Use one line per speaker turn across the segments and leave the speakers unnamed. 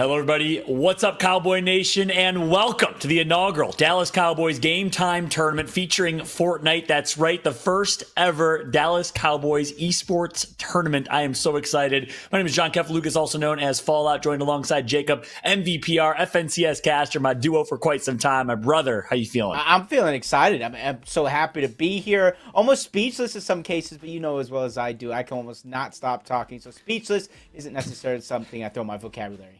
Hello, everybody. What's up, Cowboy Nation? And welcome to the inaugural Dallas Cowboys Game Time Tournament featuring Fortnite. That's right, the first ever Dallas Cowboys esports tournament. I am so excited. My name is John Lucas, also known as Fallout, joined alongside Jacob, MVPR, FNCS caster, my duo for quite some time. My brother, how you feeling?
I'm feeling excited. I'm so happy to be here. Almost speechless in some cases, but you know as well as I do, I can almost not stop talking. So speechless isn't necessarily something I throw in my vocabulary.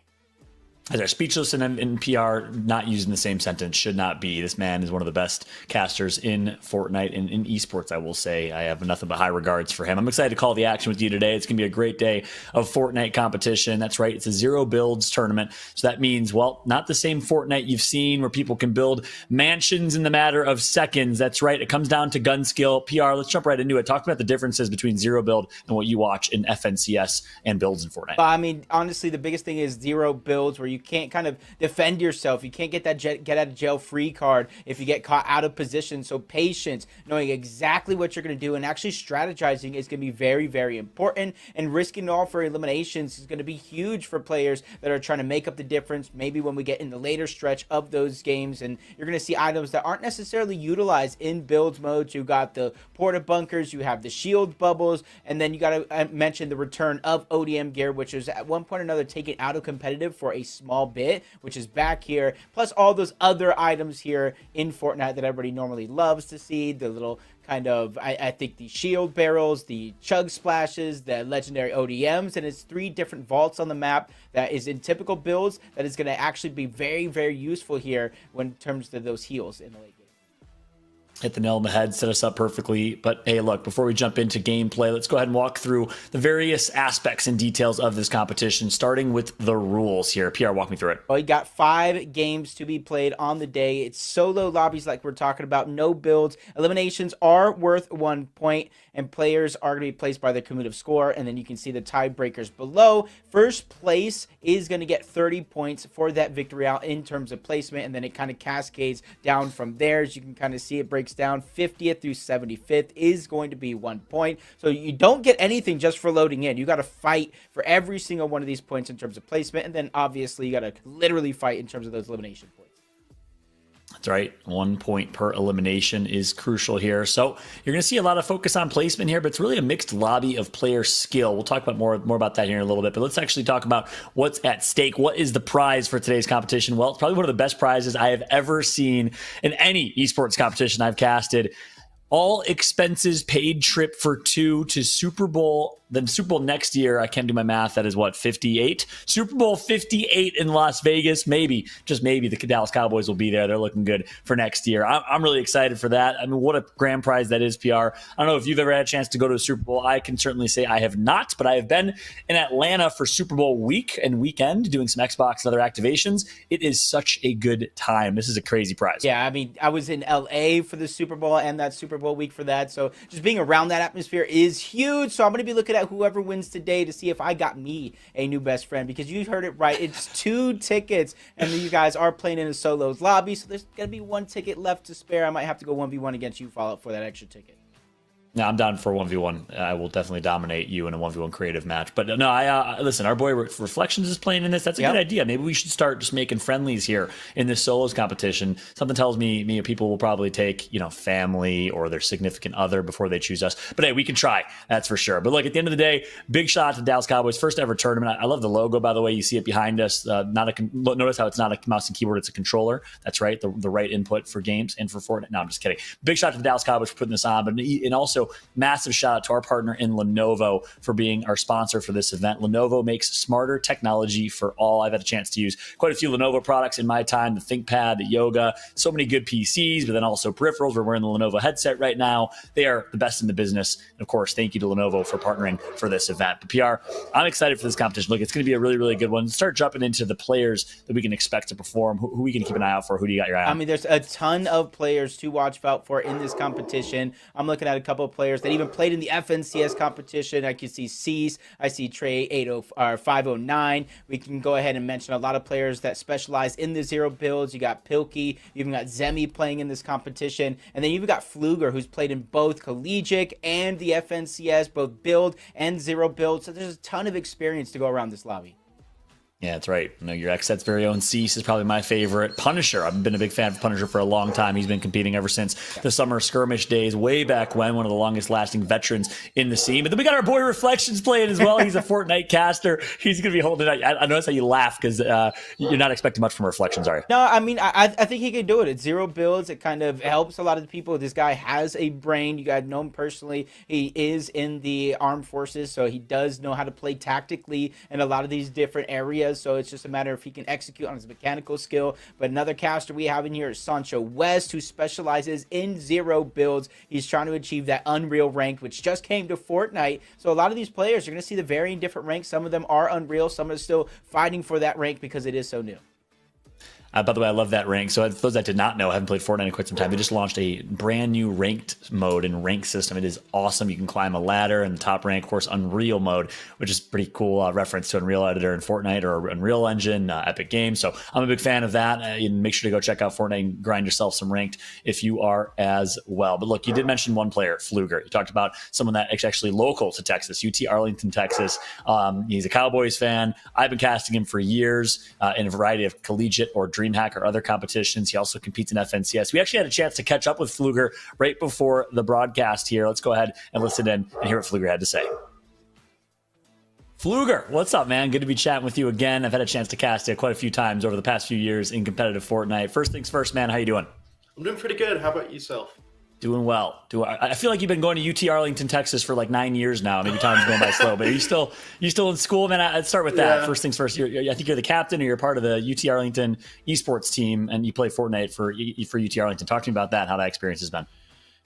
As our speechless and PR not using the same sentence should not be. This man is one of the best casters in Fortnite and in esports, I will say. I have nothing but high regards for him. I'm excited to call the action with you today. It's going to be a great day of Fortnite competition. That's right. It's a zero builds tournament. So that means, well, not the same Fortnite you've seen where people can build mansions in the matter of seconds. That's right. It comes down to gun skill. PR, let's jump right into it. Talk about the differences between zero build and what you watch in FNCS and builds in Fortnite.
I mean, honestly, the biggest thing is zero builds where you can't kind of defend yourself. You can't get that get out of jail free card if you get caught out of position. So patience, knowing exactly what you're going to do, and actually strategizing is going to be very, very important. And risking it all for eliminations is going to be huge for players that are trying to make up the difference. Maybe when we get in the later stretch of those games, and you're going to see items that aren't necessarily utilized in builds mode. You got the porta bunkers, you have the shield bubbles, and then you got to mention the return of ODM gear, which is at one point or another taken out of competitive for a small bit, which is back here, plus all those other items here in Fortnite that everybody normally loves to see. The little kind of, I think the shield barrels, the chug splashes, the legendary ODMs, and it's 3 different vaults on the map that is in typical builds that is going to actually be very, very useful here when in terms of those heals in the late game.
Hit the nail on the head, set us up perfectly. But hey, look, before we jump into gameplay, let's go ahead and walk through the various aspects and details of this competition, starting with the rules here. PR, walk me through it.
Well, you got 5 games to be played on the day. It's solo lobbies like we're talking about, no builds. Eliminations are worth 1 point, and players are going to be placed by their cumulative score, and then you can see the tiebreakers below. First place is going to get 30 points for that victory out in terms of placement, and then it kind of cascades down from there. As you can kind of see, it breaks down. 50th through 75th is going to be 1 point. So you don't get anything just for loading in. You got to fight for every single one of these points in terms of placement, and then obviously you got to literally fight in terms of those elimination points.
That's right. 1 point per elimination is crucial here. So you're going to see a lot of focus on placement here, but it's really a mixed lobby of player skill. We'll talk about more about that here in a little bit, but let's actually talk about what's at stake. What is the prize for today's competition? Well, it's probably one of the best prizes I have ever seen in any esports competition I've casted. All expenses paid trip for 2 to Super Bowl. Then Super Bowl next year, I can't do my math. That is what, 58? Super Bowl 58 in Las Vegas. Maybe, just maybe, the Dallas Cowboys will be there. They're looking good for next year. I'm really excited for that. I mean, what a grand prize that is, PR. I don't know if you've ever had a chance to go to a Super Bowl. I can certainly say I have not, but I have been in Atlanta for Super Bowl week and weekend doing some Xbox and other activations. It is such a good time. This is a crazy prize.
Yeah, I mean, I was in LA for the Super Bowl and that Super Bowl week for that. So just being around that atmosphere is huge. So I'm going to be looking at whoever wins today to see if I got me a new best friend, because you heard it right. It's 2 tickets, and you guys are playing in a solos lobby. So there's going to be 1 ticket left to spare. I might have to go 1v1 against you, Fallout, for that extra ticket.
No, I'm down for 1v1. I will definitely dominate you in a 1v1 creative match. But no, I listen, our boy Reflections is playing in this. That's a good idea. Maybe we should start just making friendlies here in this solos competition. Something tells me people will probably take, family or their significant other before they choose us. But hey, we can try. That's for sure. But look, at the end of the day, big shout out to Dallas Cowboys, first ever tournament. I love the logo, by the way. You see it behind us. Notice how it's not a mouse and keyboard. It's a controller. That's right. The right input for games and for Fortnite. No, I'm just kidding. Big shout out to the Dallas Cowboys for putting this on. And also, massive shout out to our partner in Lenovo for being our sponsor for this event. Lenovo makes smarter technology for all. I've had a chance to use quite a few Lenovo products in my time, the ThinkPad, the Yoga, so many good PCs, but then also peripherals. We're wearing the Lenovo headset right now. They are the best in the business. And of course, thank you to Lenovo for partnering for this event. But PR, I'm excited for this competition. Look, it's going to be a really, really good one. Start jumping into the players that we can expect to perform. Who we can keep an eye out for? Who do you got your eye on?
I mean, there's a ton of players to watch out for in this competition. I'm looking at a couple of players that even played in the FNCS competition. I can see Cease. I see Trey 509. We can go ahead and mention a lot of players that specialize in the zero builds. You got Pilkey. You even got Zemi playing in this competition. And then you've got Fluger, who's played in both collegiate and the FNCS, both build and zero build. So there's a ton of experience to go around this lobby.
Yeah, that's right. You know, your ex-set's very own Cease is probably my favorite. Punisher, I've been a big fan of Punisher for a long time. He's been competing ever since the summer skirmish days, way back when, one of the longest-lasting veterans in the scene. But then we got our boy Reflections playing as well. He's a Fortnite caster. He's going to be holding it. I notice how you laugh because you're not expecting much from Reflections, are you?
No, I mean, I think he can do it. It's 0 builds. It kind of helps a lot of the people. This guy has a brain. You guys know him personally. He is in the armed forces, so he does know how to play tactically in a lot of these different areas. So it's just a matter if he can execute on his mechanical skill. But another caster we have in here is Sancho West, who specializes in 0 builds. He's trying to achieve that Unreal rank, which just came to Fortnite. So a lot of these players, you're going to see the varying different ranks. Some of them are Unreal. Some are still fighting for that rank because it is so new.
By the way, I love that rank. So those that did not know, haven't played Fortnite in quite some time, they just launched a brand new ranked mode and rank system. It is awesome. You can climb a ladder, and the top rank, of course, Unreal mode, which is pretty cool reference to Unreal Editor in Fortnite or Unreal Engine, Epic Games. So I'm a big fan of that. Make sure to go check out Fortnite and grind yourself some ranked if you are as well. But look, you did mention one player, Fluger. You talked about someone that is actually local to Texas, UT Arlington, Texas. He's a Cowboys fan. I've been casting him for years in a variety of collegiate or DreamHack or other competitions. He also competes in FNCS. We actually had a chance to catch up with Fluger right before the broadcast here. Let's go ahead and listen in and hear what Fluger had to say. Fluger, what's up, man? Good to be chatting with you again. I've had a chance to cast it quite a few times over the past few years in competitive Fortnite. First things first, man, how you doing?
I'm doing pretty good. How about yourself?
Doing well. I feel like you've been going to UT Arlington, Texas for like 9 years now. Maybe time's going by slow, but are you still in school, man? I'd start with that. Yeah. First things first. I think you're the captain, or you're part of the UT Arlington esports team, and you play Fortnite for UT Arlington. Talk to me about that. How that experience has been.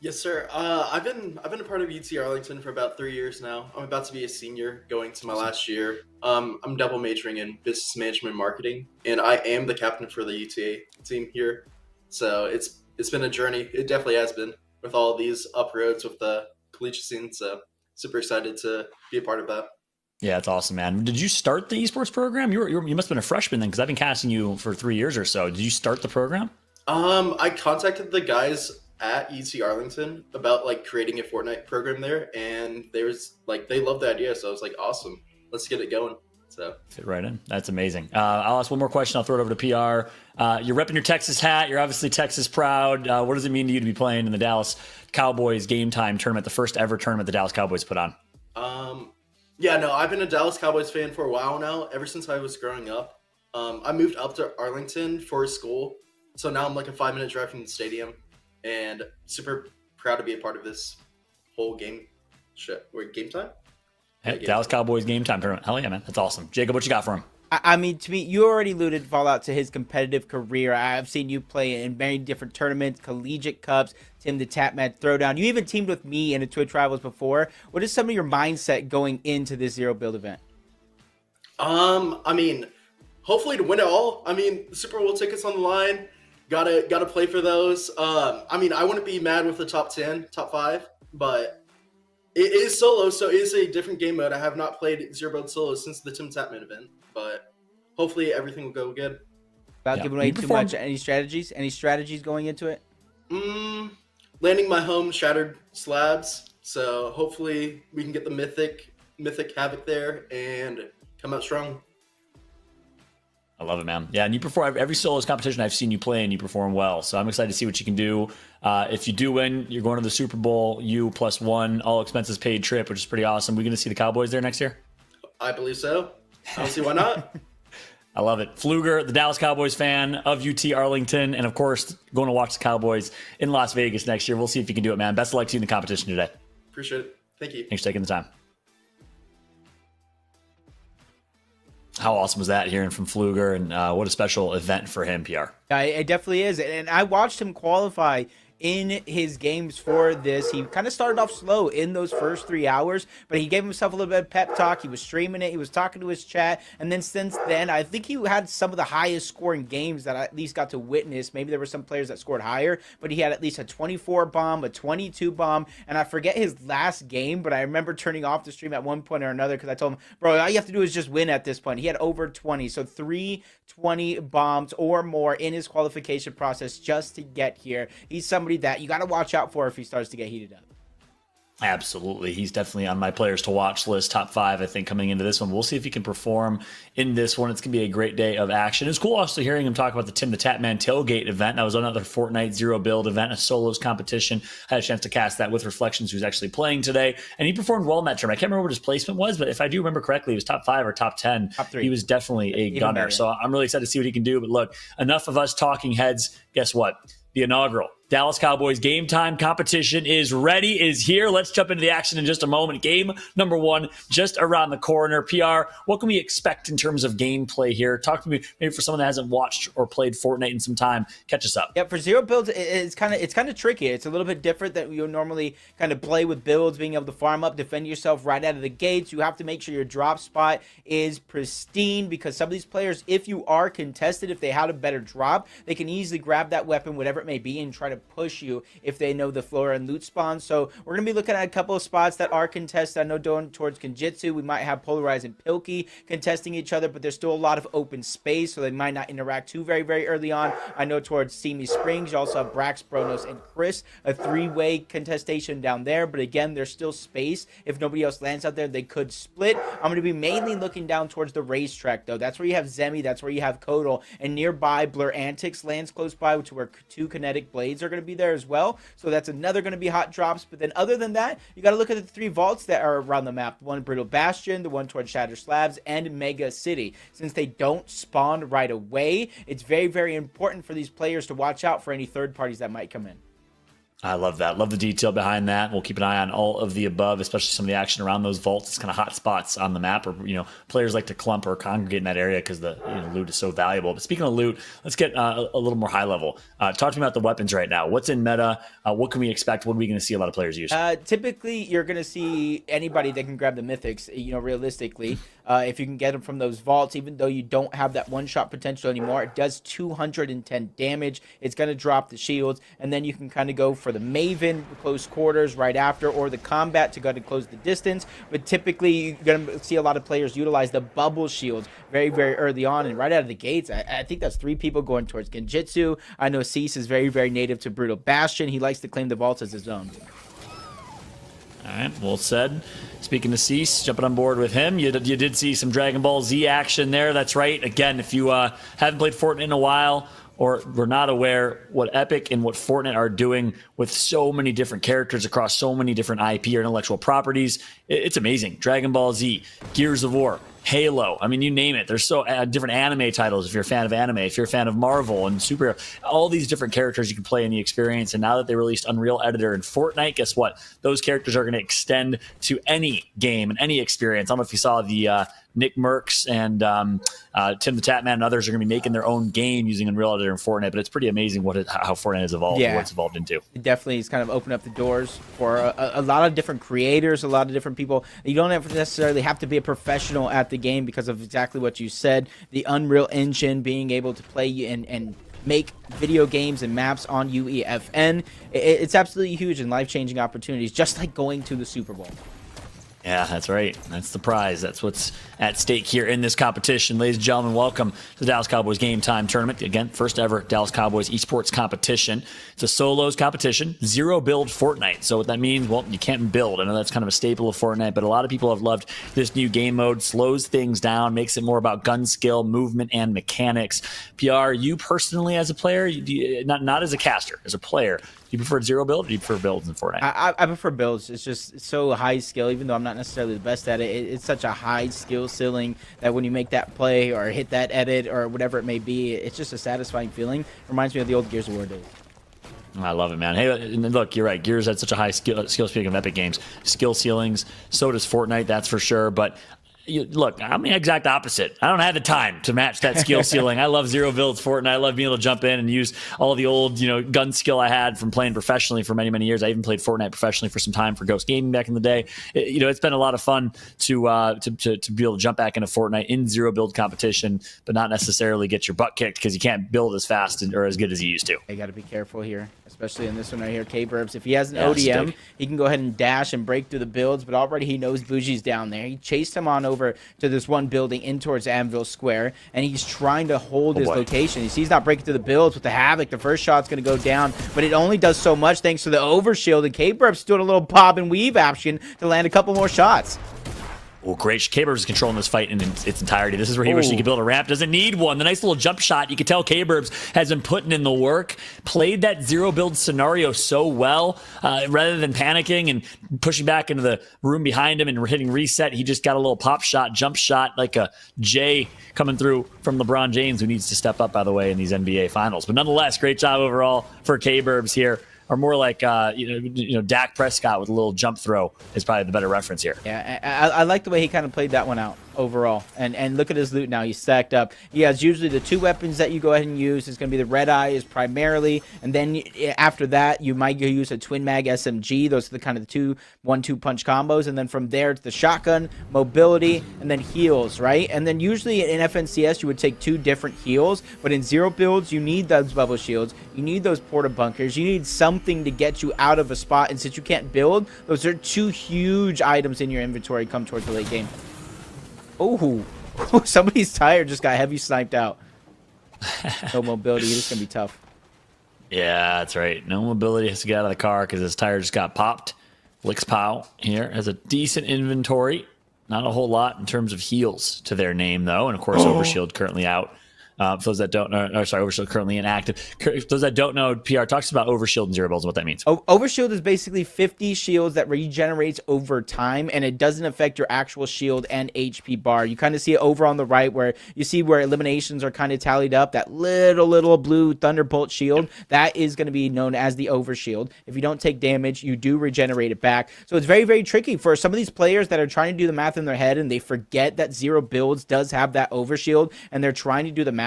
Yes, sir. I've been a part of UT Arlington for about 3 years now. I'm about to be a senior, going to my last year. I'm double majoring in business management and marketing, and I am the captain for the UTA team here. So it's been a journey. It definitely has been, with all these up roads with the collegiate scene. So super excited to be a part of that.
Yeah, it's awesome, man. Did you start the esports program? You must have been a freshman then, because I've been casting you for 3 years or so. Did you start the program?
I contacted the guys at UT Arlington about like creating a Fortnite program there, and they loved the idea. So I was like, awesome, let's get it going. So
fit right in. That's amazing. I'll ask one more question. I'll throw it over to PR. You're repping your Texas hat. You're obviously Texas proud. What does it mean to you to be playing in the Dallas Cowboys Game Time tournament, the first ever tournament the Dallas Cowboys put on?
Yeah, no, I've been a Dallas Cowboys fan for a while now, ever since I was growing up. I moved up to Arlington for school, so now I'm like a 5-minute drive from the stadium, and super proud to be a part of this whole game time.
Hey, Dallas Cowboys Game Time tournament. Hell yeah, man. That's awesome. Jacob, what you got for him?
I mean, to me, you already alluded, Fallout, to his competitive career. I've seen you play in many different tournaments, collegiate cups, Tim the Tapman Throwdown. You even teamed with me in a Twitch Rivals before. What is some of your mindset going into this 0 build event?
I mean, hopefully to win it all. I mean, the Super Bowl tickets on the line. Gotta play for those. I mean, I wouldn't be mad with the top 10, top 5, but it is solo, so it is a different game mode. I have not played 0 build solo since the Tim Tapman event, but hopefully everything will go good.
Without giving away too much, any strategies? Any strategies going into it?
Landing my home Shattered Slabs, so hopefully we can get the mythic Havoc there and come out strong.
I love it, man. Yeah, and you perform every solos competition I've seen you play, and you perform well. So I'm excited to see what you can do. If you do win, you're going to the Super Bowl, you +1, all expenses paid trip, which is pretty awesome. We're going to see the Cowboys there next year?
I believe so. I don't see why not.
I love it. Fluger, the Dallas Cowboys fan of UT Arlington, and of course, going to watch the Cowboys in Las Vegas next year. We'll see if you can do it, man. Best of luck to you in the competition today.
Appreciate it. Thank you.
Thanks for taking the time. How awesome was that, hearing from Fluger, and what a special event for him, PR.
Yeah, it definitely is. And I watched him qualify in his games for this. He kind of started off slow in those first 3 hours, but he gave himself a little bit of pep talk. He was streaming it. He was talking to his chat. And then since then, I think he had some of the highest scoring games that I at least got to witness. Maybe there were some players that scored higher, but he had at least a 24 bomb, a 22 bomb. And I forget his last game, but I remember turning off the stream at one point or another because I told him, bro, all you have to do is just win at this point. He had over 20. So 320 bombs or more in his qualification process just to get here. He's somebody that you got to watch out for if he starts to get heated up.
Absolutely. He's definitely on my players to watch list, top 5, I think, coming into this one. We'll see if he can perform in this one. It's going to be a great day of action. It's cool also hearing him talk about the Tim the Tatman tailgate event. That was another Fortnite Zero Build event, a solos competition. I had a chance to cast that with Reflections, who's actually playing today. And he performed well in that tournament. I can't remember what his placement was, but if I do remember correctly, he was top 5 or top 10.
Top 3.
He was definitely a gunner.
Better.
So I'm really excited to see what he can do. But look, enough of us talking heads. Guess what? The inaugural Dallas Cowboys game time competition is ready, is here. Let's jump into the action in just a moment. Game number 1 just around the corner. PR, what can we expect in terms of gameplay here? Talk to me, maybe for someone that hasn't watched or played Fortnite in some time. Catch us up.
Yeah, for zero builds, it's kind of tricky. It's a little bit different that you normally kind of play with builds, being able to farm up, defend yourself right out of the gates. You have to make sure your drop spot is pristine, because some of these players, if you are contested, if they had a better drop, they can easily grab that weapon, whatever it may be, and try to push you if they know the floor and loot spawn. So we're going to be looking at a couple of spots that are contested. I know going towards Genjitsu, we might have Polarize and Pilkey contesting each other, but there's still a lot of open space, so they might not interact too very early on. I know towards Simi Springs, you also have Brax, Bronos, and Chris, a 3-way contestation down there, but again, there's still space. If nobody else lands out there, they could split. I'm going to be mainly looking down towards the racetrack, though. That's where you have Zemi, that's where you have Kodal, and nearby Blur Antics lands close by, which where 2 kinetic blades are going to be there as well. So that's another going to be hot drops. But then other than that, you got to look at the 3 vaults that are around the map. One Brittle Bastion, the one towards Shatter Slabs, and Mega City. Since they don't spawn right away, it's very important for these players to watch out for any third parties that might come in.
I love that. Love the detail behind that. We'll keep an eye on all of the above, especially some of the action around those vaults. It's kind of hot spots on the map, or players like to clump or congregate in that area because the loot is so valuable. But speaking of loot, let's get a little more high level. Talk to me about the weapons right now. What's in meta? What can we expect? What are we going to see a lot of players use?
Typically, you're going to see anybody that can grab the mythics. Realistically, if you can get them from those vaults, even though you don't have that one-shot potential anymore, it does 210 damage. It's going to drop the shields, and then you can kind of go for the Maven, close quarters right after, or the combat to go to close the distance. But typically, you're going to see a lot of players utilize the bubble shields very early on, and right out of the gates. I think that's 3 people going towards Genjitsu. I know Cease is very native to Brutal Bastion. He likes to claim the vaults as his own.
All right, well said. Speaking to Cease, jumping on board with him, you did see some Dragon Ball Z action there. That's right. Again, if you haven't played Fortnite in a while, or we're not aware what Epic and what Fortnite are doing with so many different characters across so many different IP or intellectual properties, it's amazing. Dragon Ball Z, Gears of War, Halo, I mean, you name it. There's so different anime titles if you're a fan of anime, if you're a fan of Marvel and superhero, all these different characters you can play in the experience. And now that they released Unreal Editor in Fortnite, guess what? Those characters are going to extend to any game and any experience. I don't know if you saw the Nick Merckx and Tim the Tatman and others are going to be making their own game using Unreal Editor in Fortnite, but it's pretty amazing how Fortnite has evolved and what it's evolved into.
It definitely has kind of opened up the doors for a lot of different creators, a lot of different people. You don't necessarily have to be a professional at the game because of exactly what you said. The Unreal Engine, being able to play and make video games and maps on UEFN, it's absolutely huge and life-changing opportunities, just like going to the Super Bowl.
Yeah, that's right. That's the prize. That's what's at stake here in this competition. Ladies and gentlemen, welcome to the Dallas Cowboys Game Time Tournament. Again, first ever Dallas Cowboys esports competition. It's a solos competition, 0 build Fortnite. So what that means, well, you can't build. I know that's kind of a staple of Fortnite, but a lot of people have loved this new game mode. Slows things down, makes it more about gun skill, movement, and mechanics. PR, you personally as a player, not as a caster, as a player, do you prefer 0 build or do you prefer builds in Fortnite?
I prefer builds. It's just so high skill, even though I'm not necessarily the best at it. It's such a high skill ceiling that when you make that play or hit that edit or whatever it may be, it's just a satisfying feeling. Reminds me of the old Gears of War days.
I love it, man. Hey, and look, you're right. Gears had such a high skill. Speaking of Epic games, skill ceilings. So does Fortnite, that's for sure. But look, I'm the exact opposite. I don't have the time to match that skill ceiling. I love 0 builds Fortnite. I love being able to jump in and use all the old, gun skill I had from playing professionally for many years. I even played Fortnite professionally for some time for Ghost Gaming back in the day. It's been a lot of fun to be able to jump back into Fortnite in 0 build competition, but not necessarily get your butt kicked because you can't build as fast or as good as you used to.
You got to be careful here, especially in this one right here. K-Burbs, if he has an ODM, he can go ahead and dash and break through the builds, but already he knows Bougie's down there. He chased him on over over to this one building in towards Anvil Square, and he's trying to hold his location. He sees he's not breaking through the builds with the Havoc. The first shot's going to go down, but it only does so much thanks to the overshield, and K-Burb's doing a little bob and weave action to land a couple more shots.
Oh, great. K-Burbs is controlling this fight in its entirety. This is where he wishes he could build a ramp. Doesn't need one. The nice little jump shot. You can tell K-Burbs has been putting in the work. Played that zero build scenario so well. Rather than panicking and pushing back into the room behind him and hitting reset, he just got a little pop shot, jump shot, like a J coming through from LeBron James, who needs to step up, by the way, in these NBA Finals. But nonetheless, great job overall for K-Burbs here. Or more like Dak Prescott with a little jump throw is probably the better reference here.
Yeah, I like the way he kind of played that one out overall. And look at his loot now. He's stacked up. He has usually the 2 weapons that you go ahead and use. It's going to be the Red Eye is primarily, and then after that, you might use a Twin Mag SMG. Those are the kind of the 2 1-2 punch combos. And then from there, it's the shotgun, mobility, and then heals, right? And then usually in FNCS, you would take 2 different heals. But in zero builds, you need those bubble shields. You need those porta bunkers. You need something to get you out of a spot. And since you can't build, those are 2 huge items in your inventory come towards the late game. Oh, somebody's tire just got heavy sniped out. No mobility. This is going to be tough.
Yeah, that's right. No mobility, has to get out of the car because his tire just got popped. Lixpow here has a decent inventory. Not a whole lot in terms of heals to their name, though. And, of course, Overshield currently out. For those that don't know, Overshield currently inactive. For those that don't know, PR talks about Overshield and zero builds and what that means.
Overshield is basically 50 shields that regenerates over time, and it doesn't affect your actual shield and HP bar. You kind of see it over on the right where you see where eliminations are kind of tallied up. That little blue Thunderbolt shield, that is going to be known as the Overshield. If you don't take damage, you do regenerate it back. So it's very, very tricky for some of these players that are trying to do the math in their head, and they forget that zero builds does have that Overshield, and they're trying to do the math.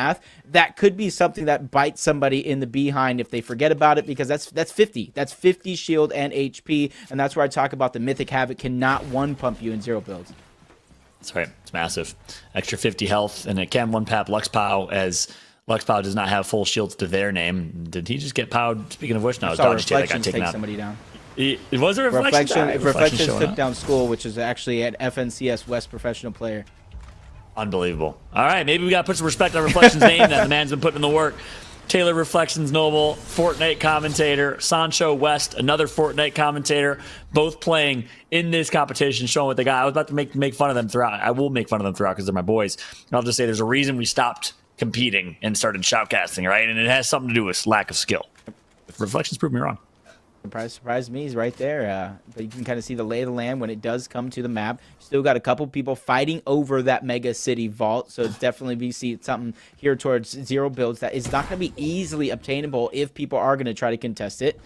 That could be something that bites somebody in the behind if they forget about it, because that's 50. That's 50 shield and HP, and that's where I talk about the Mythic Havoc cannot one pump you in zero builds.
That's right. It's massive. Extra 50 health, and it can one-pap Luxpow, as Luxpow does not have full shields to their name. Did he just get powed? Speaking of which, no, Dodge Tail got taken out.
Somebody down.
It was a Reflection.
Reflection took down School, which is actually an FNCS West professional player.
Unbelievable. All right, maybe we got to put some respect on Reflection's name that the man's been putting in the work. Taylor Reflections Noble, Fortnite commentator. Sancho West, another Fortnite commentator. Both playing in this competition, showing what they got. I was about to make fun of them throughout. I will make fun of them throughout because they're my boys. And I'll just say there's a reason we stopped competing and started shoutcasting, right? And it has something to do with lack of skill. Reflections proved me wrong.
Surprised me. He's right there. But you can kind of see the lay of the land when it does come to the map. Still got a couple people fighting over that mega city vault. So it's definitely we see something here towards zero builds that is not going to be easily obtainable if people are going to try to contest it.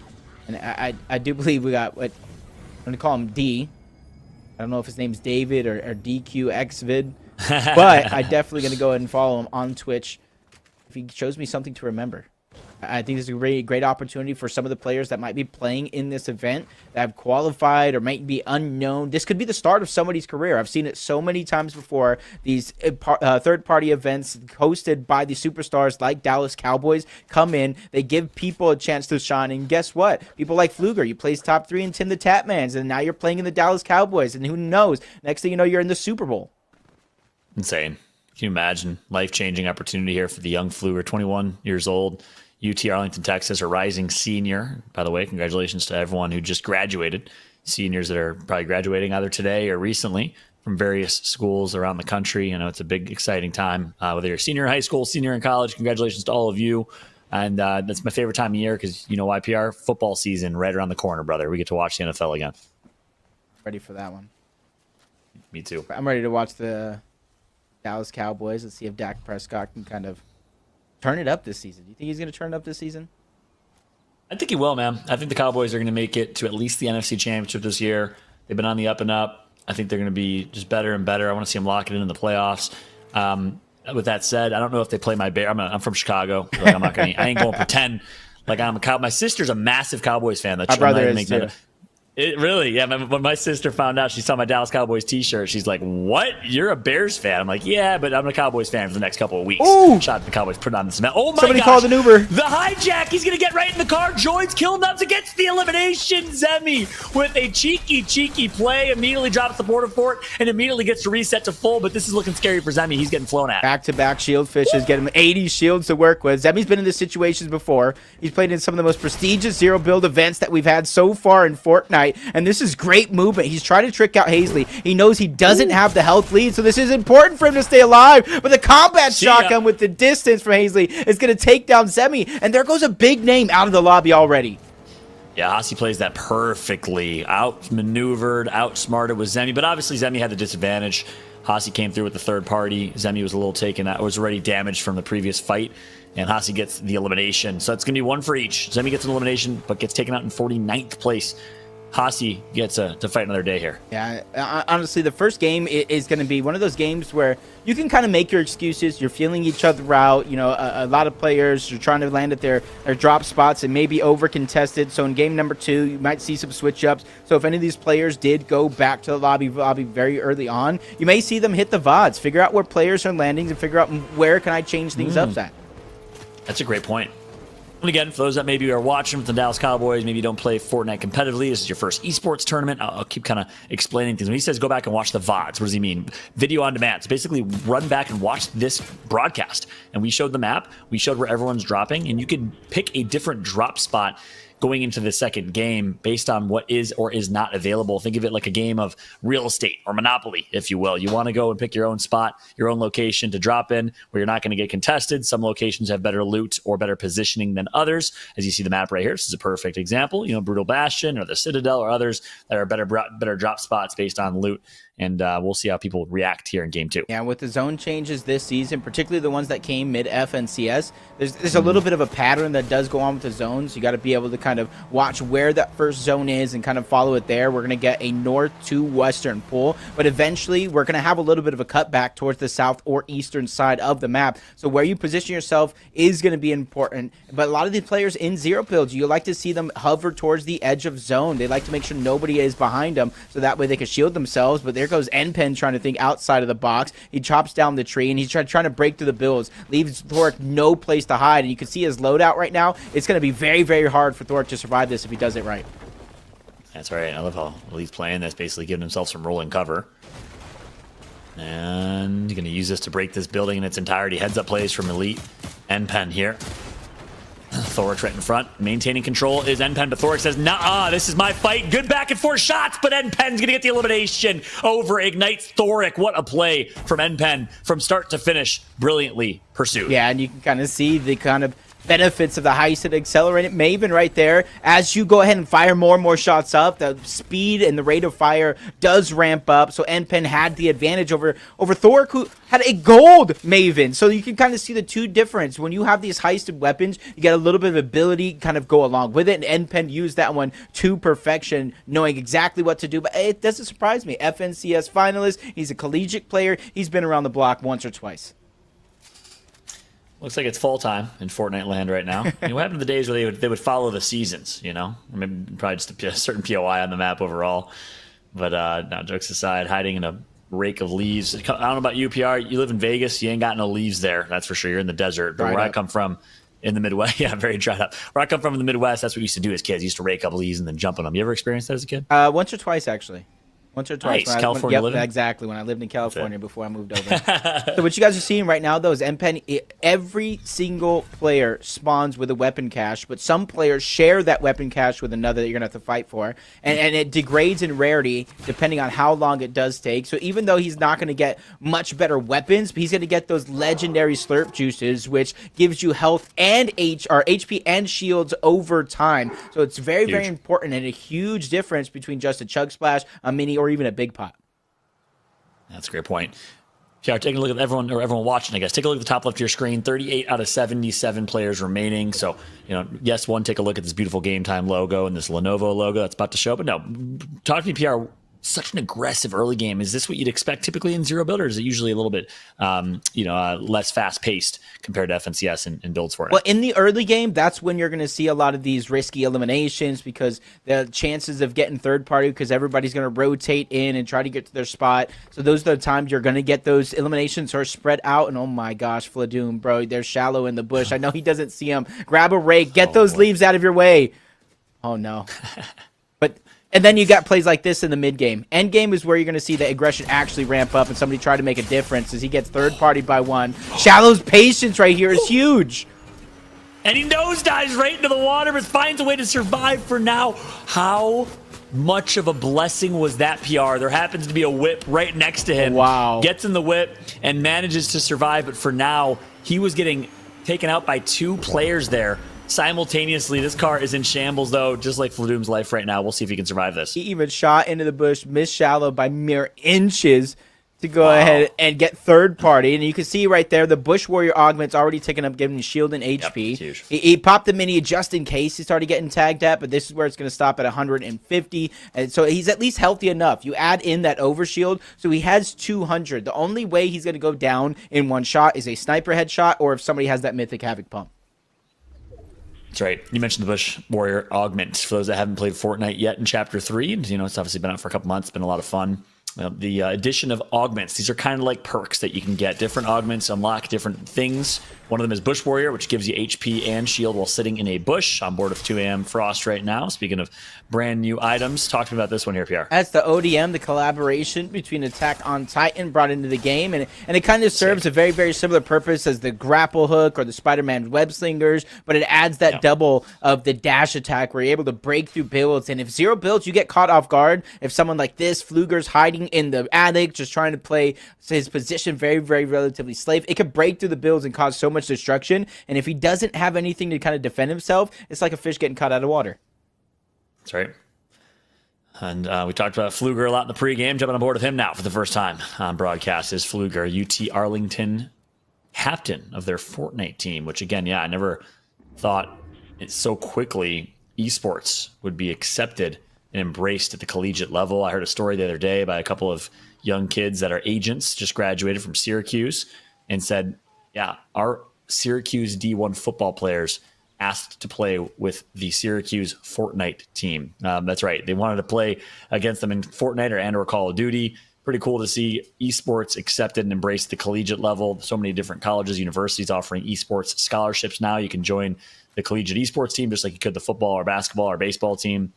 And I do believe we got what I'm going to call him D. I don't know if his name's David or DQXvid. But I'm definitely going to go ahead and follow him on Twitch if he shows me something to remember. I think this is a great opportunity for some of the players that might be playing in this event that have qualified or might be unknown. This could be the start of somebody's career. I've seen it so many times before. These third-party events hosted by the superstars like Dallas Cowboys come in. They give people a chance to shine. And guess what? People like Fluger, you placed top 3 in Tim the Tapmans, and now you're playing in the Dallas Cowboys. And who knows? Next thing you know, you're in the Super Bowl.
Insane. Can you imagine? Life-changing opportunity here for the young Fluger, 21 years old. UT Arlington, Texas, a rising senior. By the way, congratulations to everyone who just graduated. Seniors that are probably graduating either today or recently from various schools around the country. I know it's a big, exciting time. Whether you're a senior in high school, senior in college, congratulations to all of you. And that's my favorite time of year because, you know, YPR football season right around the corner, brother. We get to watch the NFL again.
Ready for that one.
Me too.
I'm ready to watch the Dallas Cowboys. Let's see if Dak Prescott can kind of turn it up this season. Do you think he's going to turn it up this season?
I think he will, man. I think the Cowboys are going to make it to at least the NFC Championship this year. They've been on the up and up. I think they're going to be just better and better. I want to see them lock it in the playoffs. With that said, I don't know if they play my Bear. I'm from Chicago. Like, I ain't going to pretend like I'm a Cow. My sister's a massive Cowboys fan.
My brother is too.
It really, yeah. When my sister found out, she saw my Dallas Cowboys T-shirt. She's like, "What? You're a Bears fan?" I'm like, "Yeah, but I'm a Cowboys fan for the next couple of weeks."
Ooh.
Shot at the Cowboys, put it on the cement. Oh my
Somebody
gosh.
called an Uber.
The hijack. He's gonna get right in the car. Joins Killnuts against the elimination. Zemi with a cheeky play immediately drops the border fort and immediately gets to reset to full. But this is looking scary for Zemi. He's getting flown at.
Back-to-back shield fishes get him 80 shields to work with. Zemi's been in this situations before. He's played in some of the most prestigious zero build events that we've had so far in Fortnite, and this is great movement. He's trying to trick out Hazley. He knows he doesn't have the health lead, so this is important for him to stay alive. But the combat shotgun with the distance from Hazley is going to take down Zemi, and there goes a big name out of the lobby already.
Yeah, Hasi plays that perfectly. Outmaneuvered, outsmarted with Zemi, but obviously Zemi had the disadvantage. Hasi came through with the third party. Zemi was a little taken. That was already damaged from the previous fight, and Hasi gets the elimination. So it's going to be one for each. Zemi gets an elimination, but gets taken out in 49th place. Hasi gets to fight another day here.
Yeah, honestly, the first game is going to be one of those games where you can kind of make your excuses. You're feeling each other out. You know, a lot of players are trying to land at their drop spots and maybe over contested. So in game number 2, you might see some switch ups. So if any of these players did go back to the lobby very early on, you may see them hit the VODs, figure out where players are landing, and figure out where can I change things up at.
That's a great point. And again, for those that maybe are watching with the Dallas Cowboys, maybe you don't play Fortnite competitively, this is your first esports tournament, I'll keep kind of explaining things. When he says go back and watch the VODs, what does he mean? Video on demand. So basically run back and watch this broadcast. And we showed the map, we showed where everyone's dropping, and you can pick a different drop spot going into the second game based on what is or is not available. Think of it like a game of real estate or Monopoly, if you will. You want to go and pick your own spot, your own location to drop in where you're not going to get contested. Some locations have better loot or better positioning than others. As you see the map right here, this is a perfect example. You know, Brutal Bastion or the Citadel or others that are better drop spots based on loot. And we'll see how people react here in game 2.
Yeah, with the zone changes this season, particularly the ones that came mid-F and CS, there's a little bit of a pattern that does go on with the zones. You got to be able to kind of watch where that first zone is and kind of follow it there. We're going to get a north to western pull, but eventually we're going to have a little bit of a cutback towards the south or eastern side of the map. So where you position yourself is going to be important. But a lot of these players in zero builds, you like to see them hover towards the edge of zone. They like to make sure nobody is behind them, so that way they can shield themselves. But there goes NPen trying to think outside of the box. He chops down the tree, and he's trying to break through the builds, leaves Thoric no place to hide. And you can see his loadout right now. It's going to be very, very hard for Thoric to survive this if he does it right.
That's right. I love how he's playing this, basically giving himself some rolling cover. And he's going to use this to break this building in its entirety. Heads up plays from Elite. NPen here. Thoric right in front, maintaining control is NPen, but Thoric says, nah, this is my fight. Good back and forth shots, but NPen's gonna get the elimination over Ignites Thoric. What a play from NPen from start to finish. Brilliantly pursued.
Yeah, and you can kind of see the kind of benefits of the heist and accelerated Maven right there. As you go ahead and fire more and more shots up, the speed and the rate of fire does ramp up. So NPen had the advantage over Thoric, who had a gold Maven. So you can kind of see the two difference. When you have these heisted weapons, you get a little bit of ability kind of go along with it, and NPen used that one to perfection, knowing exactly what to do. But it doesn't surprise me. FNCS finalist, he's a collegiate player. He's been around the block once or twice.
Looks like it's fall time in Fortnite land right now. You know, what happened to the days where they would follow the seasons, you know? Or maybe probably just a certain POI on the map overall. But now, jokes aside, hiding in a rake of leaves. I don't know about you, PR. You live in Vegas. You ain't got no leaves there. That's for sure. You're in the desert. But where I come from in the Midwest, yeah, very dried up. Where I come from in the Midwest, that's what we used to do as kids. We used to rake up leaves and then jump on them. You ever experienced that as a kid?
Once or twice, actually. Once or twice.
Nice. California living?
Exactly. When I lived in California before I moved over. So what you guys are seeing right now, though, is NPen, every single player spawns with a weapon cache, but some players share that weapon cache with another that you're going to have to fight for. And it degrades in rarity depending on how long it does take. So even though he's not going to get much better weapons, he's going to get those legendary slurp juices, which gives you health and HP and shields over time. So it's very, very important, and a huge difference between just a chug splash, a mini, or even a big pot.
That's a great point. Yeah, taking a look at everyone watching, I guess. Take a look at the top left of your screen. 38 out of 77 players remaining. So, you know, yes, take a look at this beautiful Game Time logo and this Lenovo logo that's about to show. But no, talk to me, PR. such an aggressive early game. Is this what you'd expect typically in zero build, or is it usually a little bit, less fast paced compared to FNCS and builds for it?
Well, in the early game, that's when you're going to see a lot of these risky eliminations, because the chances of getting third party, because everybody's going to rotate in and try to get to their spot. So those are the times you're going to get those eliminations are spread out. And oh my gosh, Fladoom, bro, they're shallow in the bush. I know he doesn't see them. Grab a rake, get those leaves out of your way. Oh no. And then you got plays like this in the mid game. End game is where you're going to see the aggression actually ramp up and somebody try to make a difference as he gets third partied by one. Shallow's patience right here is huge.
And he nosedives right into the water, but finds a way to survive for now. How much of a blessing was that, PR? There happens to be a whip right next to him.
Wow.
Gets in the whip and manages to survive, but for now, he was getting taken out by 2 players there simultaneously. This car is in shambles, though, just like Fladoom's life right now. We'll see if he can survive this.
He even shot into the bush, missed Shallow by mere inches to go ahead and get third party. And you can see right there, the Bush Warrior augment's already taken up, giving him shield and HP.
Yep, huge.
He popped the mini just in case he started getting tagged at, but this is where it's going to stop at 150. And so he's at least healthy enough. You add in that overshield, so he has 200. The only way he's going to go down in one shot is a sniper headshot, or if somebody has that Mythic Havoc pump.
That's right. You mentioned the Bush Warrior augment. For those that haven't played Fortnite yet in Chapter 3, and it's obviously been out for a couple months. It's been a lot of fun. The addition of augments. These are kind of like perks that you can get. Different augments unlock different things. One of them is Bush Warrior, which gives you HP and shield while sitting in a bush. On board with 2 AM Frost right now. Speaking of brand new items, talk to me about this one here, PR.
That's the ODM, the collaboration between Attack on Titan brought into the game. And it kind of serves a very, very similar purpose as the grapple hook or the Spider-Man web slingers, but it adds that double of the dash attack where you're able to break through builds. And if zero builds, you get caught off guard. If someone like this, Fluger's hiding in the attic, just trying to play his position very, very relatively safe, it could break through the builds and cause so much destruction. And if he doesn't have anything to kind of defend himself, it's like a fish getting caught out of water.
That's right. And we talked about Fluger a lot in the pregame. Jumping on board with him now for the first time on broadcast is Fluger, UT Arlington captain of their Fortnite team, which again, I never thought it so quickly esports would be accepted and embraced at the collegiate level. I heard a story the other day by a couple of young kids that are agents, just graduated from Syracuse, and said, our Syracuse D1 football players asked to play with the Syracuse Fortnite team. That's right. They wanted to play against them in Fortnite or Call of Duty. Pretty cool to see esports accepted and embraced at the collegiate level. So many different colleges, universities offering esports scholarships now. You can join the collegiate esports team just like you could the football or basketball or baseball team,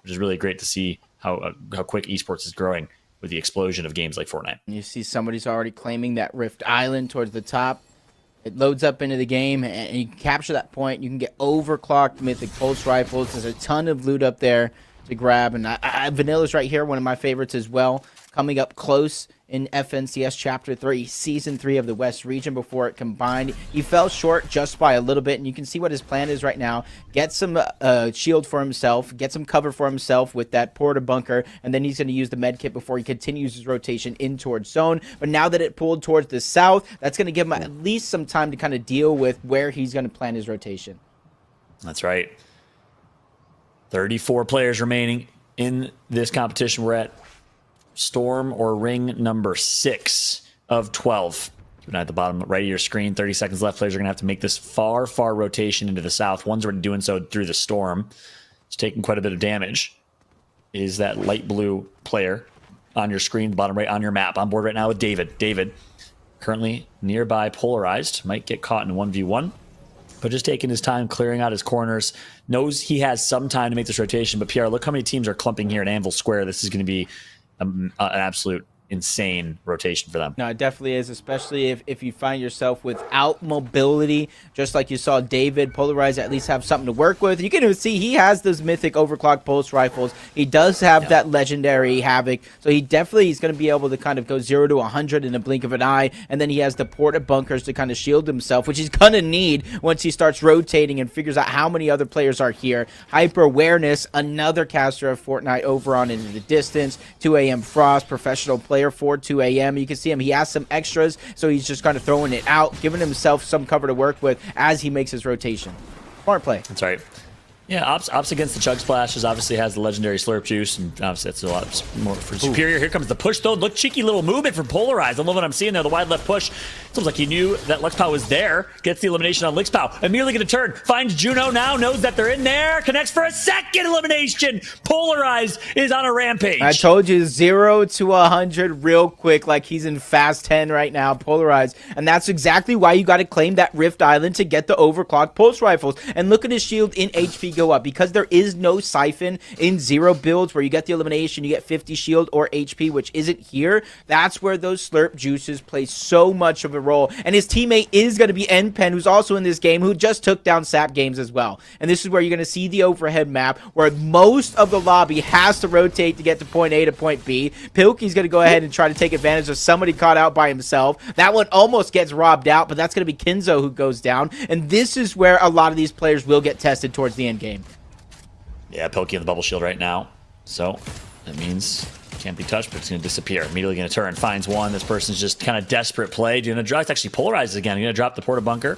which is really great to see how quick esports is growing with the explosion of games like Fortnite.
You see somebody's already claiming that Rift Island towards the top. It loads up into the game, and you can capture that point. You can get overclocked Mythic Pulse Rifles. There's a ton of loot up there to grab. And Vanilla's right here, one of my favorites as well. Coming up close in FNCS Chapter 3, Season 3 of the West Region before it combined. He fell short just by a little bit, and you can see what his plan is right now. Get some shield for himself, get some cover for himself with that porta bunker, and then he's going to use the med kit before he continues his rotation in towards zone. But now that it pulled towards the south, that's going to give him at least some time to kind of deal with where he's going to plan his rotation.
That's right. 34 players remaining in this competition. We're at Storm or ring number 6 of 12. At the bottom right of your screen, 30 seconds left. Players are going to have to make this far rotation into the south. One's already doing so through the storm. It's taking quite a bit of damage. Is that light blue player on your screen, the bottom right on your map. On board right now with David. David, currently nearby polarized, might get caught in a 1v1, but just taking his time, clearing out his corners. Knows he has some time to make this rotation, but PR, look how many teams are clumping here at Anvil Square. This is going to be an absolute insane rotation for them.
No, it definitely is, especially if you find yourself without mobility, just like you saw David polarize, at least have something to work with. You can even see he has those mythic overclock pulse rifles. He does have that legendary Havoc, so he definitely is going to be able to kind of go 0 to 100 in a blink of an eye, and then he has the porta bunkers to kind of shield himself, which he's going to need once he starts rotating and figures out how many other players are here. Hyper awareness, another caster of Fortnite over on into the distance. 2 AM Frost, professional player for 2 AM. You can see him. He has some extras, so he's just kind of throwing it out, giving himself some cover to work with as he makes his rotation. Smart play.
That's right. Yeah, Ops against the Chug Splashes obviously has the legendary Slurp Juice, and obviously that's a lot more for superior. Here comes the push, though. Look, cheeky little movement from Polarized. I love what I'm seeing there. The wide left push. It's almost like he knew that Luxpow was there. Gets the elimination on Lixpow. Immediately going to turn. Finds Juno now. Knows that they're in there. Connects for a second elimination. Polarized is on a rampage.
I told you 0 to 100 real quick, like he's in fast 10 right now, Polarized. And that's exactly why you got to claim that Rift Island to get the overclocked pulse rifles. And look at his shield in HP go up, because there is no siphon in 0 builds where you get the elimination, you get 50 shield or HP, which isn't here. That's where those slurp juices play so much of a role. And his teammate is going to be NPen, who's also in this game, who just took down Sap Games as well. And this is where you're going to see the overhead map where most of the lobby has to rotate to get to point A to point B. Pilkey's going to go ahead and try to take advantage of somebody caught out by himself. That one almost gets robbed out, but that's going to be Kinzo who goes down. And this is where a lot of these players will get tested towards the end game.
Yeah, Pilkey in the bubble shield right now. So that means can't be touched, but it's going to disappear. Immediately going to turn. Finds one. This person's just kind of desperate play. Going to drop. It's actually Polarized again. Going to drop the Porta Bunker.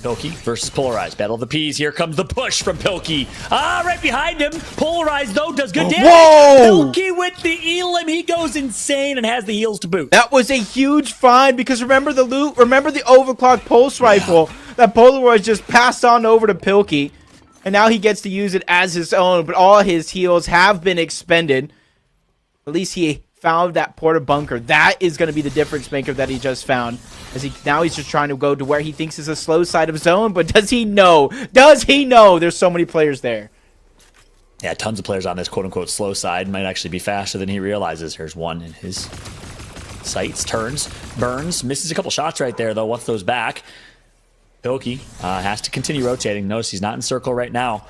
Pilkey versus Polarized. Battle of the Peas. Here comes the push from Pilkey. Right behind him. Polarized, though, does good damage.
Whoa!
Pilkey with the elim. He goes insane and has the heals to boot.
That was a huge find, because remember the loot? Remember the overclocked pulse rifle that Polarized just passed on over to Pilkey. And now he gets to use it as his own, but all his heals have been expended. At least he found that Porta Bunker. That is going to be the difference maker that he just found. As now he's just trying to go to where he thinks is a slow side of zone, but does he know? Does he know there's so many players there?
Yeah, tons of players on this quote-unquote slow side. Might actually be faster than he realizes. Here's one in his sights. Turns, burns, misses a couple shots right there, though. Wants those back. Pilkey has to continue rotating. Notice he's not in circle right now.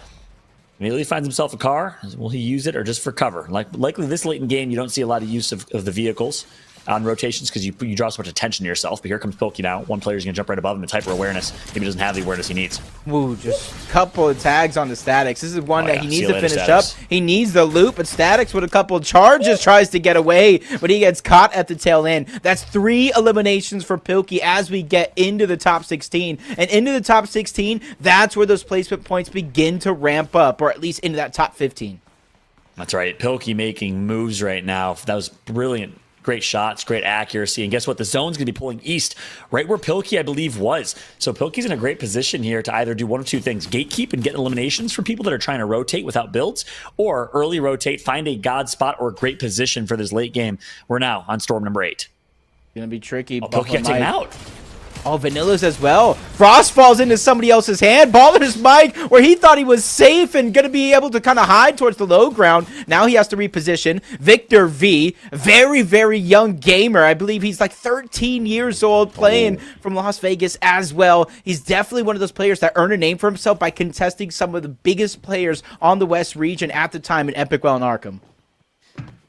Immediately finds himself a car. Will he use it or just for cover? Likely this late in game, you don't see a lot of use of the vehicles on rotations because you draw so much attention to yourself. But here comes Pilkey now. One player's going to jump right above him. It's hyper awareness. Maybe he doesn't have the awareness he needs.
Ooh, just a couple of tags on the Statics. This is one that he needs to finish
Statics.
up. He needs the loot, but Statics with a couple of charges tries to get away, but he gets caught at the tail end. That's 3 eliminations for Pilkey as we get into the top 16. And into the top 16, that's where those placement points begin to ramp up, or at least into that top 15.
That's right. Pilkey making moves right now. That was brilliant. Great shots, great accuracy. And guess what? The zone's going to be pulling east, right where Pilkey, I believe, was. So Pilkey's in a great position here to either do one of two things. Gatekeep and get eliminations from people that are trying to rotate without builds, or early rotate, find a god spot or a great position for this late game. We're now on storm number 8.
Gonna be tricky.
Pilkey got taken out.
Oh, Vanilla's as well. Frost falls into somebody else's hand. Baller's Mike, where he thought he was safe and going to be able to kind of hide towards the low ground. Now he has to reposition. Victor V, very, very young gamer. I believe he's like 13 years old, playing from Las Vegas as well. He's definitely one of those players that earned a name for himself by contesting some of the biggest players on the West region at the time in Epicwell and Arkham.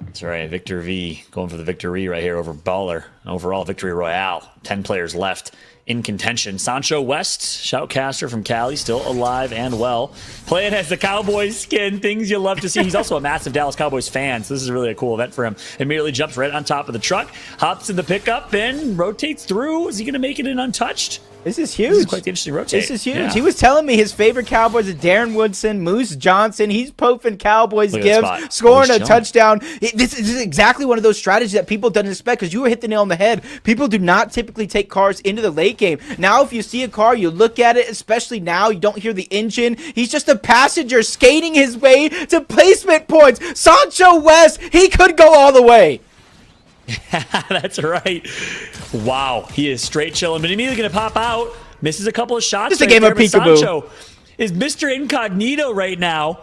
That's right. Victor V going for the victory right here over Baller. Overall victory royale. 10 players left in contention. Sancho West, shoutcaster from Cali, still alive and well. Playing as the Cowboys skin. Things you love to see. He's also a massive Dallas Cowboys fan, so this is really a cool event for him. Immediately jumps right on top of the truck, hops in the pickup, and rotates through. Is he going to make it in untouched?
This is huge.
This is quite the interesting rotate.
This is huge.
Yeah.
He was telling me his favorite Cowboys are Darren Woodson, Moose Johnson. He's poking Cowboys gives, scoring a touchdown. This is exactly one of those strategies that people don't expect, because you hit the nail on the head. People do not typically take cars into the late game. Now, if you see a car, you look at it, especially now, you don't hear the engine. He's just a passenger skating his way to placement points. Sancho West, he could go all the way.
That's right. Wow, he is straight chilling, but immediately going to pop out. Misses a couple of shots.
Just a game of peekaboo.
Sancho is Mr. Incognito right now.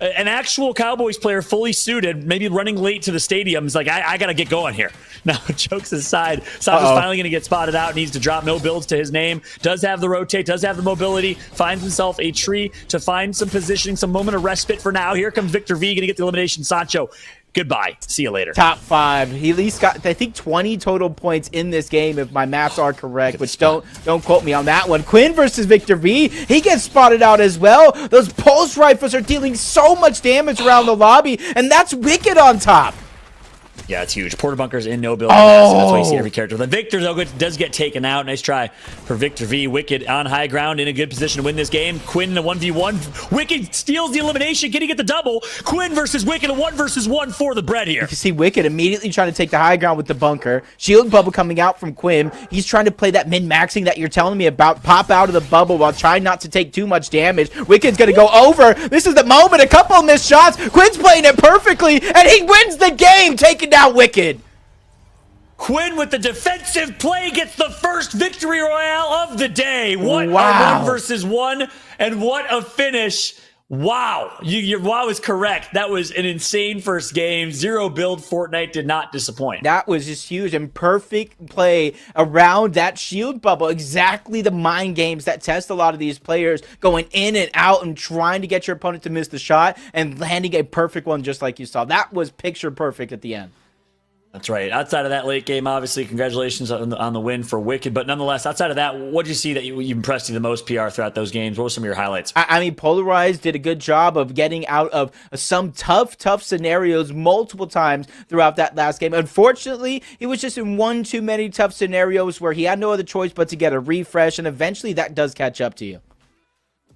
An actual Cowboys player, fully suited, maybe running late to the stadium. Is like, I got to get going here. Now, jokes aside, Sancho's finally going to get spotted out. Needs to drop no builds to his name. Does have the rotate, does have the mobility. Finds himself a tree to find some positioning, some moment of respite for now. Here comes Victor V, going to get the elimination. Sancho, goodbye. See you later.
Top 5. He at least got, I think, 20 total points in this game, if my maths are correct, which don't quote me on that one. Quinn versus Victor V. He gets spotted out as well. Those pulse rifles are dealing so much damage around the lobby, and that's Wicked on top.
Yeah, it's huge. Porta bunkers in no build. That's why you see every character. The Victor, though, does get taken out. Nice try for Victor V. Wicked on high ground in a good position to win this game. Quinn in a 1v1. Wicked steals the elimination. Can he get the double? Quinn versus Wicked, a 1 versus 1 for the bread here.
You can see Wicked immediately trying to take the high ground with the bunker. Shield bubble coming out from Quinn. He's trying to play that min-maxing that you're telling me about. Pop out of the bubble while trying not to take too much damage. Wicked's going to go over. This is the moment. A couple of missed shots. Quinn's playing it perfectly, and he wins the game, taking down Wicked.
Quinn with the defensive play gets the first victory royale of the day. What a 1 versus 1, and what a finish. Wow. Your wow is correct. That was an insane first game. 0 build Fortnite did not disappoint.
That was just huge and perfect play around that shield bubble. Exactly the mind games that test a lot of these players, going in and out and trying to get your opponent to miss the shot and landing a perfect one just like you saw. That was picture perfect at the end.
That's right. Outside of that late game, obviously, congratulations on the win for Wicked. But nonetheless, outside of that, what did you see that you impressed you the most, PR, throughout those games? What were some of your highlights?
I mean, Polarized did a good job of getting out of some tough scenarios multiple times throughout that last game. Unfortunately, he was just in one too many tough scenarios where he had no other choice but to get a refresh, and eventually that does catch up to you.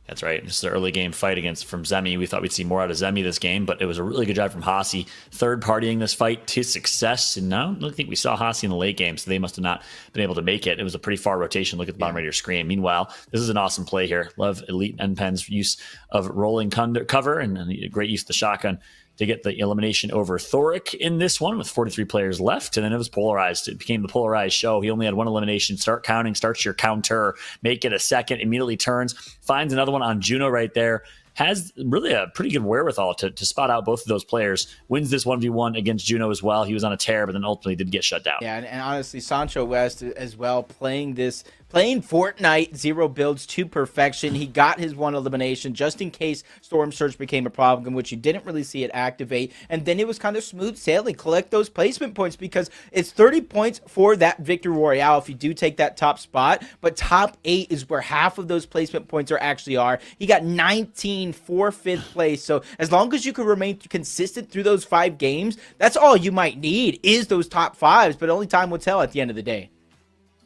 That's right. This is the early game fight from Zemi. We thought we'd see more out of Zemi this game, but it was a really good job from Hasi, third partying this fight to success. And now I don't think we saw Hasi in the late game, so they must have not been able to make it. It was a pretty far rotation. Look at the bottom right of your screen. Meanwhile, this is an awesome play here. Love Elite NPen's use of rolling cover and a great use of the shotgun to get the elimination over Thoric in this one with 43 players left. And then it was Polarized. It became the Polarized show. He only had 1 elimination. Start counting, starts your counter, make it a second, immediately turns, finds another one on Juno right there. Has really a pretty good wherewithal to spot out both of those players. Wins this 1v1 against Juno as well. He was on a tear, but then ultimately did get shut down.
Yeah, and honestly, Sancho West as well, playing Fortnite 0 builds to perfection. He got his 1 elimination just in case Storm Surge became a problem, which you didn't really see it activate. And then it was kind of smooth sailing. Collect those placement points because it's 30 points for that Victory Royale if you do take that top spot. But top 8 is where half of those placement points actually are. He got 19 for 5th place. So as long as you can remain consistent through those 5 games, that's all you might need is those top 5s. But only time will tell at the end of the day.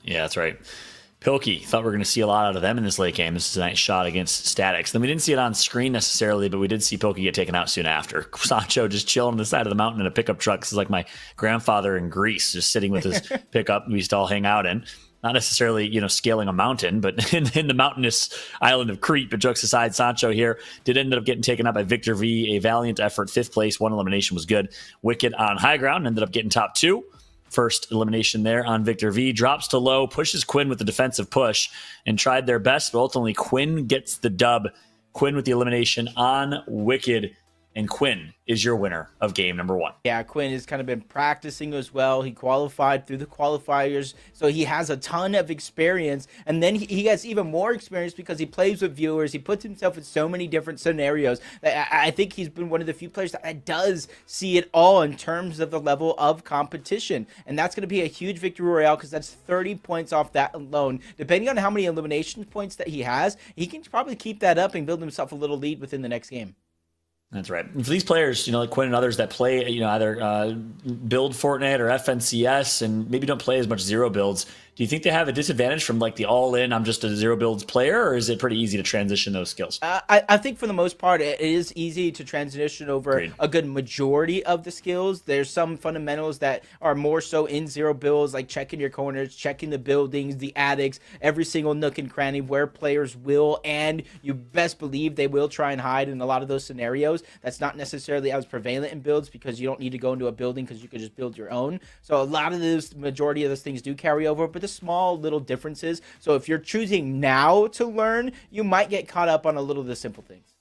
Yeah, that's right. Pilkey, thought we were going to see a lot out of them in this late game. This is a nice shot against Statics. Then we didn't see it on screen necessarily, but we did see Pilkey get taken out soon after. Sancho just chilling on the side of the mountain in a pickup truck. This is like my grandfather in Greece, just sitting with his pickup we used to all hang out in. Not necessarily, scaling a mountain, but in the mountainous island of Crete. But jokes aside, Sancho here did end up getting taken out by Victor V. A valiant effort, 5th place, 1 elimination was good. Wicked on high ground, ended up getting top 2. First elimination there on Victor V. Drops to low, pushes Quinn with the defensive push, and tried their best, but ultimately Quinn gets the dub. Quinn with the elimination on Wicked. And Quinn is your winner of game number 1.
Yeah, Quinn has kind of been practicing as well. He qualified through the qualifiers, so he has a ton of experience. And then he has even more experience because he plays with viewers. He puts himself in so many different scenarios. I think he's been one of the few players that does see it all in terms of the level of competition. And that's going to be a huge victory royale because that's 30 points off that alone. Depending on how many elimination points that he has, he can probably keep that up and build himself a little lead within the next game.
That's right. And for these players, like Quinn and others that play, either build Fortnite or FNCS and maybe don't play as much 0 builds, do you think they have a disadvantage from like the all-in, I'm just a 0 builds player, or is it pretty easy to transition those skills?
I think for the most part, it is easy to transition over
Agreed.
A good majority of the skills. There's some fundamentals that are more so in 0 builds, like checking your corners, checking the buildings, the attics, every single nook and cranny where players will, and you best believe they will try and hide in a lot of those scenarios. That's not necessarily as prevalent in builds because you don't need to go into a building because you could just build your own. So a lot of those, majority of those things do carry over, but the small little differences. So if you're choosing now to learn, you might get caught up on a little of the simple things.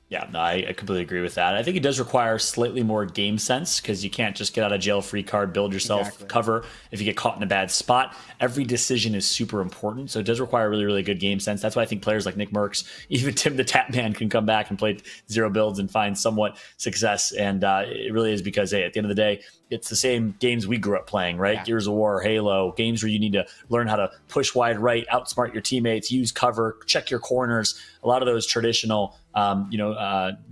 Yeah, no, I completely agree with that. I think it does require slightly more game sense because you can't just get out of jail free card, build yourself cover if you get caught in a bad spot. Every decision is super important, so it does require really, really good game sense. That's why I think players like Nick Merckx, even Tim the Tap Man, can come back and play 0 builds and find somewhat success. And it really is because, hey, at the end of the day, it's the same games we grew up playing, right? Yeah. Gears of War, Halo, games where you need to learn how to push wide right, outsmart your teammates, use cover, check your corners. A lot of those traditional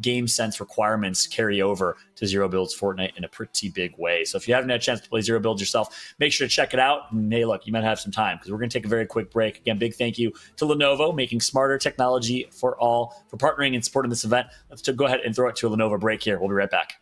game sense requirements carry over to Zero Builds Fortnite in a pretty big way. So if you haven't had a chance to play Zero Builds yourself, make sure to check it out. And hey, look, you might have some time because we're going to take a very quick break. Again, big thank you to Lenovo, making smarter technology for all, for partnering and supporting this event. Let's go ahead and throw it to a Lenovo break here. We'll be right back.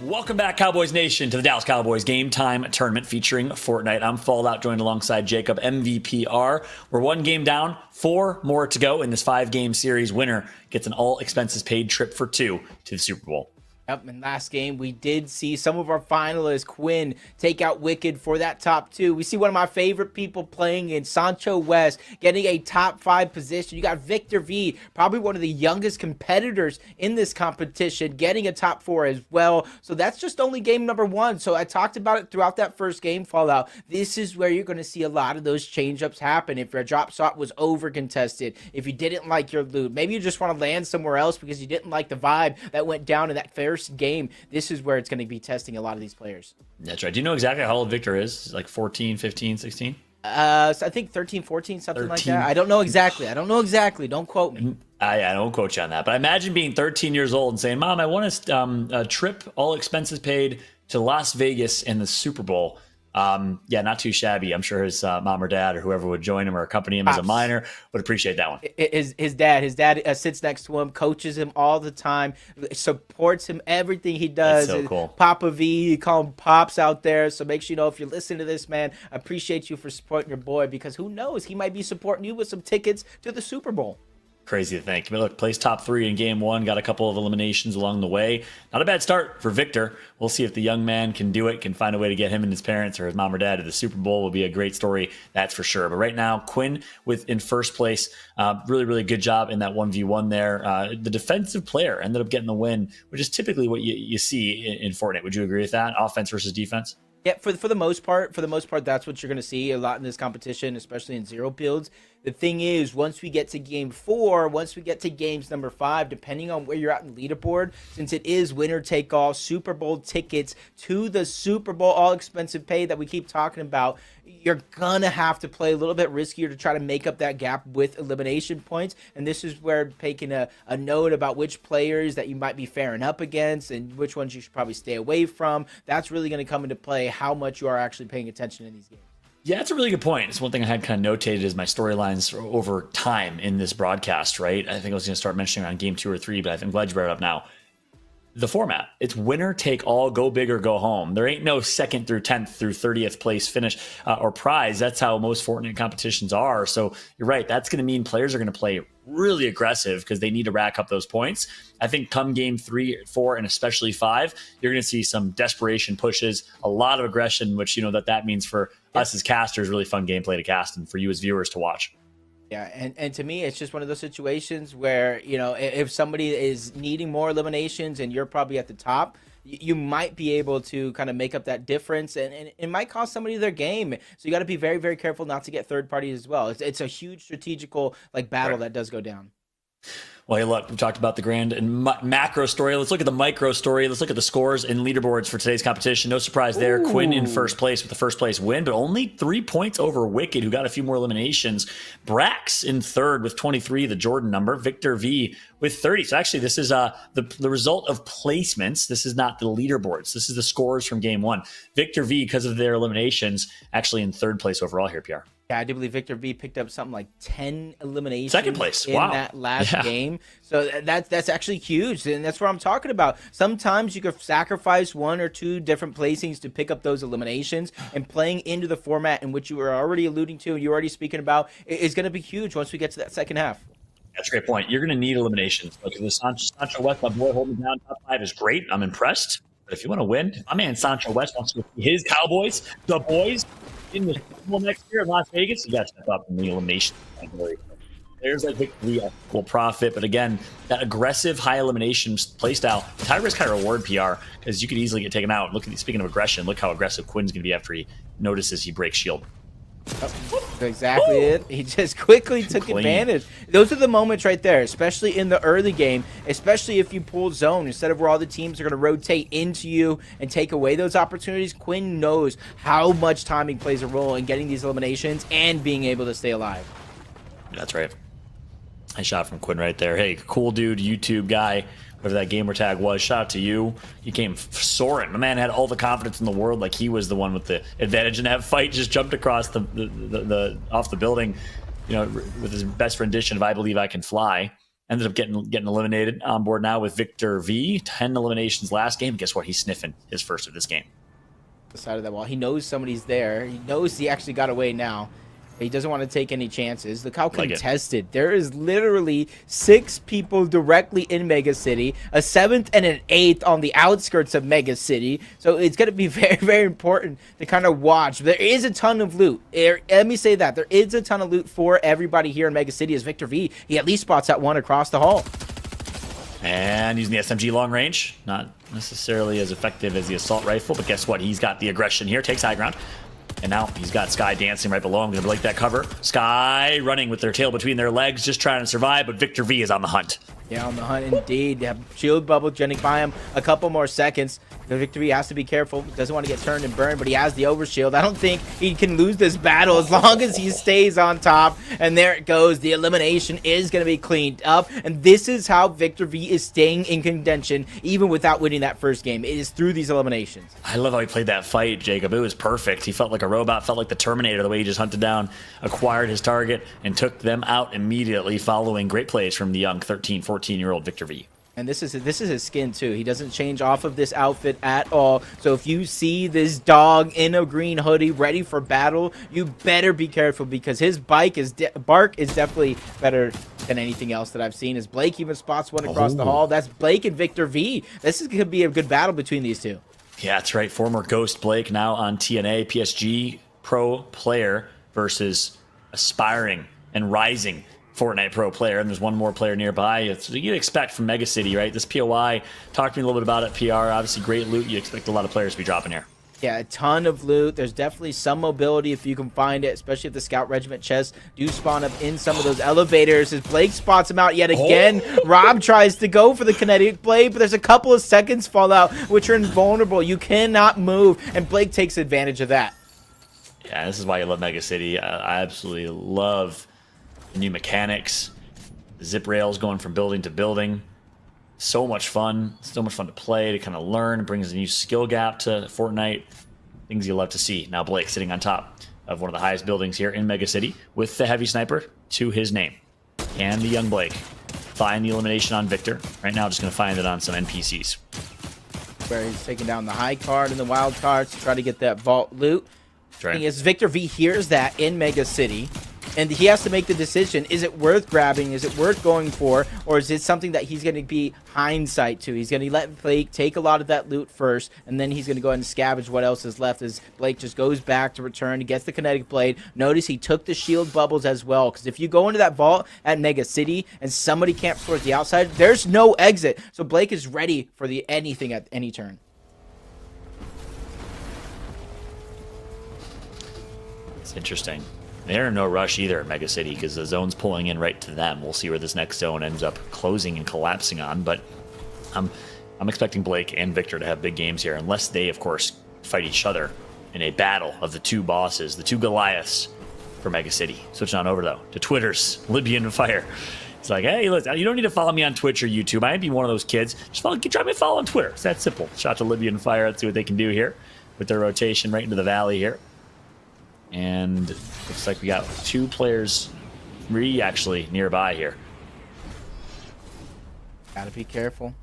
Welcome back, Cowboys Nation, to the Dallas Cowboys Game Time Tournament featuring Fortnite. I'm Fallout, joined alongside Jacob, MVPR. We're one game down, 4 more to go in this 5-game series. Winner gets an all-expenses-paid trip for 2 to the Super Bowl.
Yep, and last game, we did see some of our finalists, Quinn, take out Wicked for that top 2. We see one of my favorite people playing in Sancho West, getting a top 5 position. You got Victor V, probably one of the youngest competitors in this competition, getting a top 4 as well. So that's just only game number 1. So I talked about it throughout that first game, Fallout. This is where you're going to see a lot of those change-ups happen. If your drop shot was over-contested, if you didn't like your loot, maybe you just want to land somewhere else because you didn't like the vibe that went down in that first game, this is where it's going to be testing a lot of these players.
That's right. Do you know exactly how old Victor is? Like 14, 15, 16?
So I think 13, 14, something 13. Like that. I don't know exactly. Don't quote me.
I don't quote you on that. But I imagine being 13 years old and saying, Mom, I want a trip, all expenses paid, to Las Vegas and the Super Bowl. Yeah, not too shabby. I'm sure his mom or dad or whoever would join him or accompany him as a minor would appreciate that one.
His dad sits next to him, coaches him all the time, supports him everything he does.
That's so cool.
Papa V, you call him Pops out there. So make sure you know, if you're listening to this, man, I appreciate you for supporting your boy, because who knows, he might be supporting you with some tickets to the Super Bowl.
Crazy to think. But look, plays top 3 in game 1, got a couple of eliminations along the way. Not a bad start for Victor. We'll see if the young man can do it, can find a way to get him and his parents or his mom or dad to the Super Bowl. Will be a great story, that's for sure. But right now, Quinn in first place. Really, really good job in that 1v1 there. The defensive player ended up getting the win, which is typically what you see in Fortnite. Would you agree with that? Offense versus defense?
Yeah, for the most part, that's what you're going to see a lot in this competition, especially in zero builds. The thing is, once we get to game 4, once we get to games number 5, depending on where you're at in leaderboard, since it is winner take all, Super Bowl tickets to the Super Bowl, all expensive paid that we keep talking about, you're gonna have to play a little bit riskier to try to make up that gap with elimination points. And this is where taking a note about which players that you might be faring up against and which ones you should probably stay away from. That's really going to come into play how much you are actually paying attention in these games.
Yeah, that's a really good point. It's one thing I had kind of notated as my storylines over time in this broadcast, right? I think I was going to start mentioning on game 2 or 3, but I'm glad you brought it up now. The format, it's winner take all, go big or go home. There ain't no 2nd through 10th through 30th place finish or prize. That's how most Fortnite competitions are. So you're right. That's going to mean players are going to play really aggressive because they need to rack up those points. I think come game 3, 4, and especially 5, you're going to see some desperation pushes, a lot of aggression, which that means for us as casters, really fun gameplay to cast and for you as viewers to watch.
Yeah, and to me, it's just one of those situations where, if somebody is needing more eliminations and you're probably at the top, you might be able to kind of make up that difference, and it might cost somebody their game. So you got to be very, very careful not to get third parties as well. It's a huge strategical battle that does go down.
Well, hey, look, we talked about the grand and macro story. Let's look at the micro story. Let's look at the scores and leaderboards for today's competition. No surprise there. Ooh. Quinn in first place with the first place win, but only 3 points over Wicked, who got a few more eliminations. Brax in third with 23, the Jordan number. Victor V with 30. So actually, this is the result of placements. This is not the leaderboards. This is the scores from game 1. Victor V, because of their eliminations, actually in third place overall here, PR.
Yeah, I do believe Victor V picked up something like 10 eliminations.
Second place.
In that last game. So that's actually huge. And that's what I'm talking about. Sometimes you could sacrifice 1 or 2 different placings to pick up those eliminations, and playing into the format in which you were already alluding to and you're already speaking about is going to be huge once we get to that second half.
That's a great point. You're going to need eliminations. Like the Sancho West, my boy, holding down top 5 is great. I'm impressed. But if you want to win, my man Sancho West wants to see his Cowboys, the boys, in the Super Bowl next year in Las Vegas. You got to step up in the elimination category. There's victory will profit, but again, that aggressive high elimination play style, high risk, high reward PR, because you could easily get taken out. Speaking of aggression, look how aggressive Quinn's going to be after he notices he breaks shield.
Exactly it. He just quickly took advantage. Those are the moments right there, especially in the early game, especially if you pull zone instead of where all the teams are going to rotate into you and take away those opportunities. Quinn knows how much timing plays a role in getting these eliminations and being able to stay alive.
That's right. Nice shot from Quinn right there. Hey, cool dude, YouTube guy, whatever that gamer tag was. Shout out to you. He came soaring. My man had all the confidence in the world, like he was the one with the advantage in that fight. Just jumped across the off the building, with his best rendition of "I Believe I Can Fly." Ended up getting eliminated. On board now with Victor V. 10 eliminations last game. Guess what? He's sniffing his first of this game.
The side of that wall. He knows somebody's there. He knows he actually got away now. He doesn't want to take any chances. Look how contested. There is literally 6 people directly in Mega City, a 7th and an 8th on the outskirts of Mega City. So it's going to be very, very important to kind of watch. There is a ton of loot. Let me say that. There is a ton of loot for everybody here in Mega City as Victor V. He at least spots that one across the hall.
And using the SMG long range. Not necessarily as effective as the assault rifle, but guess what? He's got the aggression here. Takes high ground. And now he's got Sky dancing right below him. Going to break that cover. Sky running with their tail between their legs, just trying to survive, but Victor V is on the hunt.
Yeah, on the hunt indeed. They have shield bubble jetting by him. A couple more seconds. The Victor V has to be careful. Doesn't want to get turned and burned, but he has the overshield. I don't think he can lose this battle as long as he stays on top. And there it goes. The elimination is going to be cleaned up. And this is how Victor V is staying in contention, even without winning that first game. It is through these eliminations.
I love how he played that fight, Jacob. It was perfect. He felt like a robot, felt like the Terminator, the way he just hunted down, acquired his target, and took them out immediately, following great plays from the young 13, 14-year-old Victor V.
And this is his skin too. He doesn't change off of this outfit at all. So if you see this dog in a green hoodie ready for battle, you better be careful because his bark is definitely better than anything else that I've seen. As Blake even spots one across the hall. That's Blake and Victor V. This is going to be a good battle between these two.
Yeah, that's right. Former Ghost Blake, now on TNA, PSG pro player versus aspiring and rising Fortnite pro player. And there's one more player nearby. It's what you'd expect from Mega City, right? This POI, talk to me a little bit about it. PR, obviously great loot. You expect a lot of players to be dropping here.
Yeah, a ton of loot. There's definitely some mobility if you can find it, especially if the Scout Regiment chests do spawn up in some of those elevators. As Blake spots him out yet again, Rob tries to go for the kinetic blade, but there's a couple of seconds fall out, which are invulnerable. You cannot move, and Blake takes advantage of that.
Yeah, this is why you love Mega City. I absolutely love the new mechanics, the zip rails going from building to building. So much fun to play, to kind of learn. It brings a new skill gap to Fortnite. Things you love to see. Now Blake sitting on top of one of the highest buildings here in Mega City with the heavy sniper to his name. Can the young Blake find the elimination on Victor? Right now, just going to find it on some NPCs.
Where he's taking down the high card and the wild cards to try to get that vault loot.
Right.
Thing is, Victor V hears that in Mega City, and he has to make the decision: is it worth grabbing? Is it worth going for? Or is it something that he's going to be hindsight to? He's going to let Blake take a lot of that loot first, and then he's going to go ahead and scavenge what else is left as Blake just goes back to return. He gets the kinetic blade. Notice he took the shield bubbles as well, because if you go into that vault at Mega City and somebody camps towards the outside, there's no exit. So Blake is ready for anything at any turn.
It's interesting. They're in no rush either at Mega City because the zone's pulling in right to them. We'll see where this next zone ends up closing and collapsing on, but I'm expecting Blake and Victor to have big games here, unless they, of course, fight each other in a battle of the two bosses, the two Goliaths for Mega City. Switching on over, though, to Twitter's Libyan Fire. It's like, hey, listen, you don't need to follow me on Twitch or YouTube. I might be one of those kids. Just try me a follow on Twitter. It's that simple. Shout to Libyan Fire. Let's see what they can do here with their rotation right into the valley here. And looks like we got two players, actually, nearby here.
Gotta be careful.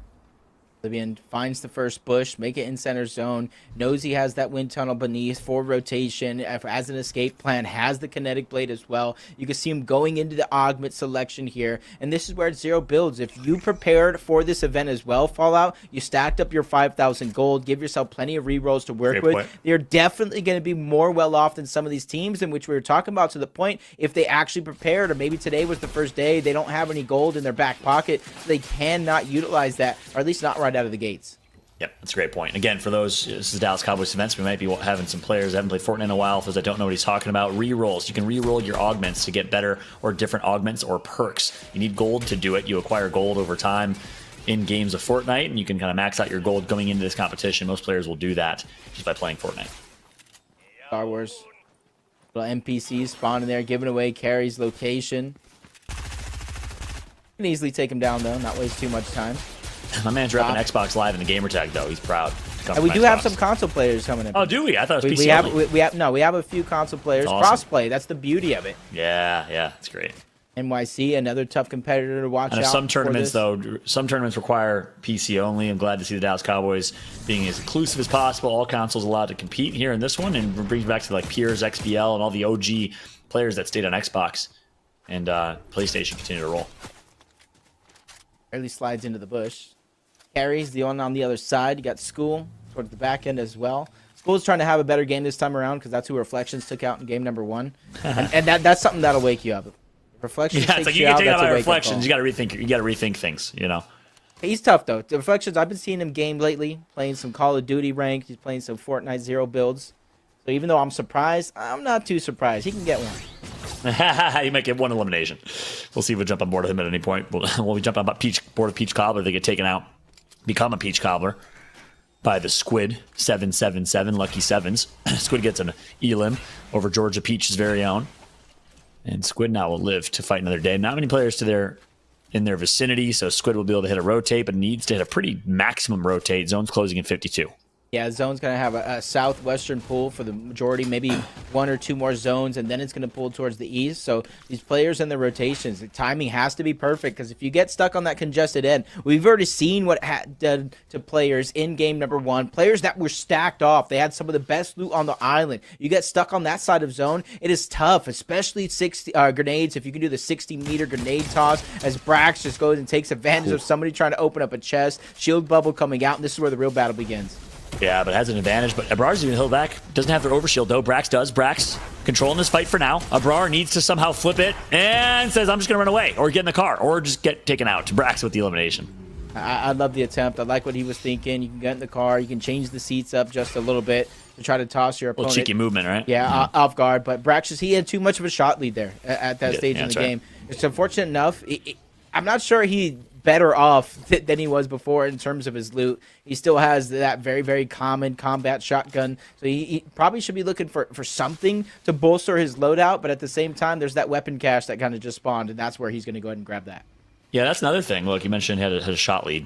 Libyan finds the first bush, make it in center zone, knows he has that wind tunnel beneath for rotation, as an escape plan, has the kinetic blade as well. You can see him going into the augment selection here, and this is where Zero builds. If you prepared for this event as well, Fallout, you stacked up your 5,000 gold, give yourself plenty of rerolls to work with. You're definitely going to be more well off than some of these teams in which we were talking about, to the point if they actually prepared, or maybe today was the first day, they don't have any gold in their back pocket, so they cannot utilize that, or at least not right out of the gates.
Yep, that's a great point. Again, for those, this is Dallas Cowboys events, we might be having some players that haven't played Fortnite in a while. For those that don't know what he's talking about, rerolls. You can reroll your augments to get better or different augments or perks. You need gold to do it. You acquire gold over time in games of Fortnite, and you can kind of max out your gold going into this competition. Most players will do that just by playing Fortnite.
Star Wars. Little NPCs spawning there, giving away Carrie's location. Can easily take him down, though, not waste too much time.
My man's repping Xbox Live in the gamer tag, though. He's proud.
And we do have some console players coming in.
Oh, do we? I thought it was PC only.
We have a few console players.
Awesome.
Crossplay, that's the beauty of it.
Yeah, that's great.
NYC, another tough competitor to watch out.
Some tournaments, though, some tournaments require PC only. I'm glad to see the Dallas Cowboys being as inclusive as possible. All consoles allowed to compete here in this one, and brings back to like Piers, XBL, and all the OG players that stayed on Xbox and PlayStation continue to roll.
Barely slides into the bush. Carries the one on the other side. You got School towards the back end as well. School's trying to have a better game this time around, because that's who Reflections took out in game number 1, and that's something that'll wake you up. Reflections,
yeah, it's like you can take out my Reflections. You got to rethink things. You know.
He's tough though. The Reflections, I've been seeing him game lately, playing some Call of Duty ranked. He's playing some Fortnite Zero builds. So even though I'm surprised, I'm not too surprised. He can get one.
He might get one elimination. We'll see if we jump on board with him at any point. We'll be jumping on board of Peach Cobbler. They get taken out, become a Peach Cobbler by the Squid 777 Lucky Sevens. Squid gets an elim over Georgia Peach's very own, and Squid now will live to fight another day. Not many players in their vicinity, so Squid will be able to hit a rotate, but needs to hit a pretty maximum rotate. Zone's closing in 52.
Yeah, zone's going to have a southwestern pull for the majority, maybe one or two more zones, and then it's going to pull towards the east. So these players and the rotations, the timing has to be perfect, because if you get stuck on that congested end, we've already seen what done to players in game number 1. Players that were stacked off. They had some of the best loot on the island. You get stuck on that side of zone, it is tough, especially 60 grenades. If you can do the 60-meter grenade toss, as Brax just goes and takes advantage of somebody trying to open up a chest, shield bubble coming out, and this is where the real battle begins.
Yeah, but has an advantage. But Abrar's even held back. Doesn't have their overshield, though. Brax does. Brax controlling this fight for now. Abrar needs to somehow flip it and says, I'm just going to run away or get in the car or just get taken out. Brax with the elimination.
I love the attempt. I like what he was thinking. You can get in the car. You can change the seats up just a little bit to try to toss your opponent.
A little cheeky movement, right?
Yeah, off guard. But Brax, he had too much of a shot lead there at that stage in the game. It's unfortunate enough. I'm not sure he better off than he was before in terms of his loot. He still has that very, very common combat shotgun. So he probably should be looking for something to bolster his loadout. But at the same time, there's that weapon cache that kind of just spawned, and that's where he's going to go ahead and grab that.
Yeah, that's another thing. Look, you mentioned had a shot lead.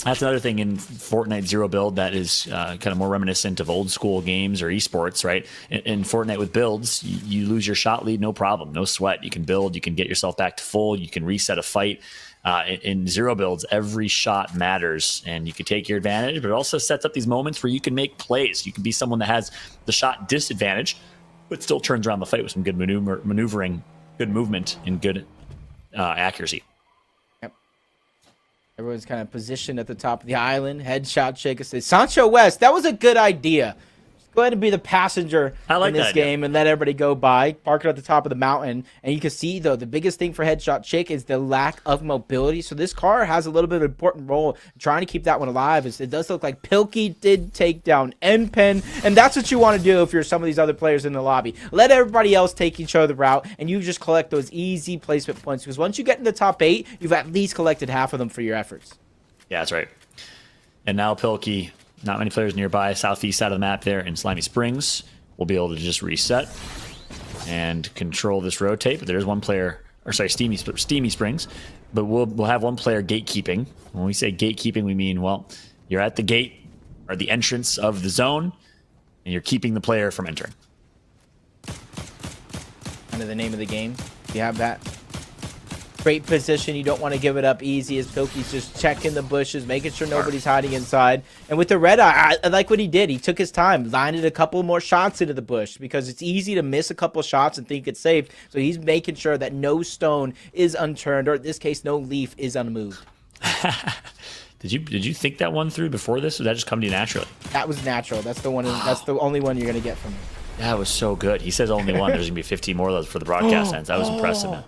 That's another thing in Fortnite Zero Build that is kind of more reminiscent of old school games or esports, right? In Fortnite with builds, you lose your shot lead, no problem, no sweat. You can build, you can get yourself back to full, you can reset a fight. In Zero Builds, every shot matters, and you can take your advantage, but it also sets up these moments where you can make plays. You can be someone that has the shot disadvantage, but still turns around the fight with some good maneuvering, good movement, and good accuracy.
Everyone's kind of positioned at the top of the island. Headshot shake. Sancho West, that was a good idea. Just go ahead and be the passenger in this game and let everybody go by. Park it at the top of the mountain. And you can see, though, the biggest thing for Headshot Chick is the lack of mobility. So this car has a little bit of an important role in trying to keep that one alive. It does look like Pilkey did take down N-Pen. And that's what you want to do if you're some of these other players in the lobby. Let everybody else take each other route, and you just collect those easy placement points. Because once you get in the top 8, you've at least collected half of them for your efforts.
Yeah, that's right. And now Pilkey, not many players nearby, southeast side of the map there in Slimy Springs, will be able to just reset and control this rotate. But there's one player, or sorry, Steamy Springs. But we'll have one player gatekeeping. When we say gatekeeping, we mean, well, you're at the gate or the entrance of the zone, and you're keeping the player from entering.
Kind of the name of the game. You have that great position. You don't want to give it up easy, as Pilkey's just checking the bushes, making sure nobody's hiding inside. And with the red eye, I like what he did. He took his time, landed a couple more shots into the bush, because it's easy to miss a couple shots and think it's safe. So he's making sure that no stone is unturned, or in this case, no leaf is unmoved.
Did you think that one through before this, or did that just come to you naturally?
That was natural. That's the one. That's the only one you're gonna get from him.
That was so good. He says only one. There's gonna be 15 more of those for the broadcast sense. That was impressive, man.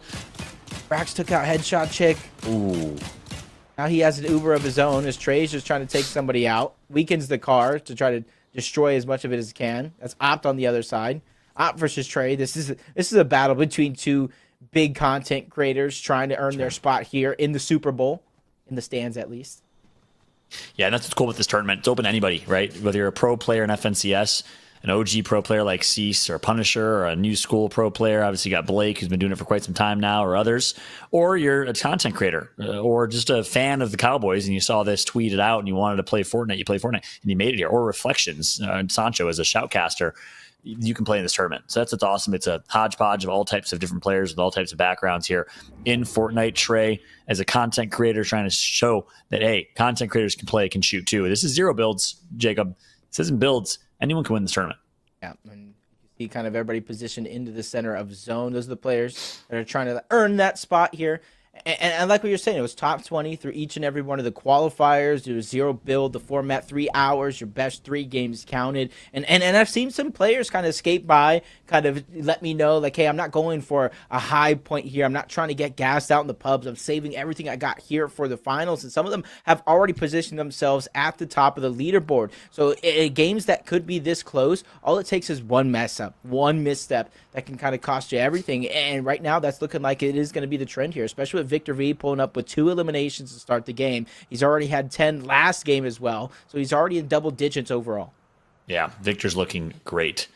Brax took out Headshot Chick.
Ooh.
Now he has an Uber of his own, as Trey's just trying to take somebody out. Weakens the car to try to destroy as much of it as he can. That's Opt on the other side. Opt versus Trey. This is a battle between two big content creators trying to earn their spot here in the Super Bowl, in the stands at least.
Yeah, and that's what's cool with this tournament. It's open to anybody, right? Whether you're a pro player in FNCS, an OG pro player like Cease or Punisher, or a new school pro player. Obviously, you got Blake, who's been doing it for quite some time now, or others. Or you're a content creator, or just a fan of the Cowboys, and you saw this tweeted out, and you wanted to play Fortnite. You play Fortnite, and you made it here. Or Reflections, Sancho as a shoutcaster. You can play in this tournament. So that's what's awesome. It's a hodgepodge of all types of different players with all types of backgrounds here in Fortnite. Trey, as a content creator, trying to show that, hey, content creators can play, can shoot too. This is Zero Builds, Jacob. This isn't builds. Anyone can win this tournament.
Yeah, and you see kind of everybody positioned into the center of zone. Those are the players that are trying to earn that spot here. And I like what you're saying. It was top 20 through each and every one of the qualifiers. It was Zero Build, the format, 3 hours, your best 3 games counted. And I've seen some players kind of escape by, kind of let me know, like, hey, I'm not going for a high point here. I'm not trying to get gassed out in the pubs. I'm saving everything I got here for the finals. And some of them have already positioned themselves at the top of the leaderboard. So games that could be this close, all it takes is one mess up, one misstep that can kind of cost you everything. And right now, that's looking like it is going to be the trend here, especially with Victor V pulling up with 2 eliminations to start the game. He's already had 10 last game as well, so he's already in double digits overall.
Yeah, Victor's looking great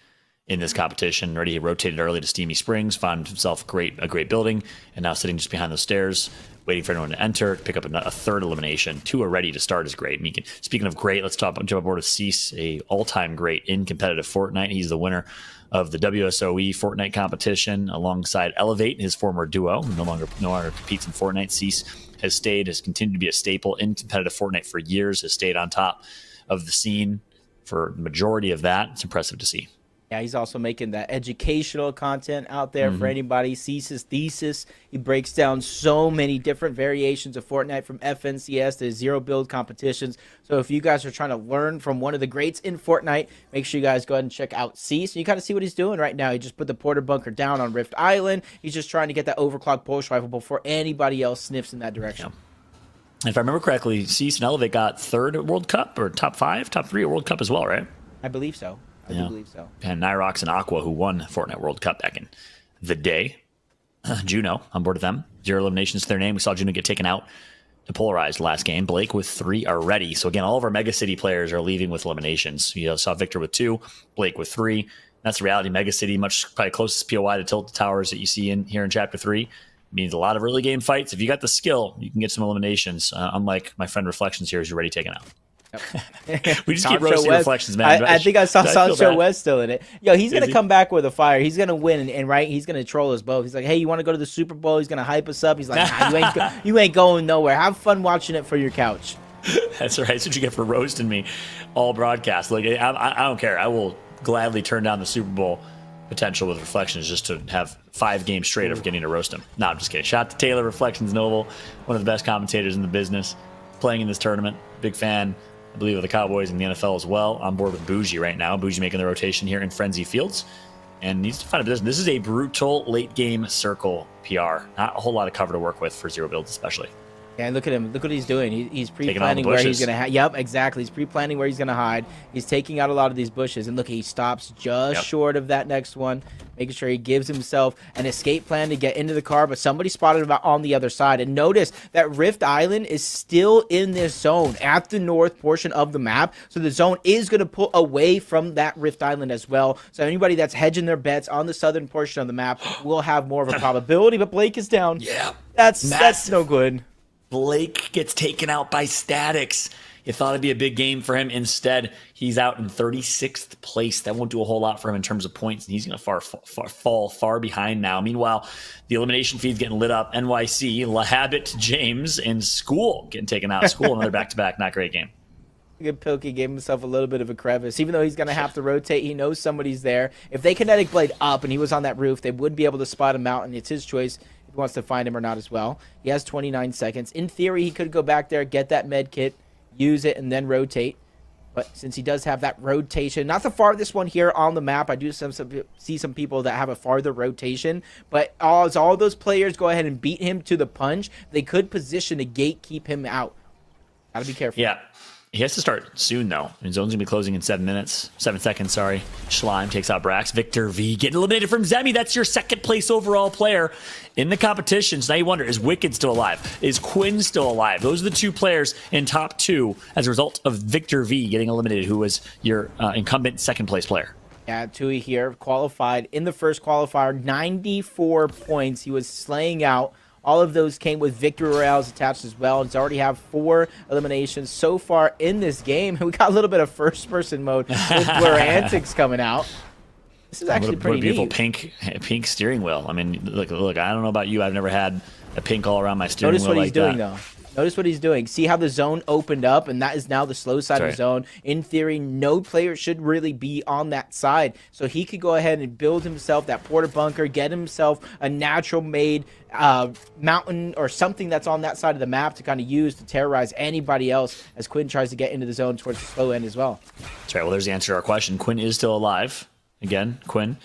in this competition. Already rotated early to Steamy Springs, found himself a great building, and now sitting just behind those stairs waiting for anyone to enter, pick up a third elimination. 2 are ready to start is great. I mean, speaking of great, let's jump aboard with Cease, a all-time great in competitive Fortnite. He's the winner of the WSOE Fortnite competition alongside Elevate, his former duo, who no longer competes in Fortnite. Cease has continued to be a staple in competitive Fortnite for years, has stayed on top of the scene for the majority of that. It's impressive to see.
Yeah, he's also making that educational content out there for anybody. Cease's Thesis. He breaks down so many different variations of Fortnite, from FNCS to zero build competitions. So if you guys are trying to learn from one of the greats in Fortnite, make sure you guys go ahead and check out Cease. You kind of see what he's doing right now. He just put the Porter Bunker down on Rift Island. He's just trying to get that overclock pulse rifle before anybody else sniffs in that direction.
Yeah. If I remember correctly, Cease and Elevate got 3rd at World Cup, or top 3 at World Cup as well, right?
I believe so. I do believe so.
And Nyrox and Aqua, who won Fortnite World Cup back in the day. Juno on board with them. 0 eliminations to their name. We saw Juno get taken out to Polarized last game. Blake with 3 already. So again, all of our Mega City players are leaving with eliminations. You saw Victor with 2, Blake with 3. That's the reality. Mega City, much probably closest POI to Tilt Towers that you see in here in Chapter 3. Means a lot of early game fights. If you got the skill, you can get some eliminations. Unlike my friend Reflections here, who's already taken out. We just keep roasting Reflections, man.
I think I saw Sancho West still in it. Yo, he's going to come back with a fire. He's going to win, and right, he's going to troll us both. He's like, hey, you want to go to the Super Bowl? He's going to hype us up. He's like, nah, you ain't going nowhere. Have fun watching it for your couch.
That's right. That's what you get for roasting me all broadcast. Like, I don't care. I will gladly turn down the Super Bowl potential with Reflections just to have 5 games straight of getting to roast him. No, I'm just kidding. Shout out to Taylor, Reflections Noble, one of the best commentators in the business, playing in this tournament. Big fan. I believe of the Cowboys and the NFL as well. On board with Bougie right now. Bougie making the rotation here in Frenzy Fields and needs to find a position. This is a brutal late game circle PR. Not a whole lot of cover to work with for zero builds, especially.
Yeah, look at him. Look what he's doing. He's pre-planning where he's going to hide. Yep, exactly. He's pre-planning where he's going to hide. He's taking out a lot of these bushes. And look, he stops just short of that next one, making sure he gives himself an escape plan to get into the car. But somebody spotted him on the other side. And notice that Rift Island is still in this zone at the north portion of the map. So the zone is going to pull away from that Rift Island as well. So anybody that's hedging their bets on the southern portion of the map will have more of a probability. But Blake is down.
Yeah.
That's no good.
Blake gets taken out by Statics. You thought it'd be a big game for him. Instead, he's out in 36th place. That won't do a whole lot for him in terms of points, and he's going to fall far behind now. Meanwhile, the elimination feed's getting lit up. NYC, LaHabit, James, and School getting taken out. School, another back-to-back, not great game.
Good Pilkey gave himself a little bit of a crevice. Even though he's going to have to rotate, he knows somebody's there. If they kinetic blade up and he was on that roof, they would be able to spot him out, and it's his choice if he wants to find him or not as well. He has 29 seconds. In theory, he could go back there, get that med kit, use it, and then rotate. But since he does have that rotation, not the farthest one here on the map, I do see some people that have a farther rotation. But as all those players go ahead and beat him to the punch, they could position a gate, keep him out. Got to be careful.
Yeah. He has to start soon, though. His zone's going to be closing in 7 seconds, sorry. Schleim takes out Brax. Victor V getting eliminated from Zemi. That's your second place overall player in the competition. So now you wonder, is Wicked still alive? Is Quinn still alive? Those are the 2 players in top 2 as a result of Victor V getting eliminated, who was your incumbent second place player.
Yeah, Tui here qualified in the first qualifier, 94 points. He was slaying out. All of those came with victory royales attached as well. It's already have 4 eliminations so far in this game. We got a little bit of first-person mode with Blur Antics coming out. This is actually pretty
beautiful
neat.
pink steering wheel. I mean, look. I don't know about you. I've never had a pink all around my steering wheel like that.
Notice what he's doing, though. Notice what he's doing. See how the zone opened up, and that is now the slow side of the zone. In theory, no player should really be on that side. So he could go ahead and build himself that porter bunker, get himself a natural-made mountain or something that's on that side of the map to kind of use to terrorize anybody else as Quinn tries to get into the zone towards the slow end as well.
That's right. Well, there's the answer to our question. Quinn is still alive. Again, Quinn,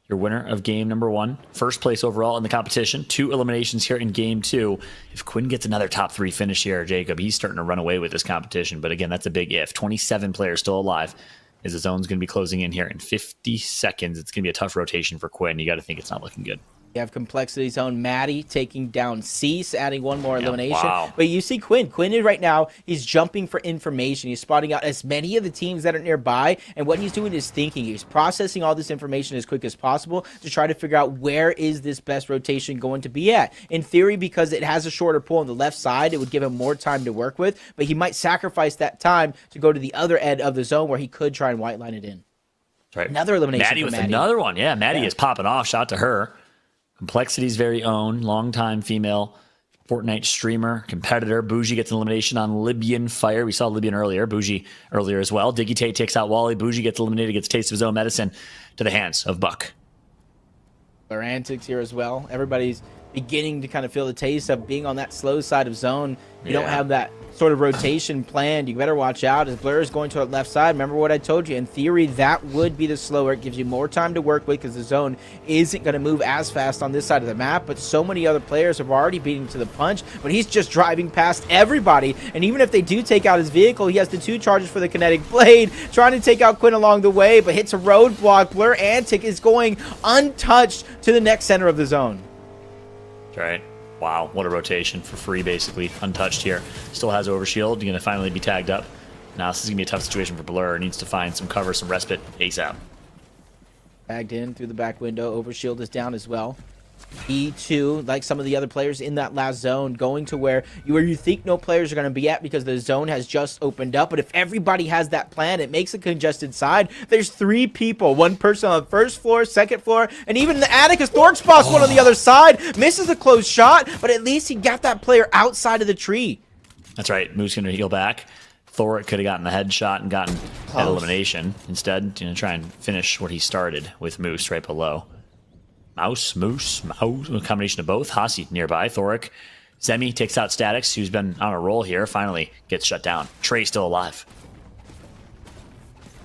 your winner of game number 1. First place overall in the competition. 2 eliminations here in game 2. If Quinn gets another top 3 finish here, Jacob, he's starting to run away with this competition. But again, that's a big if. 27 players still alive as the zone's going to be closing in here in 50 seconds. It's going to be a tough rotation for Quinn. You got to think it's not looking good.
You have Complexity's own Maddie taking down Cease, adding one more elimination.
Wow.
But you see Quinn. Quinn is right now, he's jumping for information. He's spotting out as many of the teams that are nearby. And what he's doing is thinking. He's processing all this information as quick as possible to try to figure out where is this best rotation going to be at. In theory, because it has a shorter pull on the left side, it would give him more time to work with. But he might sacrifice that time to go to the other end of the zone where he could try and white line it in.
Right.
Another elimination
Maddie
for
with
Maddie.
another one. Yeah, Maddie is popping off. Shout out to her. Complexity's very own, longtime female Fortnite streamer, competitor. Bougie gets an elimination on Libyan Fire. We saw Libyan earlier. Bougie earlier as well. Diggy Tate takes out Wally. Bougie gets eliminated, gets a taste of his own medicine to the hands of Buck.
Their antics here as well. Everybody's beginning to kind of feel the taste of being on that slow side of zone. You don't have that sort of rotation planned. You better watch out as Blur is going to the left side. Remember what I told you. In theory, that would be the slower. It gives you more time to work with because the zone isn't going to move as fast on this side of the map. But so many other players have already beaten to the punch. But he's just driving past everybody. And even if they do take out his vehicle, he has the 2 charges for the kinetic blade, trying to take out Quinn along the way, but hits a roadblock. Blur Antic is going untouched to the next center of the zone.
That's right. Wow, what a rotation for free, basically. Untouched here. Still has overshield. Going to finally be tagged up. Now this is going to be a tough situation for Blur. Needs to find some cover, some respite ASAP.
Tagged in through the back window. Overshield is down as well. E2, like some of the other players in that last zone, going to where you think no players are going to be at because the zone has just opened up. But if everybody has that plan, it makes a congested side. There's 3 people, 1 person on the first floor, second floor, and even in the attic is Thork spots one on the other side. Misses a close shot, but at least he got that player outside of the tree.
That's right. Moose going to heal back. Thor could have gotten the headshot and gotten that elimination. Instead, try and finish what he started with Moose right below. Moose, a combination of both. Hasi nearby. Thoric. Zemi takes out Statix, who's been on a roll here. Finally gets shut down. Trey still alive.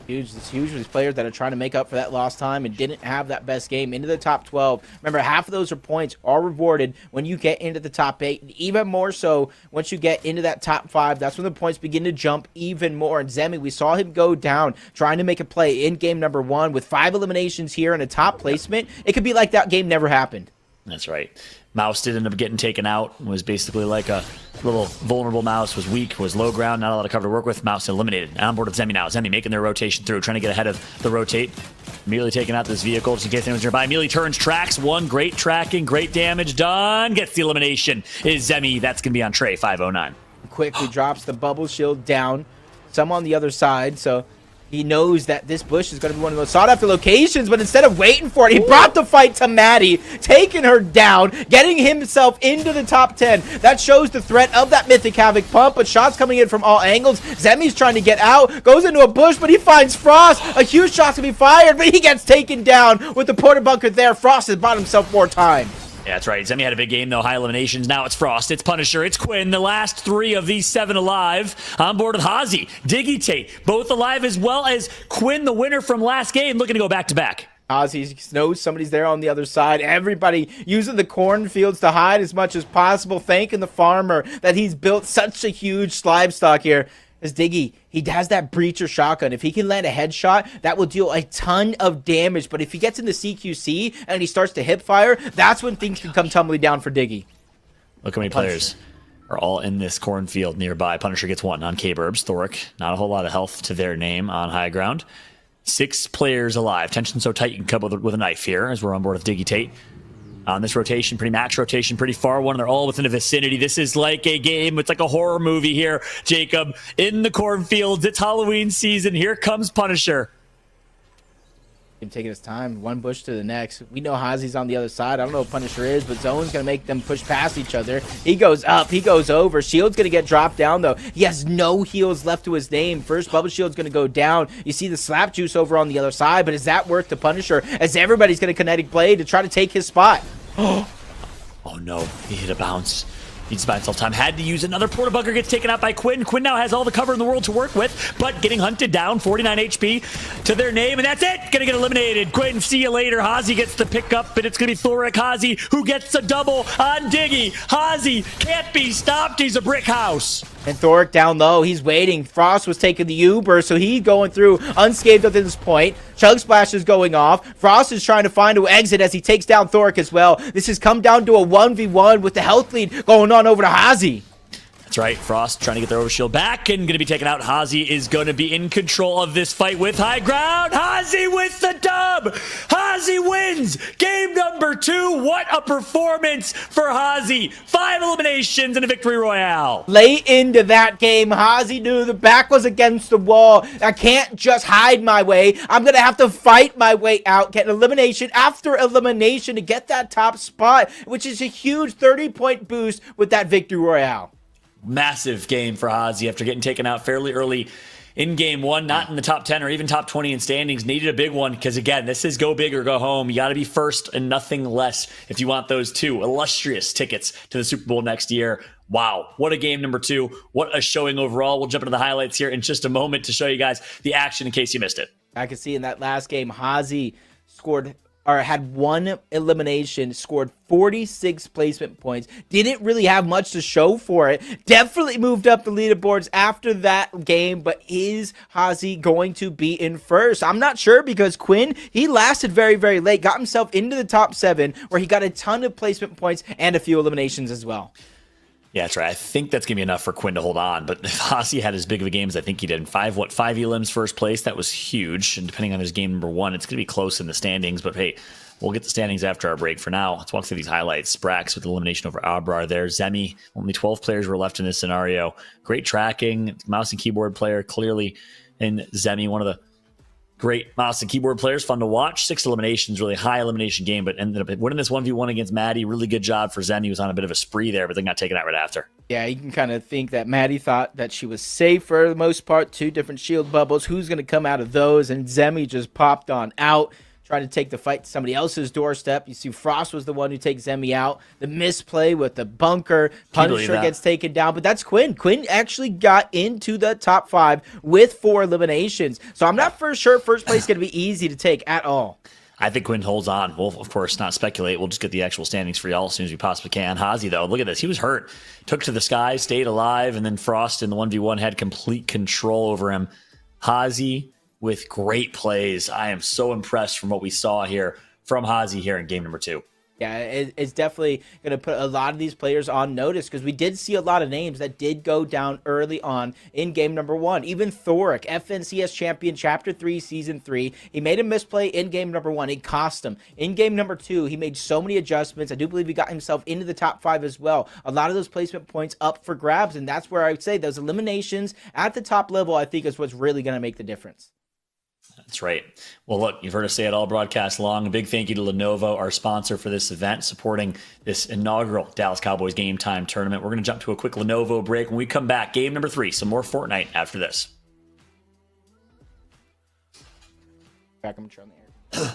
Huge. It's huge for these players that are trying to make up for that lost time and didn't have that best game into the top 12. Remember, half of those points are rewarded when you get into the top 8. And even more so once you get into that top 5. That's when the points begin to jump even more. And Zemi, we saw him go down trying to make a play in game number 1 with 5 eliminations here and a top placement. It could be like that game never happened.
That's right. Mouse did end up getting taken out. Was basically like a little vulnerable Mouse. Was weak. Was low ground. Not a lot of cover to work with. Mouse eliminated. And on board with Zemi now. Zemi making their rotation through. Trying to get ahead of the rotate. Immediately taking out this vehicle just in case anyone's nearby. Immediately turns, tracks. 1 great tracking. Great damage done. Gets the elimination. Is Zemi. That's going to be on Trey. 509.
Quickly drops the bubble shield down. Some on the other side. So he knows that this bush is going to be one of the most sought-after locations, but instead of waiting for it, he brought the fight to Maddie, taking her down, getting himself into the top 10. That shows the threat of that Mythic Havoc pump, but shots coming in from all angles. Zemi's trying to get out, goes into a bush, but he finds Frost. A huge shot's going to be fired, but he gets taken down with the porta bunker there. Frost has bought himself more time.
Yeah, that's right. Zemi had a big game, though. High eliminations. Now it's Frost. It's Punisher. It's Quinn. The last 3 of these 7 alive. On board with Hazi. Diggy Tate. Both alive, as well as Quinn, the winner from last game, looking to go back-to-back.
Ozzy knows somebody's there on the other side. Everybody using the cornfields to hide as much as possible. Thanking the farmer that he's built such a huge livestock here. As Diggy, he has that breacher shotgun. If he can land a headshot, that will deal a ton of damage. But if he gets in the CQC and he starts to hip fire, that's when things can come tumbling down for Diggy.
Look how many players are all in this cornfield nearby. Punisher gets 1 on K-Burbs. Thoric, not a whole lot of health to their name on high ground. 6 players alive. Tension so tight you can cut with a knife here as we're on board with Diggy Tate. On this rotation, pretty max rotation, pretty far one. They're all within the vicinity. This is like a game. It's like a horror movie here, Jacob. In the cornfields, it's Halloween season. Here comes Punisher.
Him taking his time, 1 bush to the next. We know Hazi's on the other side. I don't know what Punisher is, but Zone's going to make them push past each other. He goes up. He goes over. Shield's going to get dropped down, though. He has no heals left to his name. First, Bubble Shield's going to go down. You see the Slap Juice over on the other side, but is that worth the Punisher? As everybody's going to Kinetic Blade to try to take his spot.
Oh no, he hit a bounce. Needs to buy himself time. Had to use another porta bunker. Gets taken out by Quinn. Quinn now has all the cover in the world to work with, but getting hunted down. 49 HP to their name, and that's it. Gonna get eliminated. Quinn, see you later. Hazi gets the pick up, but it's gonna be Thoric Hazi who gets a double on Diggy. Hazi can't be stopped. He's a brick house.
And Thoric down low, he's waiting. Frost was taking the Uber, so he's going through unscathed up to this point. Chug Splash is going off. Frost is trying to find an exit as he takes down Thoric as well. This has come down to a 1v1 with the health lead going on over to Hazi.
That's right. Frost trying to get their overshield back and going to be taken out. Hazi is going to be in control of this fight with high ground. Hazi with the dub. Hazi wins game number 2. What a performance for Hazi. 5 eliminations and a victory royale.
Late into that game, Hazi knew the back was against the wall. I can't just hide my way. I'm going to have to fight my way out, get elimination after elimination to get that top spot, which is a huge 30-point boost with that victory royale.
Massive game for Hazi after getting taken out fairly early in game 1, not in the top 10 or even top 20 in standings. Needed a big one because, again, this is go big or go home. You got to be first and nothing less if you want those 2 illustrious tickets to the Super Bowl next year. Wow, what a game number 2. What a showing overall. We'll jump into the highlights here in just a moment to show you guys the action in case you missed it.
I can see in that last game, Hazi had 1 elimination, scored 46 placement points, didn't really have much to show for it, definitely moved up the leaderboards after that game, but is Hazi going to be in first? I'm not sure because Quinn, he lasted very, very late, got himself into the top 7 where he got a ton of placement points and a few eliminations as well.
Yeah, that's right. I think that's going to be enough for Quinn to hold on. But if Hazi had as big of a game as I think he did in 5 elims first place, that was huge. And depending on his game number 1, it's going to be close in the standings. But hey, we'll get the standings after our break. For now, let's walk through these highlights. Sprax with elimination over Abrar there. Zemi, only 12 players were left in this scenario. Great tracking. Mouse and keyboard player, clearly. And Zemi, one of the great mouse and keyboard players, fun to watch. 6 eliminations, really high elimination game, but ended up winning this 1v1 against Maddie. Really good job for Zen. He was on a bit of a spree there, but then got taken out right after.
Yeah, you can kind of think that Maddie thought that she was safe for the most part. 2 different shield bubbles. Who's going to come out of those? And Zemi just popped on out, trying to take the fight to somebody else's doorstep. You see Frost was the one who takes Zemi out. The misplay with the bunker. Punisher gets taken down, but that's Quinn. Quinn actually got into the top 5 with 4 eliminations. So I'm not for sure first place is going to be easy to take at all.
I think Quinn holds on. We'll, of course, not speculate. We'll just get the actual standings for y'all as soon as we possibly can. Hazi, though, look at this. He was hurt. Took to the sky, stayed alive, and then Frost in the 1v1 had complete control over him. Hazi with great plays. I am so impressed from what we saw here from Hazi here in game number 2.
Yeah, it's definitely going to put a lot of these players on notice because we did see a lot of names that did go down early on in game number 1. Even Thoric, FNCS champion, Chapter 3, Season 3. He made a misplay in game number 1. It cost him. In game number 2, he made so many adjustments. I do believe he got himself into the top 5 as well. A lot of those placement points up for grabs, and that's where I would say those eliminations at the top level, I think, is what's really going to make the difference.
That's right. Well, look, you've heard us say it all broadcast long. A big thank you to Lenovo, our sponsor for this event, supporting this inaugural Dallas Cowboys Game Time tournament. We're going to jump to a quick Lenovo break. When we come back, game number 3, some more Fortnite after this.
Back, I'm going to turn the air.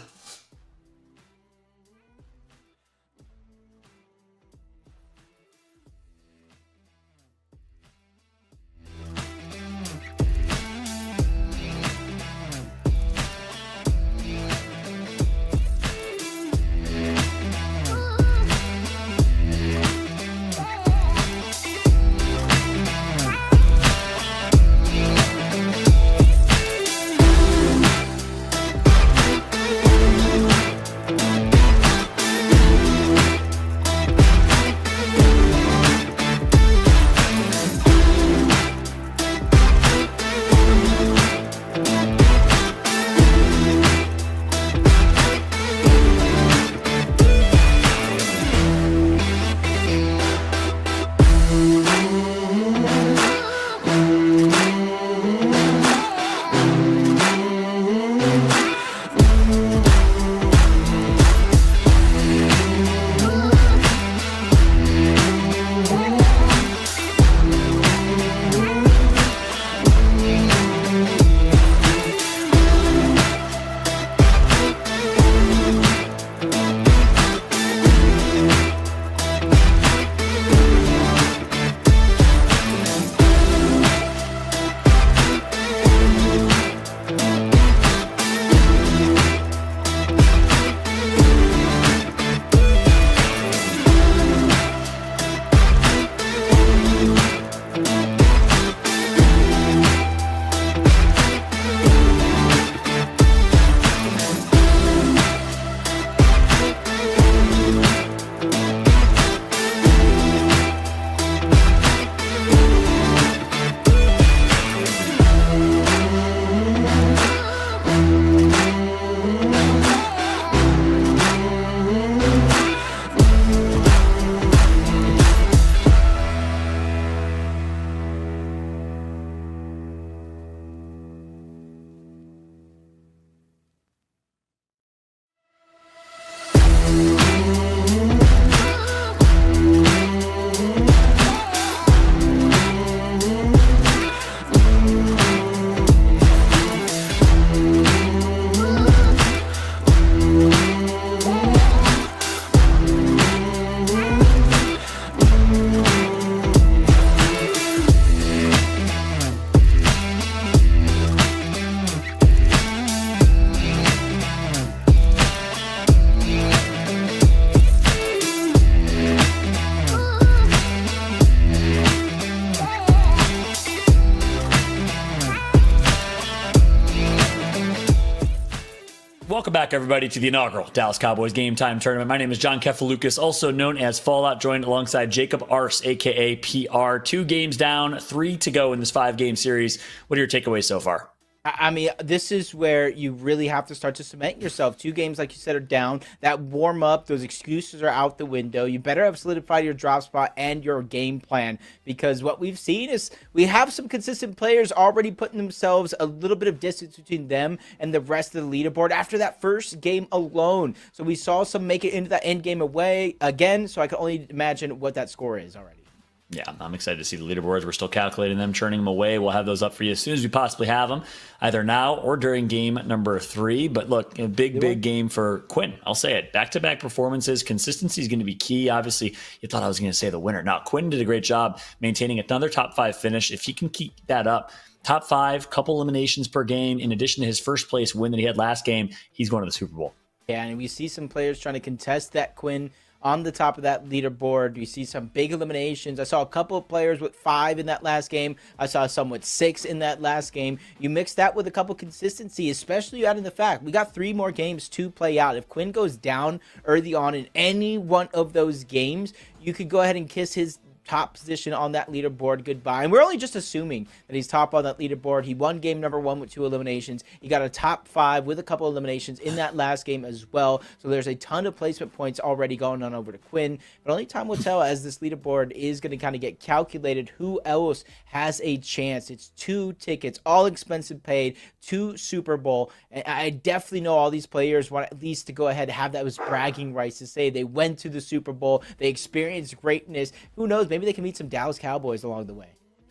Welcome back, everybody, to the inaugural Dallas Cowboys Game Time Tournament. My name is John Kefalukas, also known as Fallout, joined alongside Jacob Arce, a.k.a. PR. 2 games down, 3 to go in this 5-game series. What are your takeaways so far?
I mean, this is where you really have to start to cement yourself. 2 games, like you said, are down. That warm up, those excuses are out the window. You better have solidified your drop spot and your game plan, because what we've seen is we have some consistent players already putting themselves a little bit of distance between them and the rest of the leaderboard after that first game alone. So we saw some make it into that end game away again, so I can only imagine what that score is already.
Yeah, I'm excited to see the leaderboards. We're still calculating them, churning them away. We'll have those up for you as soon as we possibly have them, either now or during game number 3. But look, a big game for Quinn. I'll say it. Back-to-back performances. Consistency is going to be key. Obviously, you thought I was going to say the winner. Now, Quinn did a great job maintaining another top 5 finish. If he can keep that up, top 5, couple eliminations per game, in addition to his first place win that he had last game, he's going to the Super Bowl.
Yeah, and we see some players trying to contest that Quinn on the top of that leaderboard. We see some big eliminations. I saw a couple of players with 5 in that last game. I saw some with 6 in that last game. You mix that with a couple consistency, especially out in the fact we got 3 more games to play out. If Quinn goes down early on in any one of those games, you could go ahead and kiss his top position on that leaderboard goodbye. And we're only just assuming that he's top on that leaderboard. He won game number 1 with 2 eliminations. He got a top 5 with a couple eliminations in that last game as well. So there's a ton of placement points already going on over to Quinn. But only time will tell as this leaderboard is going to kind of get calculated who else has a chance. It's 2 tickets, all expensive paid, to Super Bowl. And I definitely know all these players want at least to go ahead and have that as bragging rights to say they went to the Super Bowl, they experienced greatness. Who knows? Maybe they can meet some Dallas Cowboys along the way.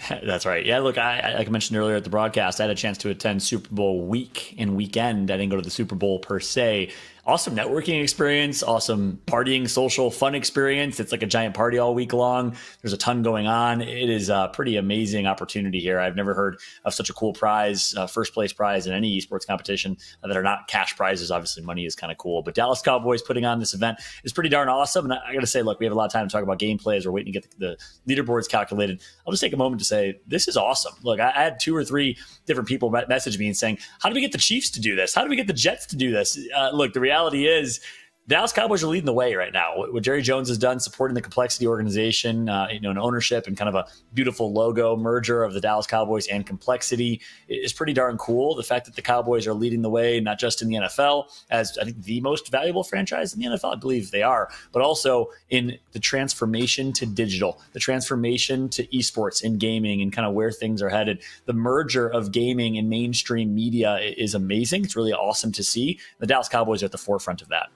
That's right. Yeah, look, like I mentioned earlier at the broadcast, I had a chance to attend Super Bowl week and weekend. I didn't go to the Super Bowl per se. Awesome networking experience, awesome partying, social, fun experience. It's like a giant party all week long. There's a ton going on. It is a pretty amazing opportunity here. I've never heard of such a cool prize, first place prize in any esports competition that are not cash prizes. Obviously, money is kind of cool. But Dallas Cowboys putting on this event is pretty darn awesome. And I got to say, look, we have a lot of time to talk about gameplay as we're waiting to get the leaderboards calculated. I'll just take a moment to say, this is awesome. Look, I had 2 or 3 different people message me and saying, how do we get the Chiefs to do this? How do we get the Jets to do this? Look, the reality is Dallas Cowboys are leading the way right now. What Jerry Jones has done, supporting the Complexity organization, an ownership and kind of a beautiful logo merger of the Dallas Cowboys and Complexity is pretty darn cool. The fact that the Cowboys are leading the way, not just in the NFL, as I think the most valuable franchise in the NFL, I believe they are, but also in the transformation to digital, the transformation to esports and gaming and kind of where things are headed. The merger of gaming and mainstream media is amazing. It's really awesome to see. The Dallas Cowboys are at the forefront of that.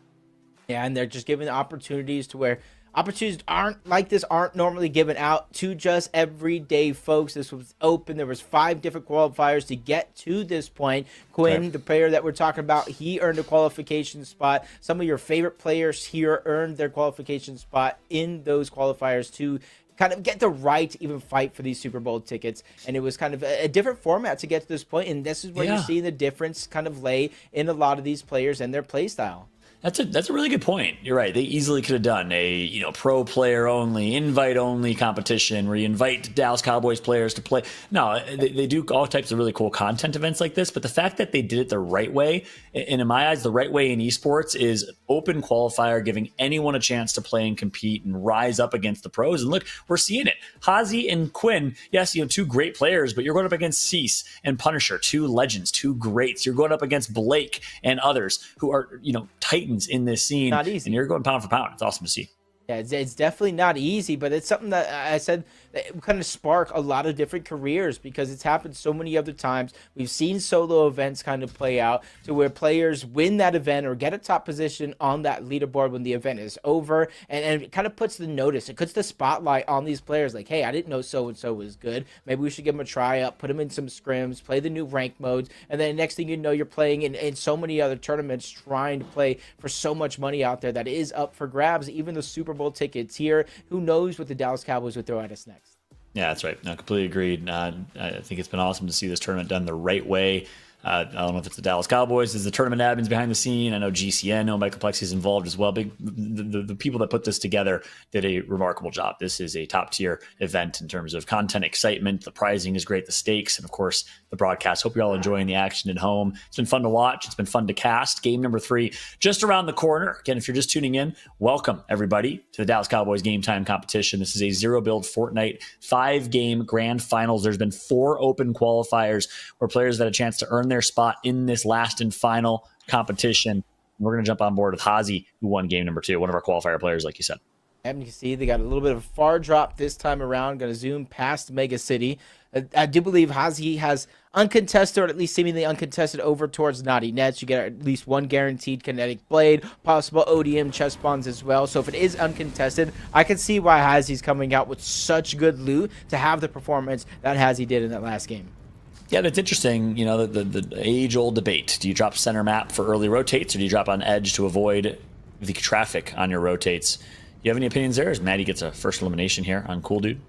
Yeah, and they're just giving opportunities to where opportunities aren't normally given out to just everyday folks. This was open. There was 5 different qualifiers to get to this point. Quinn, the player that we're talking about, he earned a qualification spot. Some of your favorite players here earned their qualification spot in those qualifiers to kind of get the right to even fight for these Super Bowl tickets. And it was kind of a different format to get to this point. And this is where you're seeing the difference kind of lay in a lot of these players and their play style.
That's a really good point. You're right. They easily could have done a pro player only, invite only competition where you invite Dallas Cowboys players to play. No, they do all types of really cool content events like this. But the fact that they did it the right way, and in my eyes, the right way in esports is open qualifier, giving anyone a chance to play and compete and rise up against the pros. And look, we're seeing it. Hazi and Quinn, yes, 2 great players, but you're going up against Cease and Punisher, 2 legends, 2 greats. You're going up against Blake and others who are titans in this scene.
Not easy.
And you're going pound for pound. It's awesome to see.
Yeah, it's definitely not easy, but it's something that I said that kind of spark a lot of different careers because it's happened so many other times. We've seen solo events kind of play out to where players win that event or get a top position on that leaderboard when the event is over, and it kind of puts the notice. It puts the spotlight on these players like, hey, I didn't know so-and-so was good. Maybe we should give them a try up, put them in some scrims, play the new rank modes, and then next thing you know, you're playing in so many other tournaments trying to play for so much money out there that is up for grabs. Even the Super Bowl tickets here, who knows what the Dallas Cowboys would throw at us next.
Yeah, that's right. No, completely agreed. I think it's been awesome to see this tournament done the right way. I don't know if it's the Dallas Cowboys, is the tournament admins behind the scene. I know GCN, no Complexity is involved as well. The people that put this together did a remarkable job. This is a top tier event in terms of content, excitement. The prizing is great, the stakes, and of course the broadcast. Hope you're all enjoying the action at home. It's been fun to watch. It's been fun to cast. Game number 3 just around the corner. Again, if you're just tuning in, welcome everybody to the Dallas Cowboys Game Time competition. This is a zero build Fortnite 5-game grand finals. There's been 4 open qualifiers where players had a chance to earn their spot in this last and final competition. We're going to jump on board with Hazi, who won game number 2, one of our qualifier players, like you said.
And you can see they got a little bit of a far drop this time around. Going to zoom past Mega City. I do believe Hazi has uncontested, or at least seemingly uncontested, over towards Naughty Nets. You get at least 1 guaranteed kinetic blade, possible ODM chest spawns as well. So if it is uncontested, I can see why Hazi's coming out with such good loot to have the performance that Hazi did in that last game.
Yeah, that's interesting. The age-old debate. Do you drop center map for early rotates, or do you drop on edge to avoid the traffic on your rotates? Do you have any opinions there? As Maddie gets a first elimination here on Cool Dude?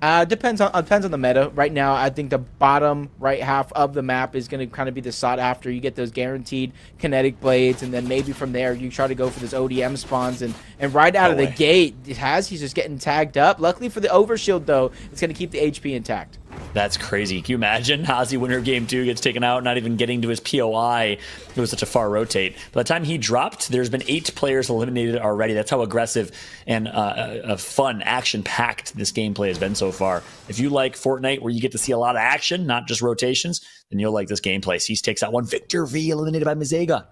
Depends on the meta. Right now, I think the bottom right half of the map is going to kind of be the sought after. You get those guaranteed kinetic blades, and then maybe from there you try to go for those ODM spawns. And right out of the gate, he's just getting tagged up. Luckily for the overshield, though, it's going to keep the HP intact.
That's crazy. Can you imagine? Hazi winner game 2 gets taken out, not even getting to his POI. It was such a far rotate. By the time he dropped, there's been 8 players eliminated already. That's how aggressive and fun, action-packed this gameplay has been so far. If you like Fortnite, where you get to see a lot of action, not just rotations, then you'll like this gameplay. Cease takes out one. Victor V eliminated by Mizega.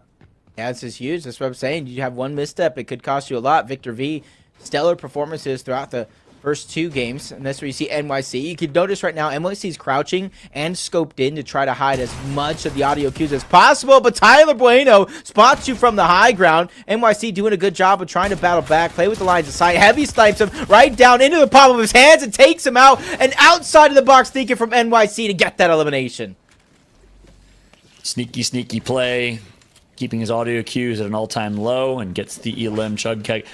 Yeah, it's just huge. That's what I'm saying. You have one misstep, it could cost you a lot. Victor V, stellar performances throughout the first 2 games, and that's where you see NYC. You can notice right now NYC's crouching and scoped in to try to hide as much of the audio cues as possible, but Tyler Bueno spots you from the high ground. NYC doing a good job of trying to battle back, play with the lines of sight. Heavy snipes him right down into the palm of his hands and takes him out, and outside of the box thinking from NYC to get that elimination.
Sneaky play. Keeping his audio cues at an all-time low, and gets the Elim Keg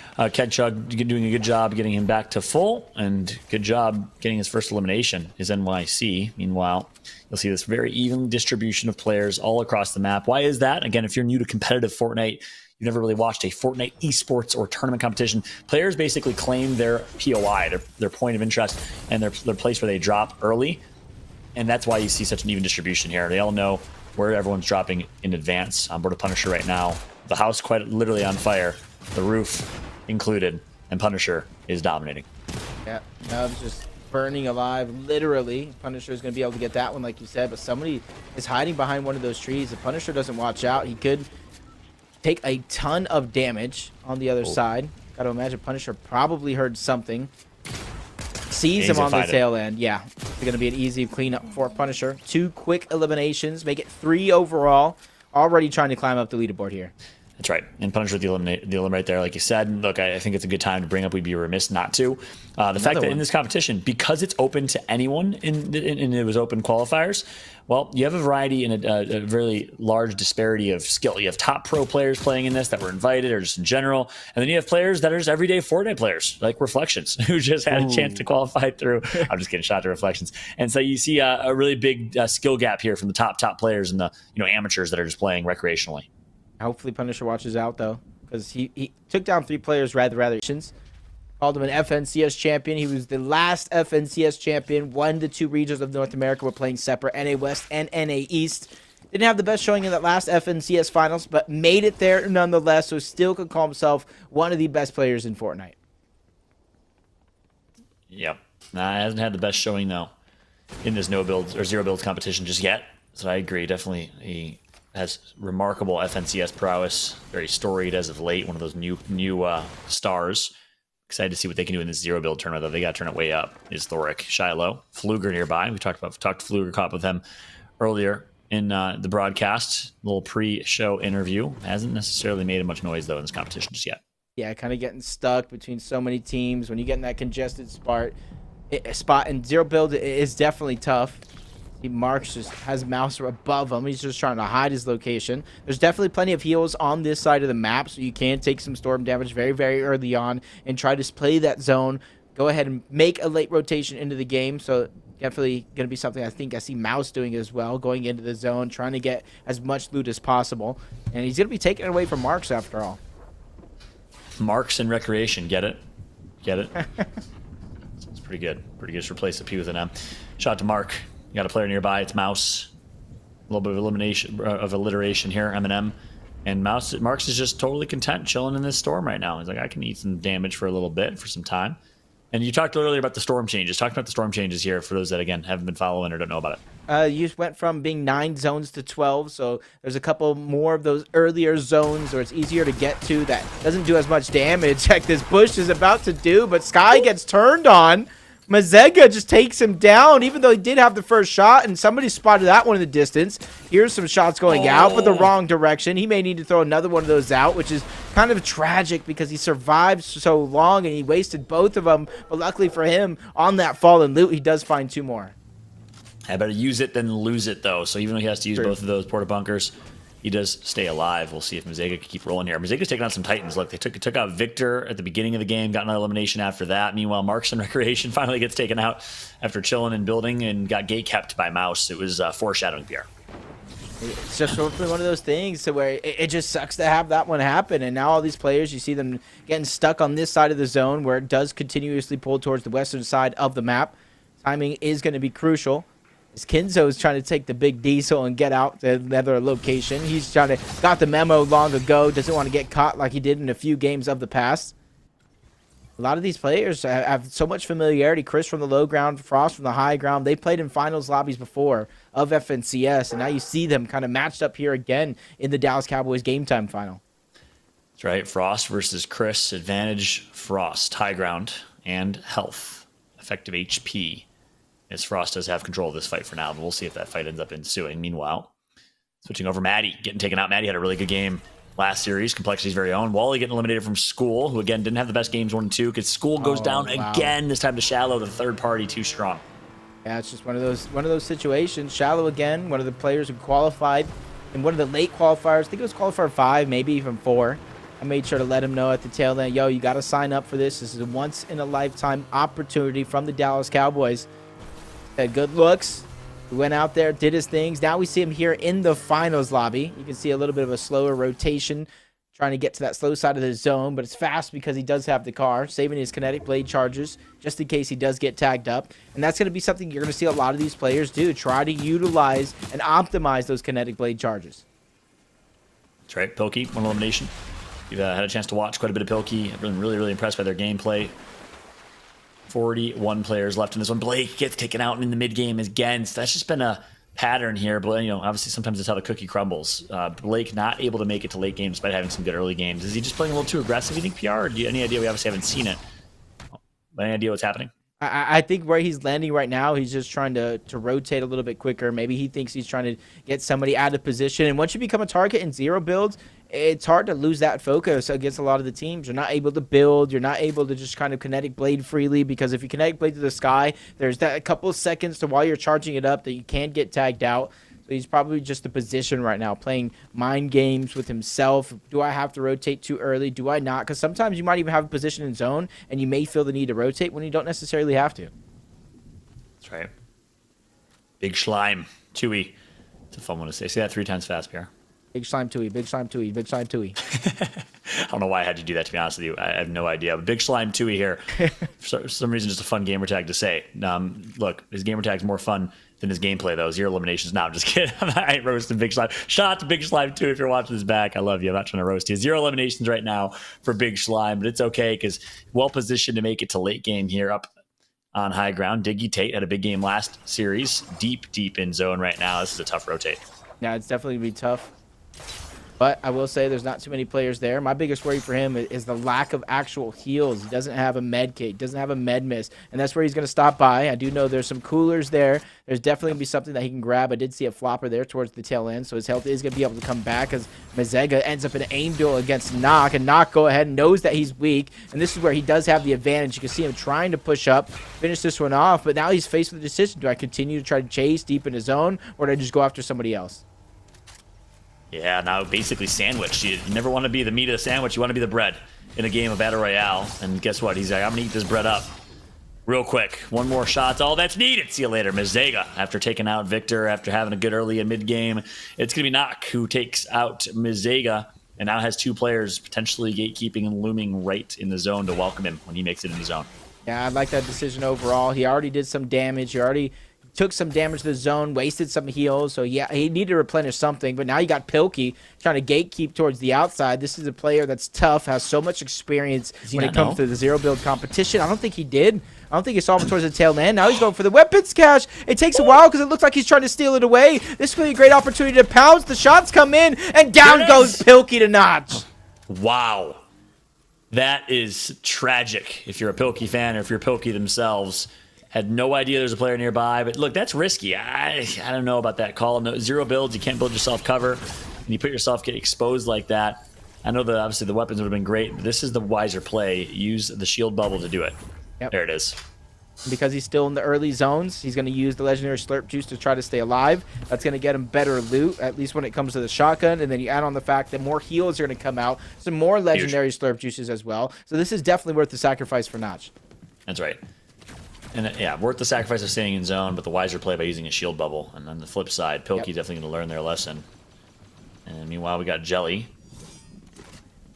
Chug doing a good job getting him back to full, and good job getting his first elimination is NYC. Meanwhile, you'll see this very even distribution of players all across the map. Why is that? Again, if you're new to competitive Fortnite, you've never really watched a Fortnite esports or tournament competition, players basically claim their POI, their point of interest, and their place where they drop early, and that's why you see such an even distribution here. They all know where everyone's dropping in advance. On board of Punisher right now. The house quite literally on fire. The roof included. And Punisher is dominating.
Yeah, Nub's just burning alive, literally. Punisher is going to be able to get that one, like you said. But somebody is hiding behind one of those trees. If Punisher doesn't watch out, he could take a ton of damage on the other side. Got to imagine Punisher probably heard something. Sees him on the tail end. Yeah, it's going to be an easy cleanup for Punisher. 2 quick eliminations, make it 3 overall. Already trying to climb up the leaderboard here.
That's right. And Punisher with the elim right there, like you said. Look, I think it's a good time to bring up. We'd be remiss not to. The fact that in this competition, because it's open to anyone, and it was open qualifiers, well, you have a variety and a very large disparity of skill. You have top pro players playing in this that were invited, or just in general, and then you have players that are just everyday Fortnite players, like Reflections, who just had a chance to qualify through. I'm just getting shot to Reflections, and so you see a really big skill gap here from the top players and the amateurs that are just playing recreationally.
Hopefully Punisher watches out, though, because he took down 3 players rather. Called him an FNCS champion. He was the last FNCS champion. Won the 2 regions of North America. Were playing separate, NA West and NA East. Didn't have the best showing in that last FNCS finals, but made it there nonetheless, so still could call himself one of the best players in Fortnite.
Yep. Nah, hasn't had the best showing, though, in this no builds or zero builds competition just yet. So I agree. Definitely he has remarkable FNCS prowess. Very storied as of late. One of those new stars. Excited to see what they can do in this zero build tournament, though. They got to turn it way up. Is Thoric, Shiloh, Fluger nearby. We talked Fluger, caught with him earlier in the broadcast. Little pre-show interview. Hasn't necessarily made much noise, though, in this competition just yet.
Yeah, kind of getting stuck between so many teams. When you get in that congested spot and zero build is definitely tough. Marks just has mouse above him. He's just trying to hide his location. There's definitely plenty of heals on this side of the map, so you can take some storm damage very early on and try to play that zone. Go ahead and make a late rotation into the game. So Definitely going to be something I think I see Mouse doing as well, going into the zone, trying to get as much loot as possible. And he's going to be taking it away from Marks after all.
Marks and recreation, get it? Get it? It's pretty good. Pretty good to replace the P with an M. Shout out to Mark. You got a player nearby. It's Mouse. A little bit of alliteration here, Eminem. And Marks is just totally content chilling in this storm right now. He's like, I can eat some damage for a little bit, for some time. And you talked earlier about the storm changes. Talk about the storm changes here for those that, again, haven't been following or don't know about it.
You just went from being 9 zones to 12, so there's a couple more of those earlier zones where it's easier to get to that doesn't do as much damage like this bush is about to do, but Sky gets turned on. Mazega just takes him down, even though he did have the first shot, and somebody spotted that one in the distance. Here's some shots going out, but the wrong direction. He may need to throw another one of those out, which is kind of tragic because he survived so long, and he wasted both of them. But luckily for him, on that fallen loot, he does find 2 more.
I better use it than lose it, though. So even though he has to use both of those porta bunkers, he does stay alive. We'll see if Mazega can keep rolling here. Mazega's taking on some Titans. Look, they took out Victor at the beginning of the game, got another elimination after that. Meanwhile, Marks and Recreation finally gets taken out after chilling and building and got gate kept by Mouse. It was foreshadowing, Pierre.
It's just one of those things to where it just sucks to have that one happen. And now all these players, you see them getting stuck on this side of the zone where it does continuously pull towards the western side of the map. Timing is going to be crucial. Kinzo is trying to take the big diesel and get out to another location. He's got the memo long ago, doesn't want to get caught like he did in a few games of the past. A lot of these players have so much familiarity. Chris from the low ground, Frost from the high ground. They played in finals lobbies before of FNCS, and now you see them kind of matched up here again in the Dallas Cowboys game time final.
That's right. Frost versus Chris. Advantage Frost. High ground and health. Effective HP. As Frost does have control of this fight for now, but we'll see if that fight ends up ensuing. Meanwhile, switching over, Maddie getting taken out. Maddie had a really good game last series. Complexity's very own. Wally getting eliminated from School, who again didn't have the best games 1 and 2 because School goes down again. This time to Shallow, the third party, too strong.
Yeah, it's just one of those situations. Shallow again, one of the players who qualified in one of the late qualifiers. I think it was qualifier 5, maybe even 4. I made sure to let him know at the tail end, yo, you got to sign up for this. This is a once in a lifetime opportunity from the Dallas Cowboys. Had good looks. He went out there, did his things. Now we see him here in the finals lobby. You can see a little bit of a slower rotation, trying to get to that slow side of the zone, but it's fast because he does have the car, saving his kinetic blade charges just in case he does get tagged up. And that's going to be something you're going to see a lot of these players do, try to utilize and optimize those kinetic blade charges.
That's right. Pilkey, one elimination. You've had a chance to watch quite a bit of Pilkey. I've been really, really impressed by their gameplay. 41 players left in this one. Blake gets taken out in the mid-game again. So that's just been a pattern here. But, you know, obviously sometimes it's how the cookie crumbles. Blake not able to make it to late games despite having some good early games. Is he just playing a little too aggressive, you think, PR? Or do you have any idea? We obviously haven't seen it. Any idea what's happening?
I think where he's landing right now, he's just trying to rotate a little bit quicker. Maybe he thinks he's trying to get somebody out of position. And once you become a target in 0 builds, it's hard to lose that focus against a lot of the teams. You're not able to build. You're not able to just kind of kinetic blade freely because if you kinetic blade to the sky, there's that couple of seconds to while you're charging it up that you can't get tagged out. So he's probably just a position right now, playing mind games with himself. Do I have to rotate too early? Do I not? Because sometimes you might even have a position in zone, and you may feel the need to rotate when you don't necessarily have to.
That's right. Big Slime. Chewy. It's a fun one to say. Say that 3 times fast, Pierre.
Big Slime Tui, Big Slime Tui, Big Slime Tui.
I don't know why I had to do that, to be honest with you. I have no idea. But Big Slime Tui here. For some reason, just a fun gamer tag to say. Look, his gamer tag's more fun than his gameplay, though. 0 eliminations. No, I'm just kidding. I ain't roasting Big Slime. Shout out to Big Slime, too, if you're watching this back. I love you. I'm not trying to roast you. 0 eliminations right now for Big Slime, but it's okay because well-positioned to make it to late game here up on high ground. Diggy Tate had a big game last series. Deep in zone right now. This is a tough rotate.
Yeah, it's definitely going to be tough. But I will say there's not too many players there. My biggest worry for him is the lack of actual heals. He doesn't have a med kit, doesn't have a med miss, and that's where he's going to stop by. I do know there's some coolers there. There's definitely going to be something that he can grab. I did see a flopper there towards the tail end, so his health is going to be able to come back as Mazega ends up in an aim duel against Knock, and Knock go ahead and knows that he's weak, and this is where he does have the advantage. You can see him trying to push up, finish this one off, but now he's faced with a decision. Do I continue to try to chase deep in his zone, or do I just go after somebody else?
Yeah, now basically sandwiched. You never want to be the meat of the sandwich. You want to be the bread in a game of Battle Royale. And guess what? He's like, I'm going to eat this bread up. Real quick, one more shot's all that's needed. See you later, Mizega. After taking out Victor, after having a good early and mid game, it's going to be Knock who takes out Mizega and now has 2 players potentially gatekeeping and looming right in the zone to welcome him when he makes it in the zone.
Yeah, I like that decision overall. He already did some damage. He already took some damage to the zone, wasted some heals. So, yeah, he needed to replenish something. But now you got Pilkey trying to gatekeep towards the outside. This is a player that's tough, has so much experience when it comes to the zero build competition. I don't think he did. I don't think he saw him towards the tail end. Now he's going for the weapons cache. It takes a while because it looks like he's trying to steal it away. This will be a great opportunity to pounce. The shots come in, and down goes Pilkey to Notch.
Wow. That is tragic if you're a Pilkey fan or if you're Pilkey themselves. Had no idea there's a player nearby. But look, that's risky. I don't know about that call. No, zero builds, you can't build yourself cover. And you put yourself get exposed like that. I know that obviously the weapons would have been great. But this is the wiser play. Use the shield bubble to do it.
Yep.
There it is.
Because he's still in the early zones, he's going to use the legendary slurp juice to try to stay alive. That's going to get him better loot, at least when it comes to the shotgun. And then you add on the fact that more heals are going to come out, some more legendary slurp juices as well. So this is definitely worth the sacrifice for Notch.
That's right. And yeah, worth the sacrifice of staying in zone, but the wiser play by using a shield bubble. And on the flip side, Pilkey definitely going to learn their lesson. And meanwhile, we got Jelly.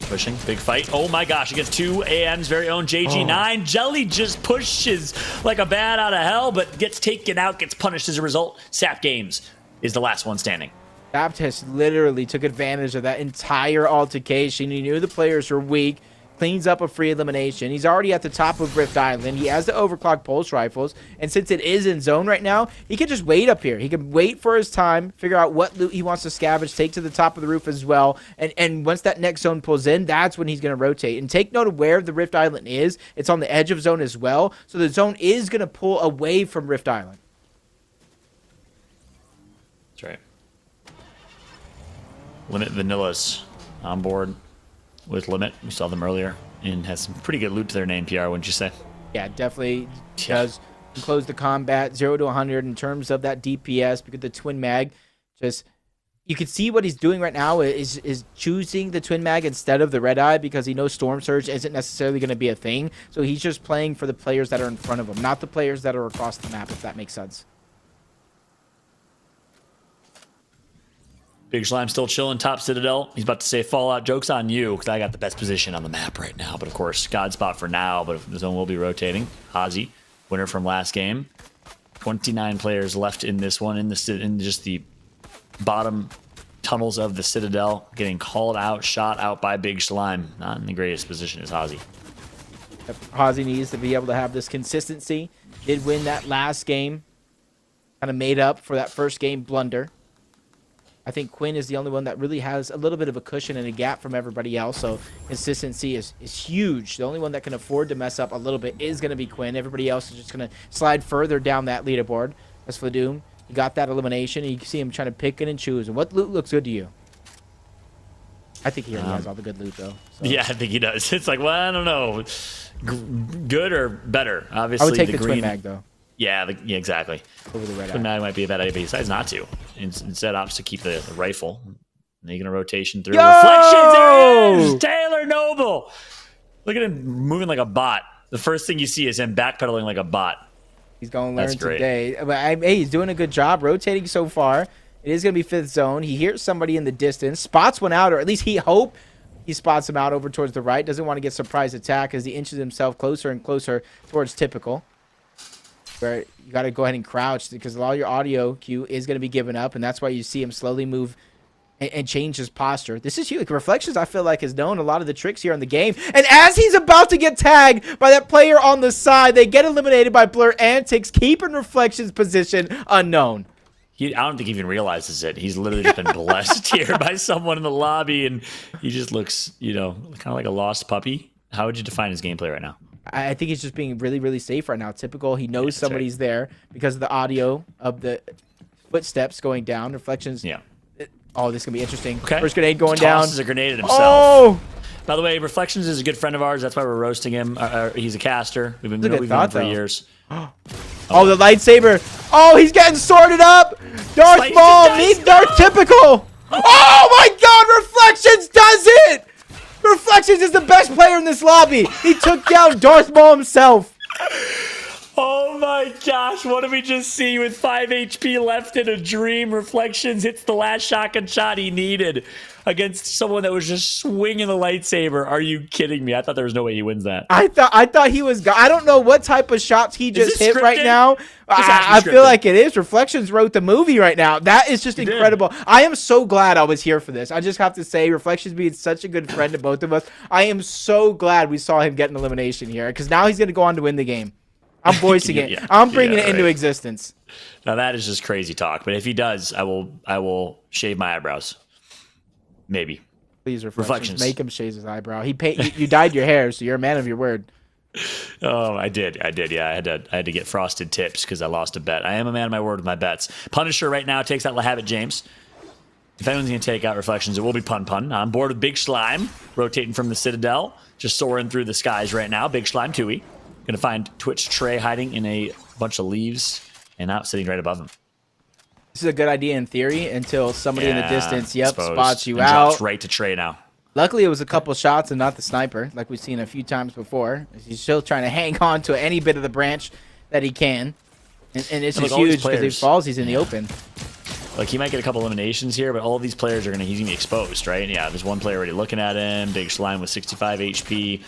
Pushing, big fight. Oh my gosh, against 2 AM's very own JG9. Jelly just pushes like a bat out of hell, but gets taken out, gets punished as a result. Sap Games is the last one standing.
Baptist literally took advantage of that entire altercation. He knew the players were weak. Cleans up a free elimination. He's already at the top of Rift Island. He has the overclock pulse rifles. And since it is in zone right now, he can just wait up here. He can wait for his time, figure out what loot he wants to scavenge, take to the top of the roof as well. And once that next zone pulls in, that's when he's going to rotate. And take note of where the Rift Island is. It's on the edge of zone as well. So the zone is going to pull away from Rift Island.
That's right. Limit Vanilla's on board with Limit. We saw them earlier and has some pretty good loot to their name, PR, wouldn't you say?
Yeah, definitely does close the combat 0 to 100 in terms of that DPS because the twin mag just you can see what he's doing right now is choosing the twin mag instead of the red eye because he knows storm surge isn't necessarily going to be a thing. So he's just playing for the players that are in front of him, not the players that are across the map, if that makes sense.
Big Slime still chilling top Citadel. He's about to say Fallout, joke's on you, because I got the best position on the map right now. But of course, God spot for now, but the zone will be rotating. Hazi, winner from last game. 29 players left in this one, in just the bottom tunnels of the Citadel, getting called out, shot out by Big Slime. Not in the greatest position as Hazi.
Hazi needs to be able to have this consistency. Did win that last game. Kind of made up for that first game blunder. I think Quinn is the only one that really has a little bit of a cushion and a gap from everybody else. So consistency is huge. The only one that can afford to mess up a little bit is going to be Quinn. Everybody else is just going to slide further down that leaderboard. That's Fladoom. He got that elimination. And you can see him trying to pick it and choose. And what loot looks good to you? I think he already has all the good loot, though. So.
Yeah, I think he does. It's like, well, I don't know. Good or better? Obviously,
I would take the
green
twin mag, though.
Yeah, exactly.
Over the red
Twin
eye.
mag might be a bad idea, but he decides not to. Instead, opts to keep the rifle. Making a rotation through.
Yo!
Reflections, there he is! Taylor Noble! Look at him moving like a bot. The first thing you see is him backpedaling like a bot.
He's going to learn
That's great.
today. But hey, he's doing a good job rotating so far. It is going to be fifth zone. He hears somebody in the distance, spots one out, or at least he spots him out over towards the right. Doesn't want to get surprise attack as he inches himself closer and closer towards typical. Where you got to go ahead and crouch because all your audio cue is going to be given up, and that's why you see him slowly move and change his posture. This is huge. Reflections, I feel like, has known a lot of the tricks here in the game. And as he's about to get tagged by that player on the side, they get eliminated by Blur Antics, keeping Reflections' position unknown.
I don't think he even realizes it. He's literally just been blessed here by someone in the lobby, and he just looks, kind of like a lost puppy. How would you define his gameplay right now?
I think he's just being really, really safe right now. Typical. He knows somebody's there because of the audio of the footsteps going down. Reflections.
Yeah.
Oh, this is going to be interesting.
Okay.
First grenade going down.
Tosses a grenade at himself.
Oh!
By the way, Reflections is a good friend of ours. That's why we're roasting him. He's a caster. We've been
Good
known
thought,
him for
though.
years.
Oh, the lightsaber. Oh, he's getting sorted up. Darth
Slice
Maul
and
meets
dice.
Darth Typical. Oh, my God. Reflections does it. Reflections is the best player in this lobby. He took down Darth Maul himself.
my gosh, what did we just see with 5 HP left in a dream? Reflections hits the last shotgun shot he needed against someone that was just swinging the lightsaber. Are you kidding me? I thought there was no way he wins that.
I thought he was. I don't know what type of shots he just hit
scripted?
right now. I feel like it is. Reflections wrote the movie right now. That is just incredible. I am so glad I was here for this. I just have to say, Reflections being such a good friend to both of us. I am so glad we saw him get an elimination here because now he's going to go on to win the game. I'm voicing it. I'm bringing it into existence.
Now that is just crazy talk. But if he does, I will shave my eyebrows. Maybe.
Please, Reflections. Make him shave his eyebrow. You dyed your hair, so you're a man of your word.
Oh, I did. Yeah, I had to get frosted tips because I lost a bet. I am a man of my word with my bets. Punisher right now takes out LaHabit James. If anyone's going to take out Reflections, it will be Pun. On board with Big Slime, rotating from the Citadel, just soaring through the skies right now. Big Slime, Tui. Going to find Twitch Trey hiding in a bunch of leaves and now sitting right above him.
This is a good idea in theory until somebody in the distance, spots you
and
out.
Drops right to Trey now.
Luckily, it was a couple shots and not the sniper, like we've seen a few times before. He's still trying to hang on to any bit of the branch that he can. And it's just huge because if he falls, he's in the open.
Like, he might get a couple eliminations here, but all of these players he's going to be exposed, right? And yeah, there's one player already looking at him. Big Slime with 65 HP.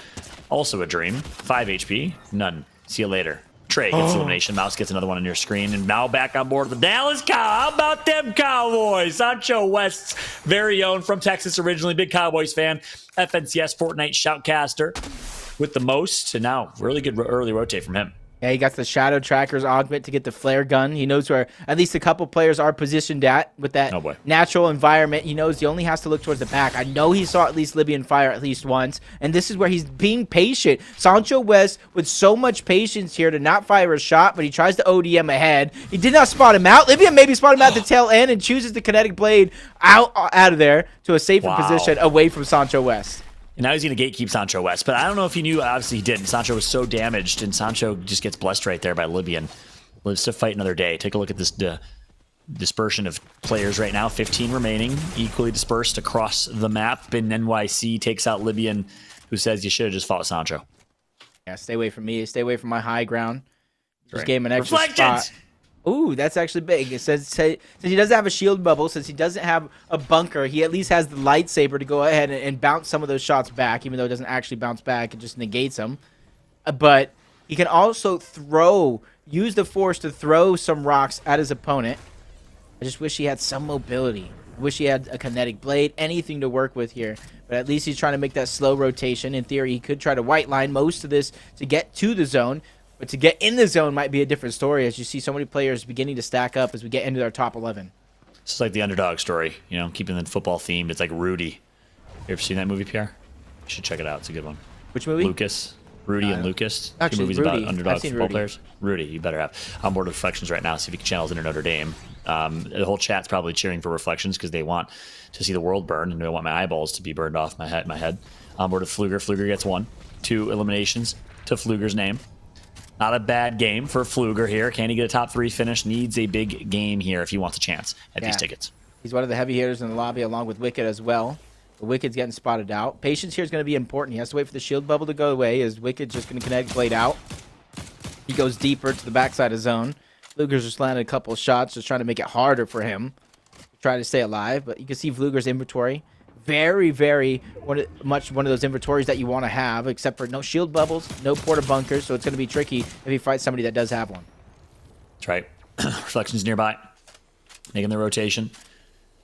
Also a dream. 5 HP. None. See you later. Trey gets elimination. Mouse gets another one on your screen. And now back on board with the Dallas Cow. How about them Cowboys? Sancho West's very own, from Texas originally. Big Cowboys fan. FNCS Fortnite shoutcaster with the most. And now really good early rotate from him.
Yeah, he got the Shadow Tracker's augment to get the flare gun. He knows where at least a couple players are positioned at with that natural environment. He knows he only has to look towards the back. I know he saw at least Libyan fire at least once, and this is where he's being patient. Sancho West with so much patience here to not fire a shot, but he tries to ODM ahead. He did not spot him out. Libyan maybe spot him out the tail end and chooses the kinetic blade out of there to a safer position away from Sancho West.
And now he's going to gatekeep Sancho West. But I don't know if he knew. Obviously, he didn't. Sancho was so damaged, and Sancho just gets blessed right there by Libyan. Lives to fight another day. Take a look at this dispersion of players right now. 15 remaining, equally dispersed across the map. And NYC takes out Libyan, who says you should have just fought Sancho.
Yeah, stay away from me. Stay away from my high ground. Just gave him an extra spot. Ooh, that's actually big. It says since he doesn't have a shield bubble, since he doesn't have a bunker, he at least has the lightsaber to go ahead and bounce some of those shots back, even though it doesn't actually bounce back. It just negates them. But he can also use the force to throw some rocks at his opponent. I just wish he had some mobility. I wish he had a kinetic blade, anything to work with here. But at least he's trying to make that slow rotation. In theory, he could try to white line most of this to get to the zone. But to get in the zone might be a different story as you see so many players beginning to stack up as we get into our top 11.
It's like the underdog story, keeping the football themed. It's like Rudy. You ever seen that movie, Pierre? You should check it out. It's a good one.
Which movie?
Lucas. Rudy and Lucas.
Actually,
movies
Rudy.
about underdog football
Rudy.
players. Rudy, you better have. On board with Reflections right now. See if you can channel into Notre Dame. The whole chat's probably cheering for Reflections because they want to see the world burn and they want my eyeballs to be burned off my head. On board with Fluger. Fluger gets 1. 2 eliminations to Fluger's name. Not a bad game for Fluger here. Can he get a top 3 finish? Needs a big game here if he wants a chance at these tickets.
He's one of the heavy hitters in the lobby along with Wicked as well. The Wicked's getting spotted out. Patience here is going to be important. He has to wait for the shield bubble to go away as Wicked's just going to connect blade out. He goes deeper to the backside of zone. Fluger's just landed a couple of shots, just trying to make it harder for him to try to stay alive. But you can see Fluger's inventory. Very, very much one of those inventories that you want to have, except for no shield bubbles, no porta bunkers, so it's going to be tricky if he fights somebody that does have one.
That's right. Reflections nearby, making the rotation.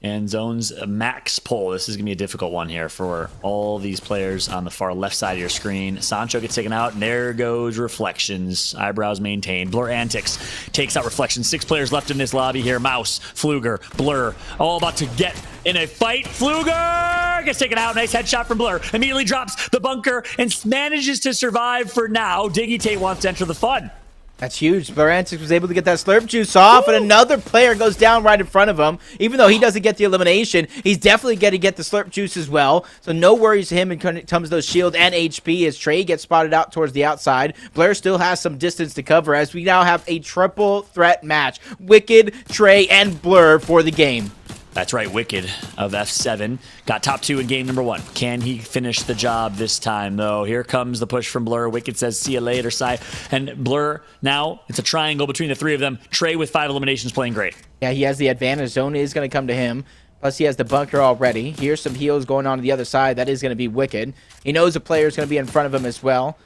And zone's max pull. This is going to be a difficult one here for all these players on the far left side of your screen. Sancho gets taken out, and there goes Reflections. Eyebrows maintained. Blur Antics takes out Reflections. 6 players left in this lobby here. Mouse, Fluger, Blur, all about to get in a fight. Fluger gets taken out. Nice headshot from Blur. Immediately drops the bunker and manages to survive for now. Diggy Tate wants to enter the fun.
That's huge. Blurantix was able to get that slurp juice off, and another player goes down right in front of him. Even though he doesn't get the elimination, he's definitely going to get the slurp juice as well. So no worries to him when it comes to those shield and HP as Trey gets spotted out towards the outside. Blair still has some distance to cover as we now have a triple threat match. Wicked, Trey, and Blur for the game.
That's right, Wicked of F7 got top 2 in game number 1. Can he finish the job this time, though? Here comes the push from Blur. Wicked says, see you later, Sai. And Blur, now it's a triangle between the 3 of them. Trey with 5 eliminations playing great.
Yeah, he has the advantage. Zone is going to come to him. Plus, he has the bunker already. Here's some heals going on the other side. That is going to be Wicked. He knows the player is going to be in front of him as well.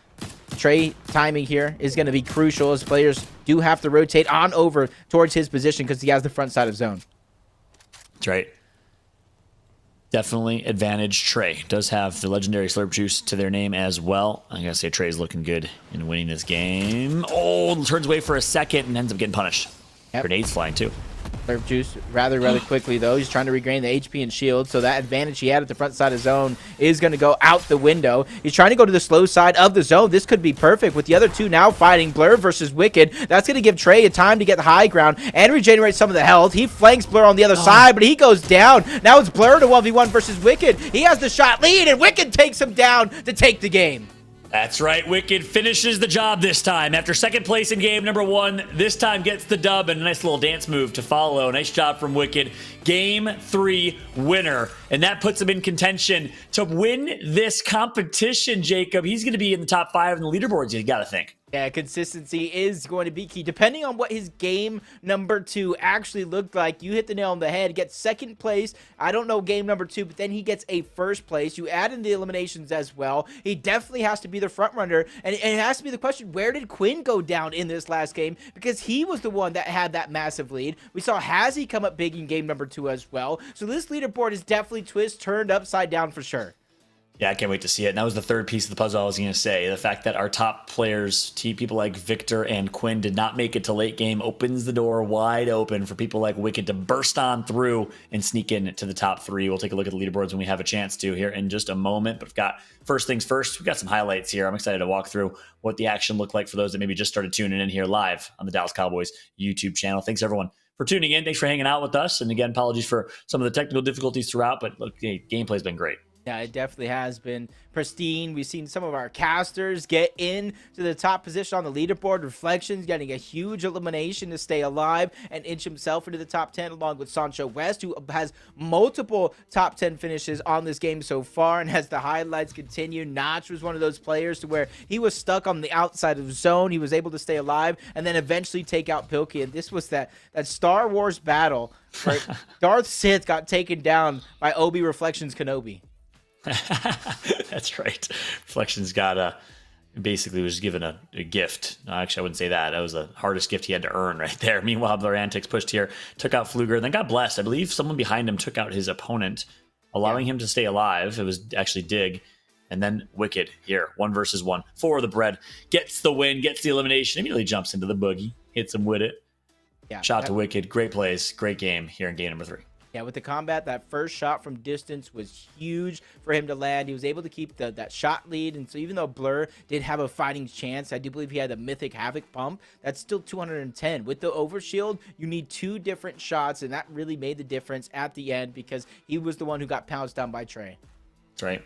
Trey timing here is going to be crucial as players do have to rotate on over towards his position because he has the front side of zone.
That's right. Definitely advantage Trey. Does have the legendary slurp juice to their name as well. I gotta say Trey's looking good in winning this game. Oh, turns away for a second and ends up getting punished. Yep. Grenades flying too.
Slurp juice rather quickly though. He's trying to regain the HP and shield, so that advantage he had at the front side of zone is going to go out the window. He's trying to go to the slow side of the zone. This could be perfect with the other 2 now fighting. Blur versus Wicked. That's going to give Trey a time to get the high ground and regenerate some of the health. He flanks Blur on the other side, but he goes down. Now it's Blur to 1v1 versus Wicked. He has the shot lead, and Wicked takes him down to take the game.
That's right, Wicked finishes the job this time. After second place in game number 1, this time gets the dub and a nice little dance move to follow. Nice job from Wicked. Game 3 winner. And that puts him in contention to win this competition, Jacob. He's going to be in the top 5 in the leaderboards, you got to think.
Yeah, consistency is going to be key. Depending on what his game number 2 actually looked like, you hit the nail on the head. Gets second place. I don't know game number 2, but then he gets a first place. You add in the eliminations as well. He definitely has to be the front runner. And it has to be the question, where did Quinn go down in this last game? Because he was the one that had that massive lead. We saw Hazzy come up big in game number 2 as well. So this leaderboard is definitely turned upside down for sure.
Yeah, I can't wait to see it. And that was the third piece of the puzzle I was going to say. The fact that our top players, people like Victor and Quinn, did not make it to late game opens the door wide open for people like Wicked to burst on through and sneak in to the top 3. We'll take a look at the leaderboards when we have a chance to here in just a moment. But we've got first things first. We've got some highlights here. I'm excited to walk through what the action looked like for those that maybe just started tuning in here live on the Dallas Cowboys YouTube channel. Thanks, everyone, for tuning in. Thanks for hanging out with us. And again, apologies for some of the technical difficulties throughout. But look, hey, gameplay's been great.
Yeah, it definitely has been pristine. We've seen some of our casters get in to the top position on the leaderboard. Reflections getting a huge elimination to stay alive and inch himself into the top 10, along with Sancho West, who has multiple top 10 finishes on this game so far. And as the highlights continue, Notch was one of those players to where he was stuck on the outside of the zone. He was able to stay alive and then eventually take out Pilkey. And this was that Star Wars battle where Darth Sith got taken down by Obi Reflections Kenobi.
That's right. Reflections got basically was given a gift. Actually, I wouldn't say that. That was the hardest gift he had to earn right there. Meanwhile, Blur Antics pushed here, took out Fluger, and then got blessed. I believe someone behind him took out his opponent, allowing him to stay alive. It was actually Dig. And then Wicked here, 1 versus 1 for the bread. Gets the win, gets the elimination, immediately jumps into the boogie, hits him with it.
Yeah,
Shot to Wicked. Great plays, great game here in game number 3.
Yeah, with the combat, that first shot from distance was huge for him to land. He was able to keep that shot lead. And so even though Blur did have a fighting chance, I do believe he had a Mythic Havoc pump. That's still 210. With the overshield, you need 2 different shots, and that really made the difference at the end because he was the one who got pounced down by Trey.
That's right.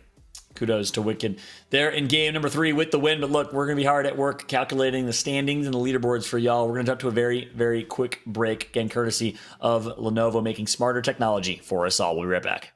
Kudos to Wicked there in game number 3 with the win. But look, we're going to be hard at work calculating the standings and the leaderboards for y'all. We're going to jump to a very, very quick break, again, courtesy of Lenovo, making smarter technology for us all. We'll be right back.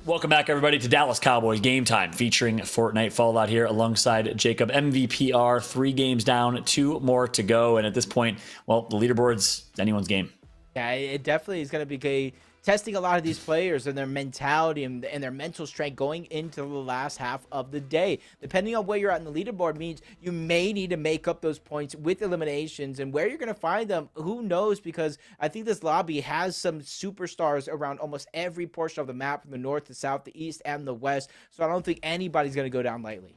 Welcome back, everybody, to Dallas Cowboys Game Time, featuring Fortnite Fallout here alongside Jacob. MVPR, 3 games down, 2 more to go. And at this point, well, the leaderboard's anyone's game.
Yeah, it definitely is going to be testing a lot of these players and their mentality and their mental strength going into the last half of the day. Depending on where you're at in the leaderboard means you may need to make up those points with eliminations, and where you're going to find them, who knows, because I think this lobby has some superstars around almost every portion of the map, from the north, the south, the east, and the west. So I don't think anybody's going to go down lightly.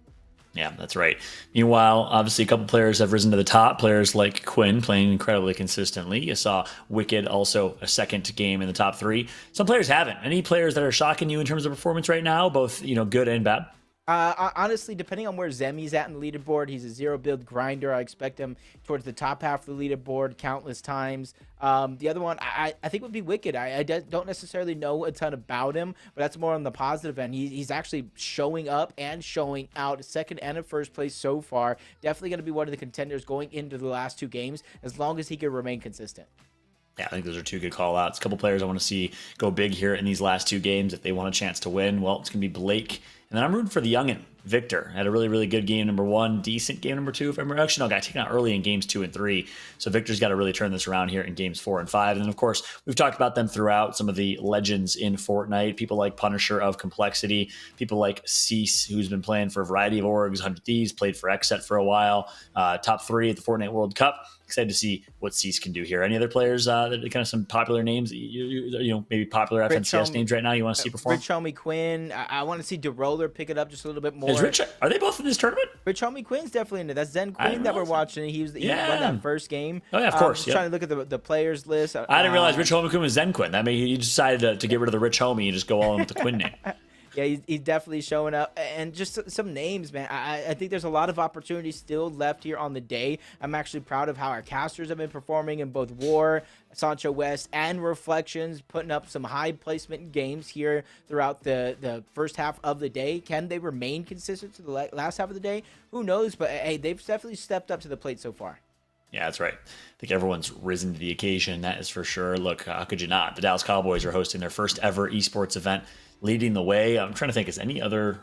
Yeah, that's right. Meanwhile, obviously, a couple players have risen to the top. Players like Quinn playing incredibly consistently. You saw Wicked also a second game in the top 3. Some players haven't. Any players that are shocking you in terms of performance right now, both good and bad?
Honestly, depending on where Zemi's at in the leaderboard, he's a 0 build grinder. I expect him towards the top half of the leaderboard countless times. The other one I think would be Wicked. I don't necessarily know a ton about him, but that's more on the positive end. He's actually showing up and showing out, second and in first place so far. Definitely going to be one of the contenders going into the last 2 games, as long as he can remain consistent.
Yeah, I think those are 2 good call-outs. A couple players I want to see go big here in these last 2 games if they want a chance to win. Well, it's going to be Blake. And then I'm rooting for the youngin, Victor. Had a really, really good game number 1, decent game number 2. If I remember, actually, no, got taken out early in games 2 and 3. So Victor's got to really turn this around here in games 4 and 5. And then, of course, we've talked about them throughout, some of the legends in Fortnite. People like Punisher of Complexity. People like Cease, who's been playing for a variety of orgs. 100 Thieves, played for XSET for a while. Top 3 at the Fortnite World Cup. Excited to see what Cease can do here. Any other players that are kind of some popular names, maybe popular FNCS names right now you want to see perform?
Rich Homie Quinn. I want to see DeRoller pick it up just a little bit more.
Are they both in this tournament?
Rich Homie Quinn's definitely in it. That's Zen Quinn that we're watching. He won that first game.
Oh, yeah, of course.
Trying to look at the players list.
I didn't realize Rich Homie Quinn was Zen Quinn. That mean he decided to get rid of the Rich Homie and just go all in with the Quinn name.
Yeah, he's definitely showing up. And just some names, man. I think there's a lot of opportunities still left here on the day. I'm actually proud of how our casters have been performing in both War, Sancho West, and Reflections, putting up some high placement games here throughout the first half of the day. Can they remain consistent to the last half of the day? Who knows? But, hey, they've definitely stepped up to the plate so far.
Yeah, that's right. I think everyone's risen to the occasion. That is for sure. Look, how could you not? The Dallas Cowboys are hosting their first ever esports event, leading the way. I'm trying to think, is any other...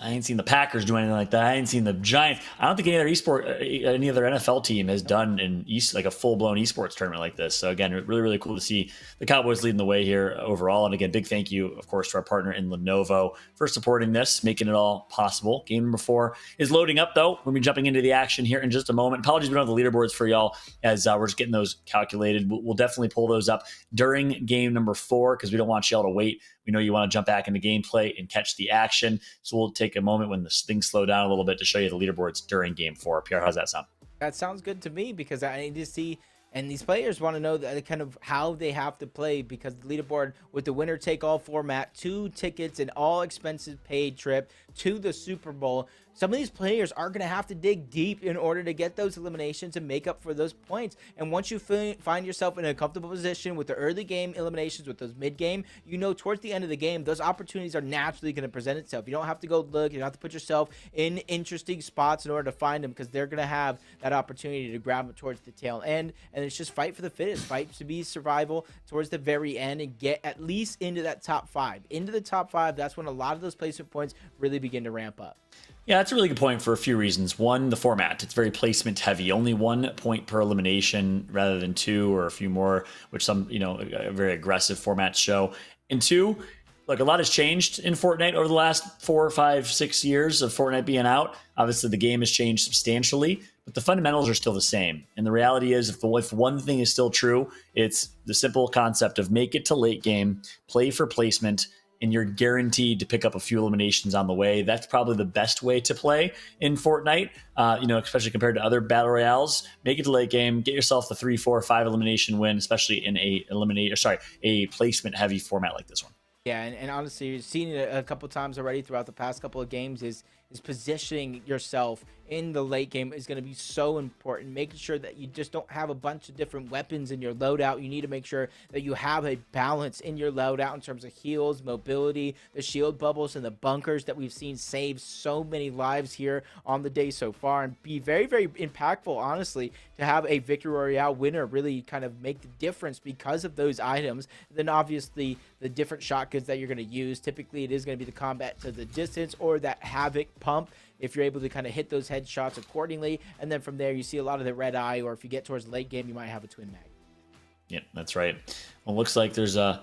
I ain't seen the Packers do anything like that. I ain't seen the Giants. I don't think any other NFL team has done like a full-blown esports tournament like this. So again, really, really cool to see the Cowboys leading the way here overall. And again, big thank you, of course, to our partner in Lenovo for supporting this, making it all possible. Game number 4 is loading up, though. We'll be jumping into the action here in just a moment. Apologies, we don't have the leaderboards for y'all as we're just getting those calculated. We'll definitely pull those up during game number 4 because we don't want y'all to wait. We know you want to jump back into gameplay and catch the action. So we'll take a moment when things slow down a little bit to show you the leaderboards during game 4. Pierre, how's that sound?
That sounds good to me, because I need to see, and these players want to know that kind of how they have to play, because the leaderboard with the winner take all format, 2 tickets and all expenses paid trip to the Super Bowl. Some of these players are going to have to dig deep in order to get those eliminations and make up for those points. And once you find yourself in a comfortable position with the early game eliminations, with those mid game, towards the end of the game, those opportunities are naturally going to present itself. You don't have to go look. You don't have to put yourself in interesting spots in order to find them, because they're going to have that opportunity to grab them towards the tail end. And it's just fight for the fittest, fight to be survival towards the very end and get at least into that top 5. Into the top 5, that's when a lot of those placement points really begin to ramp up.
Yeah, that's a really good point for a few reasons. One, the format. It's very placement heavy. Only 1 point per elimination rather than 2 or a few more, which some, a very aggressive formats show. And 2, look, a lot has changed in Fortnite over the last 4, 5, 6 years of Fortnite being out. Obviously, the game has changed substantially, but the fundamentals are still the same. And the reality is, if one thing is still true, it's the simple concept of make it to late game, play for placement, and you're guaranteed to pick up a few eliminations on the way. That's probably the best way to play in Fortnite, especially compared to other battle royales. Make it to late game, get yourself the 3, 4, 5 elimination win, especially in a placement heavy format like this one.
Yeah, and honestly, you've seen it a couple times already throughout the past couple of games, is positioning yourself in the late game is going to be so important. Making sure that you just don't have a bunch of different weapons in your loadout. You need to make sure that you have a balance in your loadout in terms of heals, mobility, the shield bubbles, and the bunkers that we've seen save so many lives here on the day so far, and be very, very impactful, honestly, to have a Victory Royale winner really kind of make the difference because of those items. Then obviously the different shotguns that you're going to use. Typically it is going to be the combat to the distance or that Havoc pump, if you're able to kind of hit those headshots accordingly. And then from there, you see a lot of the red eye, or if you get towards the late game, you might have a twin mag.
Yep, that's right. Well, looks like there's a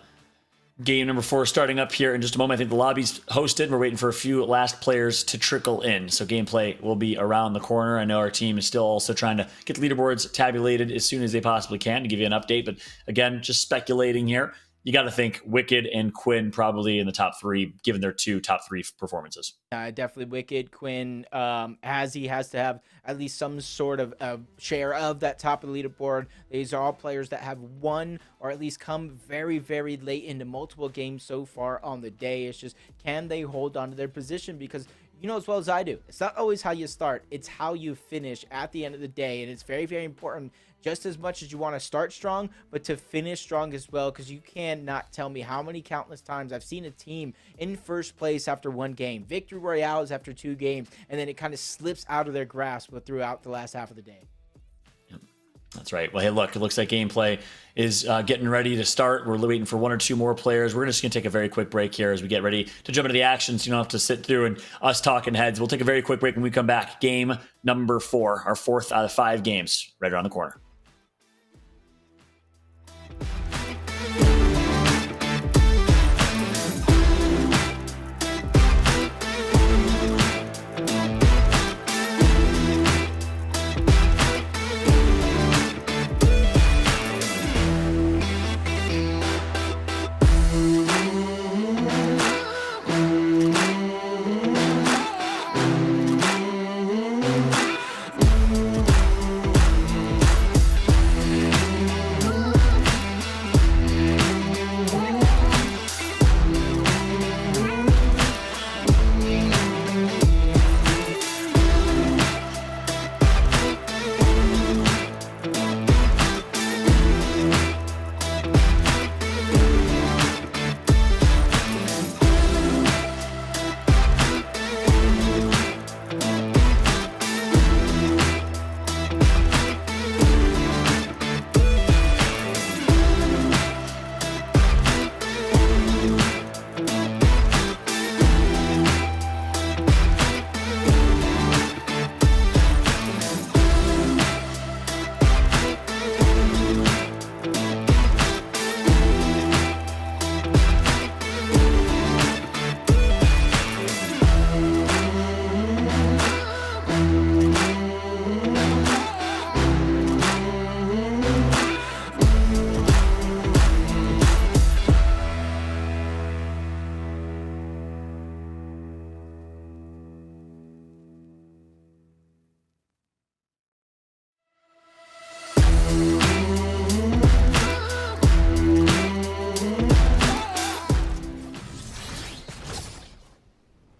game number 4 starting up here in just a moment. I think the lobby's hosted. We're waiting for a few last players to trickle in. So gameplay will be around the corner. I know our team is still also trying to get the leaderboards tabulated as soon as they possibly can to give you an update. But again, just speculating here. You got to think Wicked and Quinn probably in the top 3, given their 2 top 3 performances.
Definitely Wicked, Quinn, he has to have at least some sort of share of that top of the leaderboard. These are all players that have won or at least come very, very late into multiple games so far on the day. It's just, can they hold on to their position? Because you know as well as I do, it's not always how you start, it's how you finish at the end of the day. And it's very, very important, just as much as you want to start strong, but to finish strong as well, because you cannot tell me how many countless times I've seen a team in first place after 1 game, Victory Royales after 2 games, and then it kind of slips out of their grasp throughout the last half of the day.
That's right. Well, hey, look, it looks like gameplay is getting ready to start. We're waiting for 1 or 2 more players. We're just going to take a very quick break here as we get ready to jump into the action, so you don't have to sit through and us talking heads. We'll take a very quick break when we come back. Game number 4, our 4th out of 5 games, right around the corner.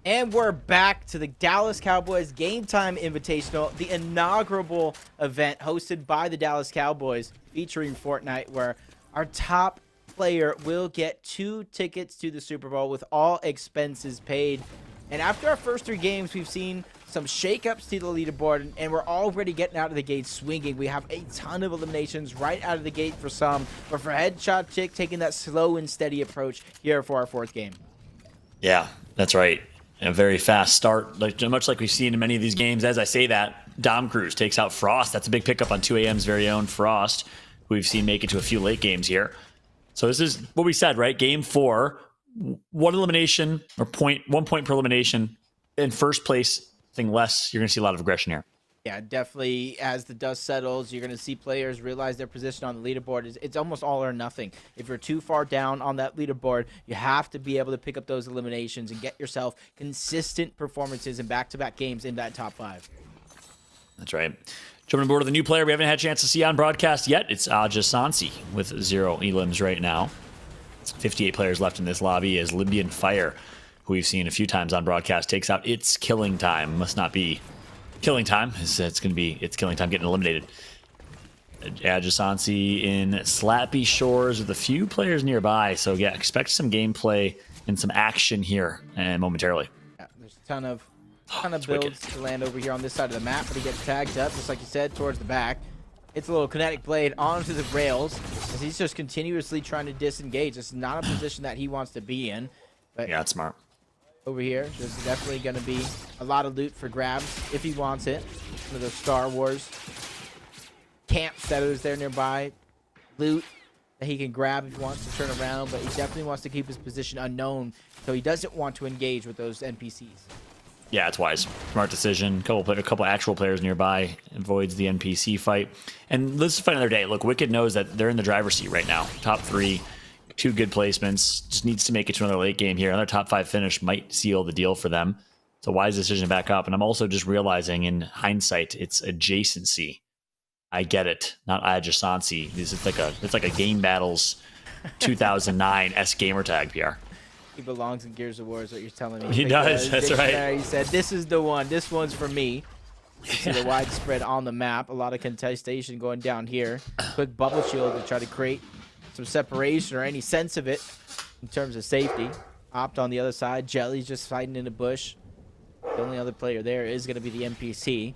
And we're back to the Dallas Cowboys Game Time Invitational, the inaugural event hosted by the Dallas Cowboys featuring Fortnite, where our top player will get 2 tickets to the Super Bowl with all expenses paid. And after our first 3 games, we've seen some shakeups to the leaderboard, and we're already getting out of the gate swinging. We have a ton of eliminations right out of the gate for some, but for Headshot Chick, taking that slow and steady approach here for our 4th game.
Yeah, that's right. A very fast start, much like we've seen in many of these games. As I say that, Dom Cruz takes out Frost. That's a big pickup on 2 AM's very own Frost, who we've seen make it to a few late games here. So this is what we said, right? Game 4, 1 elimination or 1 point per elimination. In first place, thing less, you're going to see a lot of aggression here.
Yeah, definitely. As the dust settles, you're going to see players realize their position on the leaderboard. It's almost all or nothing. If you're too far down on that leaderboard, you have to be able to pick up those eliminations and get yourself consistent performances in back-to-back games in that top 5.
That's right. Jumping aboard with a new player we haven't had a chance to see on broadcast yet. It's Aja Sansi with 0 elims right now. 58 players left in this lobby as Libyan Fire, who we've seen a few times on broadcast, takes out its killing time. Must not be Killing time. It's killing time getting eliminated. Adjacency in Slappy Shores with a few players nearby. So yeah, expect some gameplay and some action here momentarily.
Yeah, there's a ton of builds
wicked.
to land over here on this side of the map, but he gets tagged up, just like you said, towards the back. It's a little kinetic blade onto the rails as he's just continuously trying to disengage. It's not a position that he wants to be in. But
Yeah, it's smart.
over here, there's definitely going to be a lot of loot for grabs if he wants it. One of those Star Wars camps that is there nearby. Loot that he can grab if he wants to turn around, but he definitely wants to keep his position unknown, so he doesn't want to engage with those NPCs.
Yeah, it's wise. Smart decision. A couple actual players nearby avoids the NPC fight. And let's fight another day. Look, Wicked knows that they're in the driver's seat right now. Top 3, 2 good placements. Just needs to make it to another late game here. Another top 5 finish might seal the deal for them. It's a wise decision back up. And I'm also just realizing in hindsight, it's adjacency. I get it, not adjacency. It's like a Game Battles 2009 S gamer tag, PR.
He belongs in Gears of War is what you're telling me.
He does, that's right.
He said, this is the one. This one's for me. You see the widespread on the map. A lot of contestation going down here. Quick bubble shield to try to create some separation or any sense of it in terms of safety. Opt on the other side. Jelly's just fighting in the bush. The only other player there is going to be the NPC.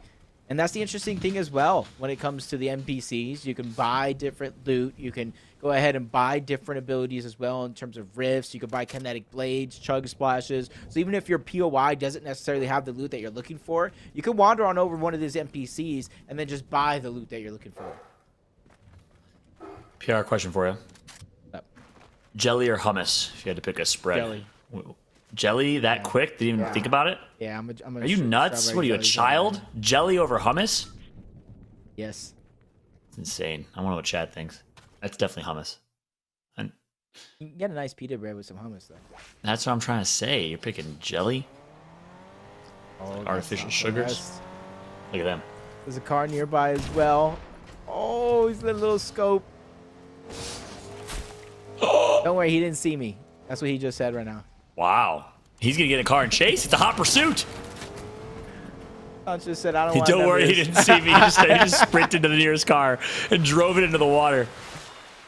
And that's the interesting thing as well when it comes to the NPCs. You can buy different loot. You can go ahead and buy different abilities as well in terms of rifts. You can buy kinetic blades, chug splashes. So even if your POI doesn't necessarily have the loot that you're looking for, you can wander on over one of these NPCs and then just buy the loot that you're looking for.
PR question for you.
Yep.
Jelly or hummus, if you had to pick a spread?
Jelly.
Jelly that quick? Didn't even think about it?
Yeah, I'm a
Are you nuts? What are you, a child? Jelly over hummus?
Yes.
It's insane. I wonder what Chad thinks. That's definitely hummus. And
You can get a nice pita bread with some hummus, though.
that's what I'm trying to say. You're picking jelly?
Oh,
Artificial
that's
sugars?
nice.
Look at them.
There's a car nearby as well. Oh, he's got a little scope. Don't worry, he didn't see me. That's what he just said right now.
Wow. He's going to get in a car and chase. It's a hot pursuit.
I just said, I don't want
Don't worry, he didn't see me. He just sprinted to the nearest car and drove it into the water.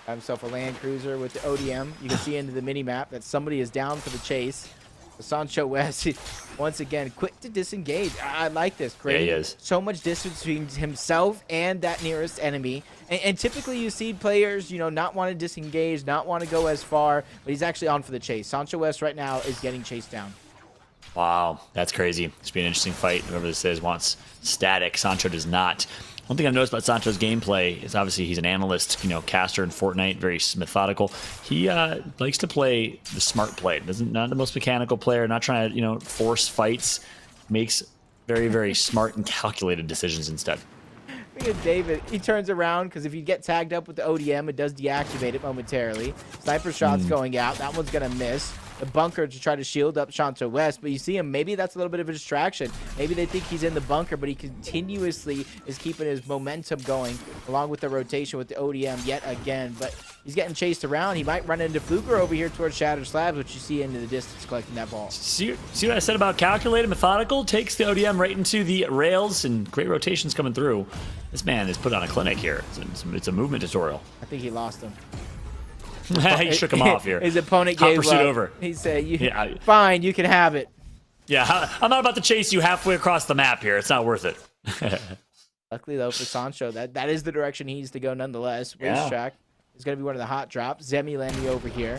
Got himself a Land Cruiser with the ODM. You can see into the mini map that somebody is down for the chase. Sancho West, once again, quick to disengage. I like this. Great.
Yeah, he is.
So much distance between himself and that nearest enemy. And typically you see players, not want to disengage, not want to go as far, but he's actually on for the chase. Sancho West right now is getting chased down.
Wow, that's crazy. It's been an interesting fight. Whoever this is wants static. Sancho does not. One thing I've noticed about Sancho's gameplay is obviously he's an analyst, caster in Fortnite, very methodical. He likes to play the smart play. Not the most mechanical player, not trying to, force fights. Makes very, very smart and calculated decisions instead.
Look at David. He turns around because if you get tagged up with the ODM, it does deactivate it momentarily. Sniper shot's going out. That one's going to miss. The bunker to try to shield up Sancho West, but you see him, maybe that's a little bit of a distraction. Maybe they think he's in the bunker, but he continuously is keeping his momentum going along with the rotation with the ODM yet again, but he's getting chased around. He might run into Fluger over here towards Shattered Slabs, which you see into the distance collecting that ball.
See what I said about calculated, methodical? Takes the ODM right into the rails and great rotations coming through. This man is put on a clinic here. It's a movement tutorial.
I think he lost him.
He shook him off here.
His opponent
Hot
gave
pursuit
up.
over.
He said, fine, you can have it.
Yeah, I'm not about to chase you halfway across the map here. It's not worth it.
Luckily, though, for Sancho, that is the direction he needs to go nonetheless.
Yeah.
Racetrack is going to be one of the hot drops. Zemi landing over here.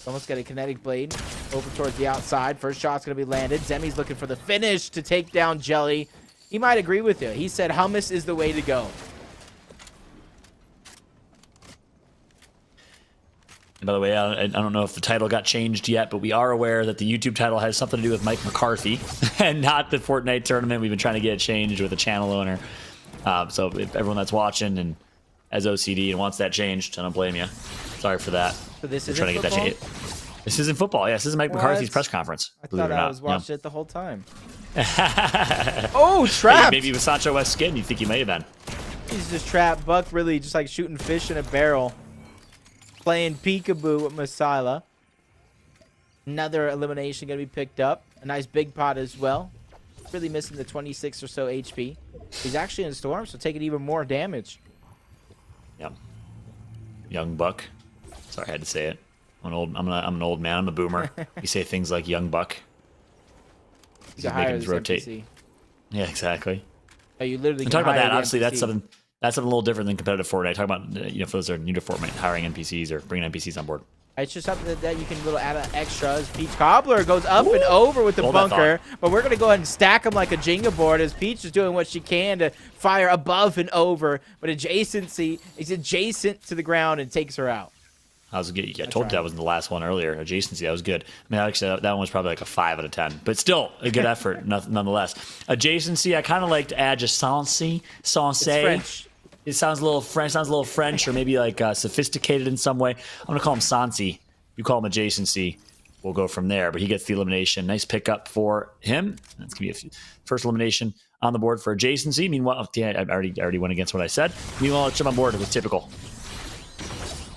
Almost got a kinetic blade over towards the outside. First shot's going to be landed. Zemi's looking for the finish to take down Jelly. He might agree with you. He said hummus is the way to go.
And by the way, I don't know if the title got changed yet, but we are aware that the YouTube title has something to do with Mike McCarthy and not the Fortnite tournament. We've been trying to get it changed with a channel owner. So if everyone that's watching and has OCD and wants that changed, I don't blame you. Sorry for that.
So this is
trying to get that changed. This isn't football. Yes, this is Mike McCarthy's press conference.
I
Believe
thought
it or
I
not.
was watching it the whole time. Oh,
Maybe,
trapped!
maybe with Sancho West skin, you think he may have been.
He's just trapped. Buck really just like shooting fish in a barrel. Playing peekaboo with Masila. Another elimination going to be picked up. A nice big pot as well. really missing the 26 or so HP. He's actually in Storm, so taking even more damage.
Yeah. Young buck. Sorry, I had to say it. I'm an old man. I'm a boomer. You say things like young buck.
You can hire this
rotate.
NPC.
Yeah, exactly.
Oh, you literally
And
can
talk about
hire
that.
the
Obviously, that's
NPC.
something a little different than competitive Fortnite. Talk about for those that are new to Fortnite, hiring NPCs or bringing NPCs on board.
It's just something that you can little add an extra. As Peach Cobbler goes up and over with the
Hold that
bunker, but we're gonna go ahead and stack him like a Jenga board as Peach is doing what she can to fire above and over, but adjacency is adjacent to the ground and takes her out.
I was good. I told you that was the last one earlier. Adjacency, that was good. I mean, actually, that one was probably like a 5 out of 10, but still a good effort, nonetheless. Adjacency, I kind of like to add adjacency,
It's French.
It sounds a little French, or maybe like sophisticated in some way. I'm gonna call him Sansi. You call him adjacency. We'll go from there. But he gets the elimination. Nice pickup for him. That's gonna be a first elimination on the board for adjacency. Meanwhile, I already went against what I said. Meanwhile, let's jump on board with typical.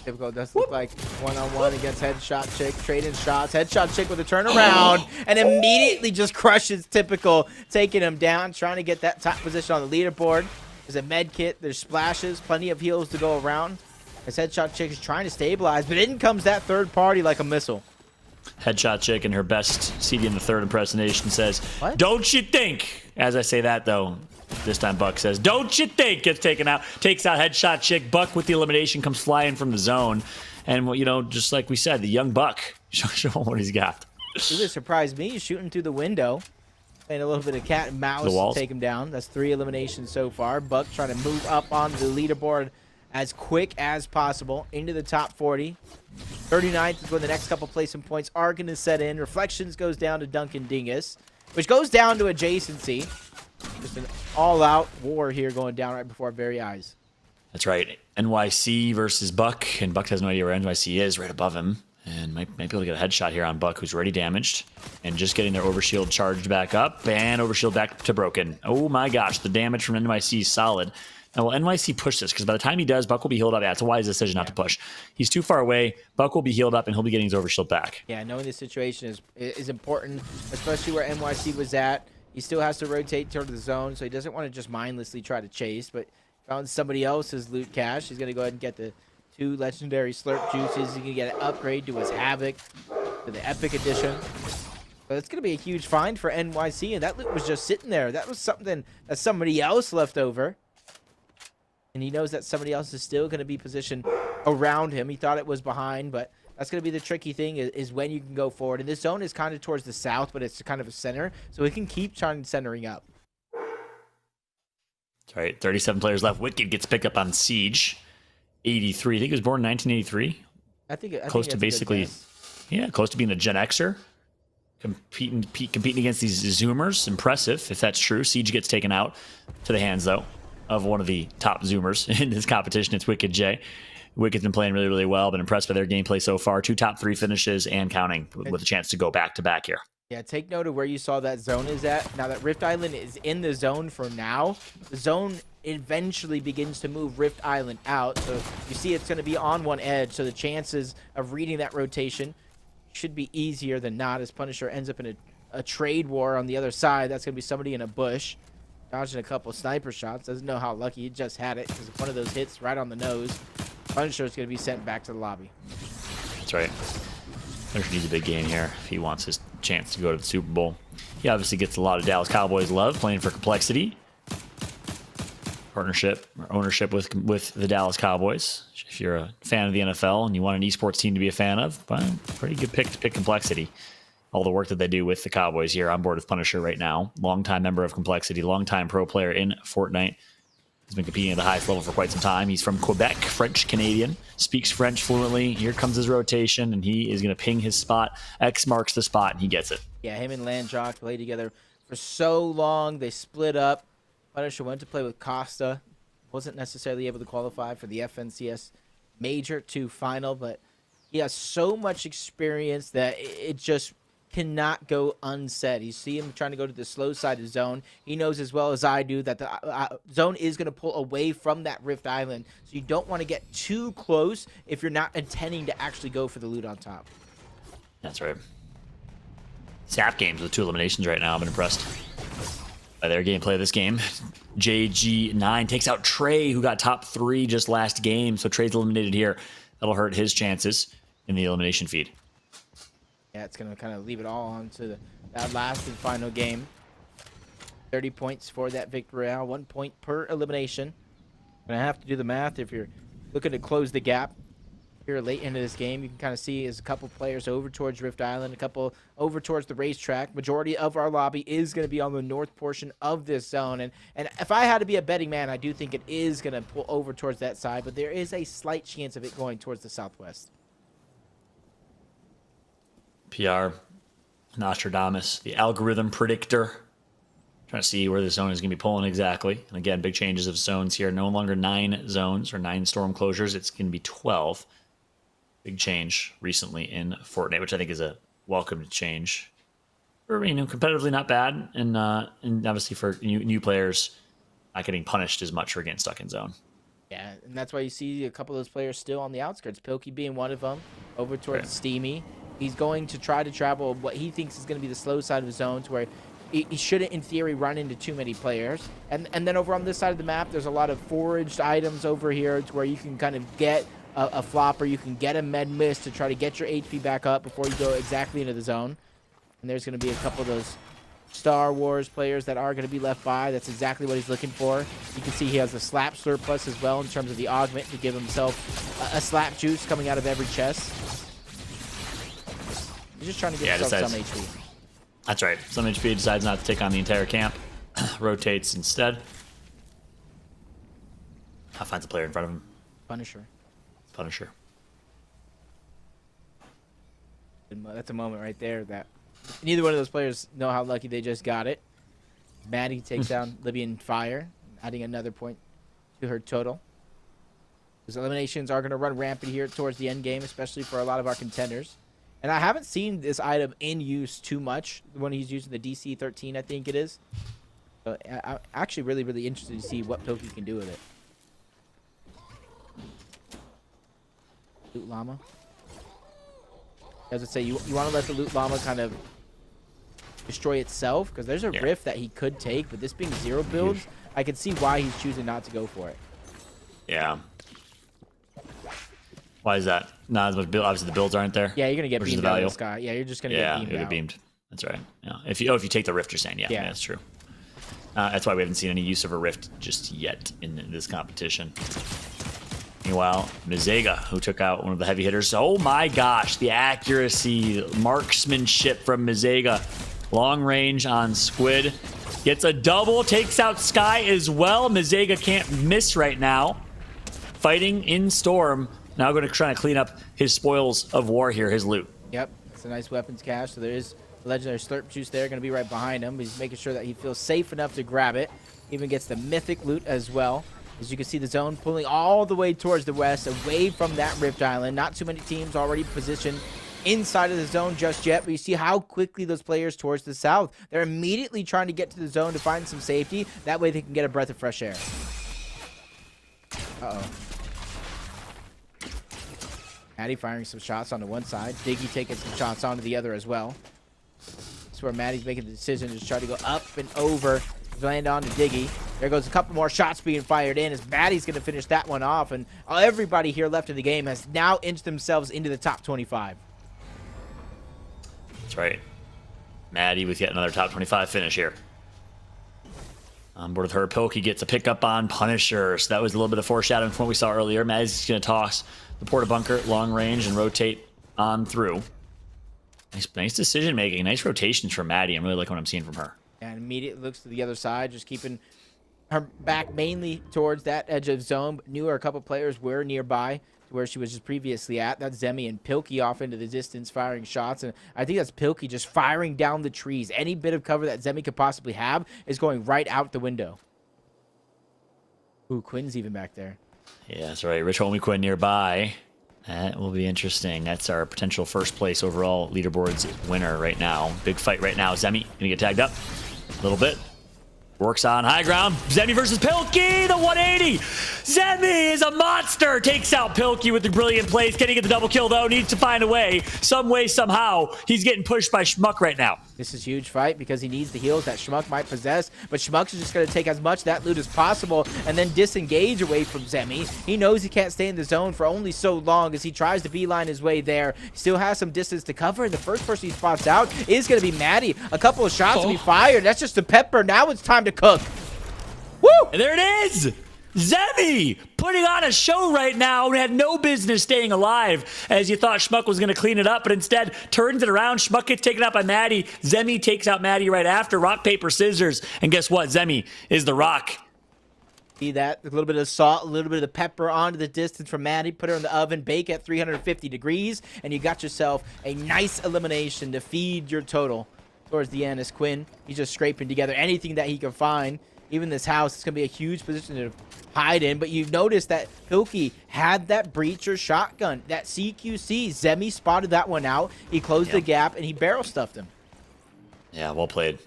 Typical does look like one-on-one against Headshot Chick, trading shots. Headshot Chick with a turnaround and immediately just crushes Typical, taking him down, trying to get that top position on the leaderboard. There's a med kit, there's splashes, plenty of heals to go around. As Headshot Chick is trying to stabilize, but in comes that third party like a missile.
Headshot Chick in her best CD in the third impersonation says,
What?
"Don't you think?" As I say that, though, this time Buck says, "Don't you think?" Gets taken out, takes out Headshot Chick. Buck with the elimination comes flying from the zone. And, just like we said, the young Buck, show him what he's got.
It really surprised me. He's shooting through the window. And a little bit of cat and mouse to take him down. That's 3 eliminations so far. Buck trying to move up onto the leaderboard as quick as possible into the top 40. 39th is where the next couple placing points are going to set in. Reflections goes down to Duncan Dingus, which goes down to adjacency. Just an all-out war here going down right before our very eyes.
That's right. NYC versus Buck, and Buck has no idea where NYC is, right above him. And might be able to get a headshot here on Buck, who's already damaged. And just getting their overshield charged back up. And overshield back to broken. Oh my gosh, the damage from NYC is solid. Now, will NYC push this? Because by the time he does, Buck will be healed up. Yeah, it's a wise decision not to push. He's too far away. Buck will be healed up, and he'll be getting his overshield back.
Yeah, knowing the situation is important, especially where NYC was at. He still has to rotate toward the zone, so he doesn't want to just mindlessly try to chase. But found somebody else's loot cache. He's going to go ahead and get the 2 legendary slurp juices. He's going to get an upgrade to his Havoc, to the Epic Edition. But it's going to be a huge find for NYC, and that loot was just sitting there. That was something that somebody else left over. And he knows that somebody else is still going to be positioned around him. He thought it was behind, but that's going to be the tricky thing is when you can go forward. And this zone is kind of towards the south, but it's kind of a center, so he can keep trying centering up.
That's right. 37 players left. Wicked gets picked up on Siege. 83. I think he was born in 1983.
I think
close to basically, close to being a Gen Xer. Competing against these Zoomers. Impressive, if that's true. Siege gets taken out to the hands, though, of one of the top Zoomers in this competition. It's Wicked J. Wicked's been playing really, really well. Been impressed by their gameplay so far. 2 top 3 finishes and counting with a chance to go back-to-back here.
Yeah, take note of where you saw that zone is at. Now that Rift Island is in the zone for now, the zone eventually begins to move Rift Island out. So you see it's going to be on one edge, so the chances of reading that rotation should be easier than not, as Punisher ends up in a trade war on the other side. That's going to be somebody in a bush, dodging a couple sniper shots. Doesn't know how lucky he just had it, because one of those hits right on the nose. Punisher is going to be sent back to the lobby.
That's right. Punisher needs a big game here if he wants his chance to go to the Super Bowl. He obviously gets a lot of Dallas Cowboys love, playing for Complexity. Partnership or ownership with the Dallas Cowboys. If you're a fan of the NFL and you want an esports team to be a fan of, well, pretty good pick to pick Complexity. All the work that they do with the Cowboys here on board with Punisher right now. Longtime member of Complexity, longtime pro player in Fortnite. He's been competing at the highest level for quite some time. He's from Quebec, French-Canadian, speaks French fluently. Here comes his rotation, and he is going to ping his spot. X marks the spot, and he gets it.
Yeah, him and Landjock played together for so long. They split up. Punisher went to play with Costa. Wasn't necessarily able to qualify for the FNCS Major 2 final, but he has so much experience that it just cannot go unsaid. You see him trying to go to the slow side of the zone. He knows as well as I do that the zone is going to pull away from that Rift Island, so you don't want to get too close if you're not intending to actually go for the loot on top.
That's right. Sap games with 2 eliminations right now. I've been impressed. By their gameplay of this game, JG9 takes out Trey, who got top 3 just last game. So Trey's eliminated here. That'll hurt his chances in the elimination feed.
Yeah, it's going to kind of leave it all on to that last and final game. 30 points for that victory round, 1 point per elimination. Gonna have to do the math if you're looking to close the gap here late into this game. You can kind of see is a couple players over towards Rift Island, a couple over towards the racetrack. Majority of our lobby is going to be on the north portion of this zone, and if I had to be a betting man, I do think it is going to pull over towards that side, but there is a slight chance of it going towards the southwest.
PR, Nostradamus, the algorithm predictor. Trying to see where the zone is going to be pulling exactly. And again, big changes of zones here. No longer 9 zones or 9 storm closures. It's going to be 12. Big change recently in Fortnite, which I think is a welcome change. Or, competitively not bad. And obviously for new players, not getting punished as much for getting stuck in zone.
Yeah, and that's why you see a couple of those players still on the outskirts. Pilkey being one of them, over towards Steamy. He's going to try to travel what he thinks is going to be the slow side of the zone to where he shouldn't, in theory, run into too many players. And then over on this side of the map, there's a lot of foraged items over here to where you can kind of get a flopper. You can get a med mist to try to get your HP back up before you go exactly into the zone. And there's going to be a couple of those Star Wars players that are going to be left by. That's exactly what he's looking for. You can see he has a slap surplus as well in terms of the augment to give himself a slap juice coming out of every chest. He's just trying to get himself some HP.
That's right. Some HP decides not to take on the entire camp. Rotates instead. Finds a player in front of him. Punisher.
That's a moment right there that neither one of those players know how lucky they just got it. Maddie takes down Libyan Fire, adding another point to her total. Those eliminations are going to run rampant here towards the end game, especially for a lot of our contenders. And I haven't seen this item in use too much when he's using the DC-13, I think it is. So I'm actually really, really interested to see what Pilkey can do with it. Loot Llama. As I say, you want to let the Loot Llama kind of destroy itself, because there's a rift that he could take, but this being 0 builds, I can see why he's choosing not to go for it.
Yeah. Why is that? Not as much build. Obviously, the builds aren't there.
Yeah, you're gonna get beamed out of the sky. Yeah, you're just gonna get beamed out.
Beamed. That's right. Yeah. If you take the rift, you're saying, yeah, that's true. That's why we haven't seen any use of a rift just yet in this competition. Meanwhile, Mizega, who took out one of the heavy hitters. Oh my gosh, the accuracy, marksmanship from Mizega. Long range on Squid. Gets a double, takes out Sky as well. Mizega can't miss right now. Fighting in Storm. Now going to try to clean up his spoils of war here, his loot.
Yep, it's a nice weapons cache. So there is a legendary slurp juice there, going to be right behind him. He's making sure that he feels safe enough to grab it. Even gets the mythic loot as well. As you can see, the zone pulling all the way towards the west, away from that Rift Island. Not too many teams already positioned inside of the zone just yet, but you see how quickly those players towards the south, they're immediately trying to get to the zone to find some safety. That way they can get a breath of fresh air. Uh-oh. Maddie firing some shots onto one side. Diggy taking some shots onto the other as well. That's where Maddie's making the decision to try to go up and over to land onto Diggy. There goes a couple more shots being fired in as Maddie's going to finish that one off. And everybody here left in the game has now inched themselves into the top 25.
That's right. Maddie with yet another top 25 finish here. On board with her, Pilkey gets a pickup on Punisher. So that was a little bit of foreshadowing from what we saw earlier. Maddie's going to toss the porta bunker, long range, and rotate on through. Nice decision making. Nice rotations from Maddie. I'm really liking what I'm seeing from her.
And immediately looks to the other side, just keeping her back mainly towards that edge of zone. But knew a couple players were nearby to where she was just previously at. That's Zemi and Pilkey off into the distance firing shots. And I think that's Pilkey just firing down the trees. Any bit of cover that Zemi could possibly have is going right out the window. Ooh, Quinn's even back there.
Yeah, that's right. Rich Homie Quinn nearby. That will be interesting. That's our potential first place overall leaderboards winner right now. Big fight right now. Zemi gonna get tagged up a little bit. Works on high ground. Zemi versus Pilkey, the 180. Zemi is a monster. Takes out Pilkey with the brilliant plays. Can he get the double kill, though? Needs to find a way. Some way, somehow. He's getting pushed by Schmuck right now.
This is a huge fight because he needs the heals that Schmuck might possess, but Schmuck is just going to take as much of that loot as possible and then disengage away from Zemi. He knows he can't stay in the zone for only so long as he tries to beeline his way there. He still has some distance to cover, and the first person he spots out is going to be Maddie. A couple of shots will be fired. That's just a pepper. Now it's time to cook. Woo!
And there it is! Zemi putting on a show right now and had no business staying alive as you thought Schmuck was going to clean it up, but instead turns it around. Schmuck gets taken out by Maddie. Zemi takes out Maddie right after. Rock, paper, scissors. And guess what? Zemi is the rock.
See that? A little bit of salt, a little bit of the pepper onto the distance from Maddie. Put her in the oven, bake at 350 degrees, and you got yourself a nice elimination to feed your total. Towards the end is Quinn. He's just scraping together anything that he can find. Even this house, it's going to be a huge position to hide in. But you've noticed that Pilkey had that breacher shotgun. That CQC, Zemi spotted that one out. He closed the gap, and he barrel stuffed him.
Yeah, well played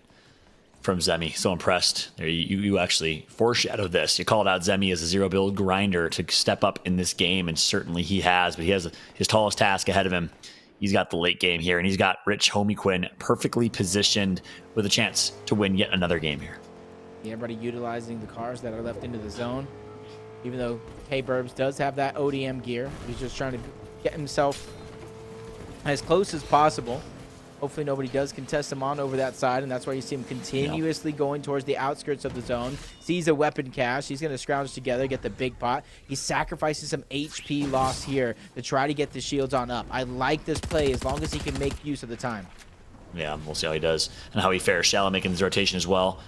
from Zemi. So impressed. You actually foreshadowed this. You called out Zemi as a zero build grinder to step up in this game, and certainly he has. But he has his tallest task ahead of him. He's got the late game here, and he's got Rich Homie Quinn perfectly positioned with a chance to win yet another game here.
Everybody utilizing the cars that are left into the zone. Even though K-Burbs does have that ODM gear, he's just trying to get himself as close as possible. Hopefully nobody does contest him on over that side, and that's why you see him continuously going towards the outskirts of the zone. Sees a weapon cache. He's going to scrounge together, get the big pot. He sacrifices some HP loss here to try to get the shields on up. I like this play as long as he can make use of the time.
Yeah, we'll see how he does and how he fares. Shallow making his rotation as well.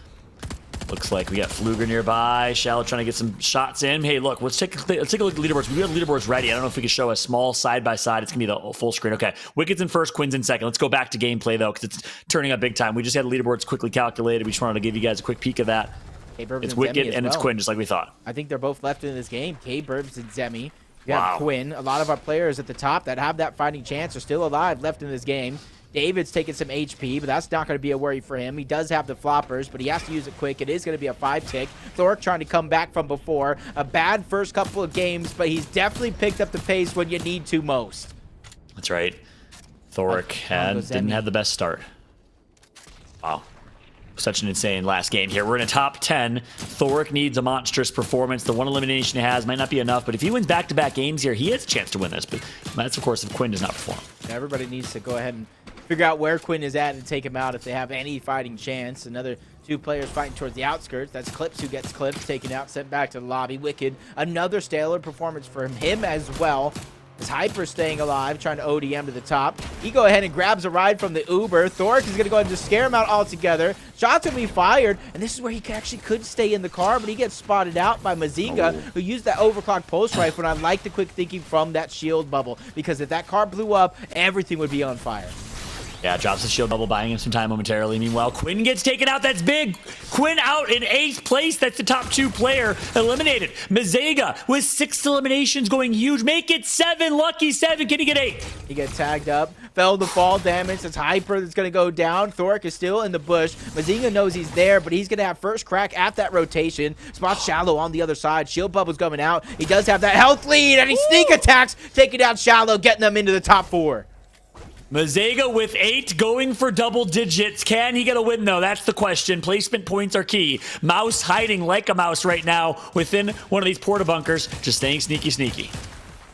Looks like we got Fluger nearby. Shallow trying to get some shots in. Hey, look, let's take a look at the leaderboards. We have leaderboards ready. I don't know if we can show a small side-by-side. It's going to be the full screen. Okay, Wicked's in first, Quinn's in second. Let's go back to gameplay, though, because it's turning up big time. We just had the leaderboards quickly calculated. We just wanted to give you guys a quick peek of that. It's Wicked and it's Quinn, just like we thought.
I think they're both left in this game. K-Burbs and Zemi. You have Quinn. A lot of our players at the top that have that fighting chance are still alive left in this game. David's taking some HP, but that's not going to be a worry for him. He does have the floppers, but he has to use it quick. It is going to be a 5-tick. Thork trying to come back from before. A bad first couple of games, but he's definitely picked up the pace when you need to most.
That's right. Thork didn't have the best start. Wow. Such an insane last game here. We're in a top 10. Thork needs a monstrous performance. The one elimination he has might not be enough, but if he wins back-to-back games here, he has a chance to win this. But that's, of course, if Quinn does not perform.
Everybody needs to go ahead and figure out where Quinn is at and take him out if they have any fighting chance. Another two players fighting towards the outskirts. That's Clips who gets Clips taken out, sent back to the lobby. Wicked, another stellar performance for him as well. Is Hyper staying alive, trying to ODM to the top. He go ahead and grabs a ride from the Uber. Thork is going to go ahead and just scare him out altogether. Shots will be fired, and this is where he actually could stay in the car, but he gets spotted out by Mazinga, who used that overclock pulse rifle, and I like the quick thinking from that shield bubble, because if that car blew up, everything would be on fire.
Yeah, drops the shield bubble, buying him some time momentarily. Meanwhile, Quinn gets taken out. That's big. Quinn out in 8th place. That's the top 2 player eliminated. Mazega with 6 eliminations going huge. Make it 7. Lucky 7. Can he get 8?
He gets tagged up. Fell to fall damage. It's Hyper that's going to go down. Thork is still in the bush. Mazinga knows he's there, but he's going to have first crack at that rotation. Spots Shallow on the other side. Shield bubble's coming out. He does have that health lead, and he sneak attacks, taking out Shallow, getting them into the top 4.
Mazega with 8 going for double digits. Can he get a win, though? That's the question. Placement points are key. Mouse hiding like a mouse right now within one of these porta bunkers, just staying sneaky, sneaky.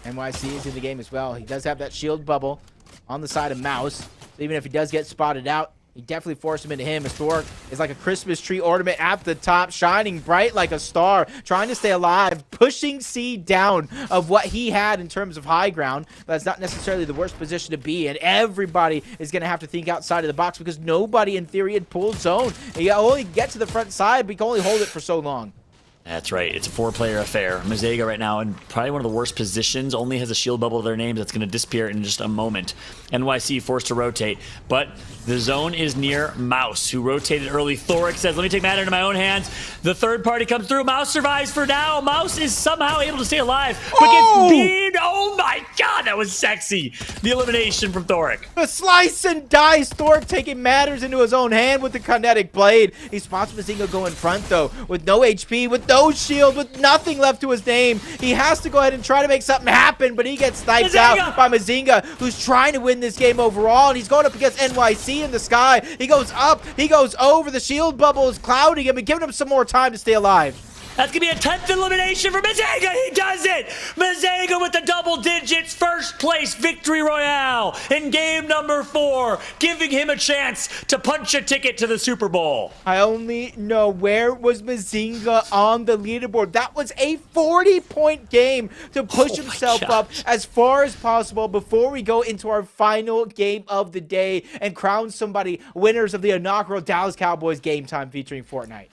NYC is in the game as well. He does have that shield bubble on the side of Mouse. So even if he does get spotted out, he definitely forced him into him. As Thork is like a Christmas tree ornament at the top, shining bright like a star, trying to stay alive, pushing C down of what he had in terms of high ground. But that's not necessarily the worst position to be in. Everybody is going to have to think outside of the box because nobody, in theory, had pulled zone. And you only get to the front side, but you can only hold it for so long.
That's right. It's a 4-player affair. Mazega right now in probably one of the worst positions. Only has a shield bubble to their names that's going to disappear in just a moment. NYC forced to rotate, but the zone is near Mouse, who rotated early. Thoric says, let me take matter into my own hands. The third party comes through. Mouse survives for now. Mouse is somehow able to stay alive, but gets beamed. Oh my god, that was sexy. The elimination from Thoric.
The slice and dice. Thoric taking matters into his own hand with the kinetic blade. He spots Mazinga go in front, though, with no HP, with no shield, with nothing left to his name. He has to go ahead and try to make something happen, but he gets sniped out by Mazinga, who's trying to win this game overall, and he's going up against NYC in the sky. He goes up, he goes over. The shield bubble is clouding him and giving him some more time to stay alive.
That's going to be a 10th elimination for Mazega. He does it. Mazega with the double digits first place victory royale in game number 4, giving him a chance to punch a ticket to the Super Bowl.
I only know, where was Mazinga on the leaderboard? That was a 40-point game to push himself up as far as possible before we go into our final game of the day and crown somebody winners of the inaugural Dallas Cowboys Game Time featuring Fortnite.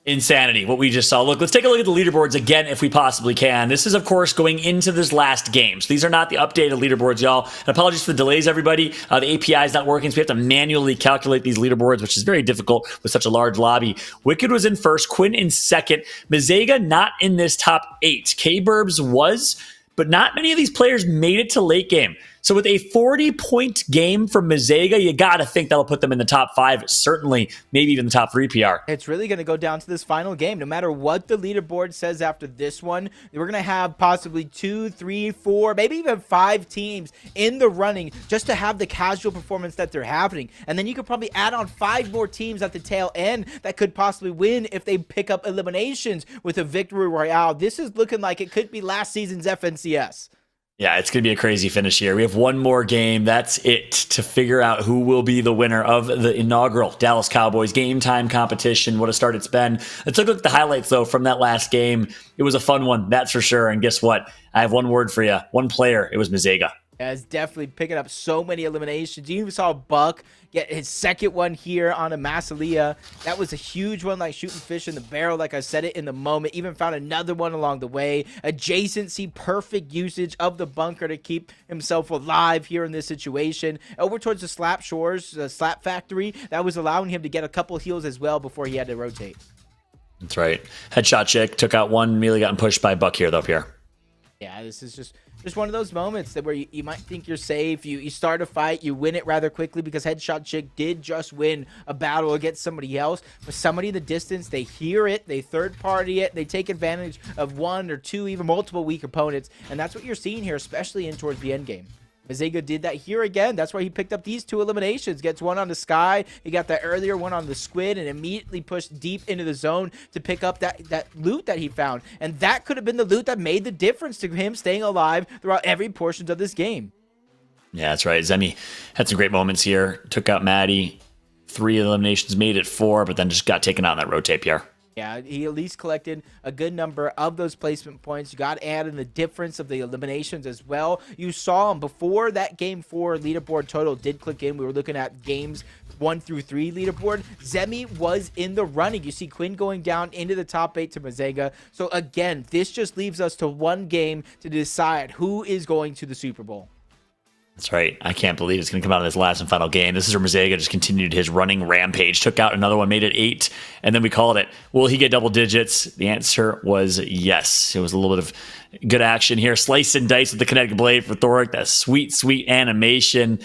Insanity, what we just saw. Look, let's take a look at the leaderboards again if we possibly can. This is, of course, going into this last game. So these are not the updated leaderboards, y'all. And apologies for the delays, everybody. The API is not working, so we have to manually calculate these leaderboards, which is very difficult with such a large lobby. Wicked was in first, Quinn in second. Mazega not in this top 8. K-Burbs was, but not many of these players made it to late game. So with a 40-point game from Mazega, you got to think that'll put them in the top 5, certainly, maybe even the top 3 PR.
It's really going to go down to this final game. No matter what the leaderboard says after this one, we're going to have possibly 2, 3, 4, maybe even 5 teams in the running just to have the casual performance that they're having. And then you could probably add on 5 more teams at the tail end that could possibly win if they pick up eliminations with a victory royale. This is looking like it could be last season's FNCS.
Yeah, it's going to be a crazy finish here. We have one more game. That's it to figure out who will be the winner of the inaugural Dallas Cowboys Game Time competition. What a start it's been. Let's look at the highlights, though, from that last game. It was a fun one, that's for sure. And guess what? I have one word for you. One player. It was Mazega.
It's definitely picking up so many eliminations. You even saw Buck get his second one here on a Masalia. That was a huge one, like shooting fish in the barrel, like I said it in the moment. Even found another one along the way. Adjacency, perfect usage of the bunker to keep himself alive here in this situation. Over towards the Slap Shores, the Slap Factory, that was allowing him to get a couple heals as well before he had to rotate.
That's right. Headshot chick took out one, immediately gotten pushed by Buck here, though, Pierre.
Yeah, this is just one of those moments that where you might think you're safe. You start a fight, you win it rather quickly because Headshot Chick did just win a battle against somebody else. But somebody in the distance, they hear it, they third party it, they take advantage of 1 or 2, even multiple weak opponents. And that's what you're seeing here, especially in towards the end game. Mazega did that here again. That's why he picked up these 2 eliminations. Gets one on the Sky. He got that earlier one on the Squid and immediately pushed deep into the zone to pick up that loot that he found. And that could have been the loot that made the difference to him staying alive throughout every portion of this game.
Yeah, that's right. Zemi had some great moments here. Took out Maddie. 3 eliminations, made it 4, but then just got taken out in that rotate, Pierre.
Yeah, he at least collected a good number of those placement points. You got to add in the difference of the eliminations as well. You saw him before that game 4 leaderboard total did click in. We were looking at games 1 through 3 leaderboard. Zemi was in the running. You see Quinn going down into the top 8 to Mazega. So again, this just leaves us to one game to decide who is going to the Super Bowl.
That's right. I can't believe it's going to come out in this last and final game. This is where Mazega just continued his running rampage, took out another one, made it 8, and then we called it. Will he get double digits? The answer was yes. It was a little bit of good action here. Slice and dice with the kinetic blade for Thoric. That sweet, sweet animation.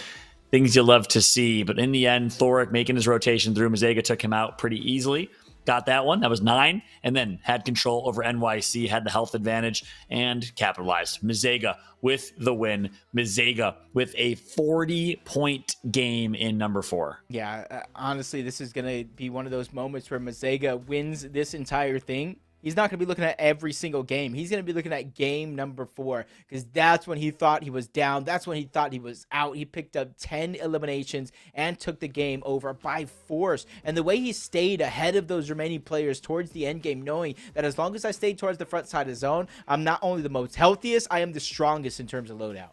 Things you love to see. But in the end, Thoric making his rotation through. Mazega took him out pretty easily. Got that one. That was 9. And then had control over NYC, had the health advantage, and capitalized. Mazega with the win. Mazega with a 40-point game in number 4.
Yeah, honestly, this is going to be one of those moments where Mazega wins this entire thing. He's not going to be looking at every single game. He's going to be looking at game number 4 because that's when he thought he was down. That's when he thought he was out. He picked up 10 eliminations and took the game over by force. And the way he stayed ahead of those remaining players towards the end game, knowing that as long as I stay towards the front side of the zone, I'm not only the most healthiest, I am the strongest in terms of loadout.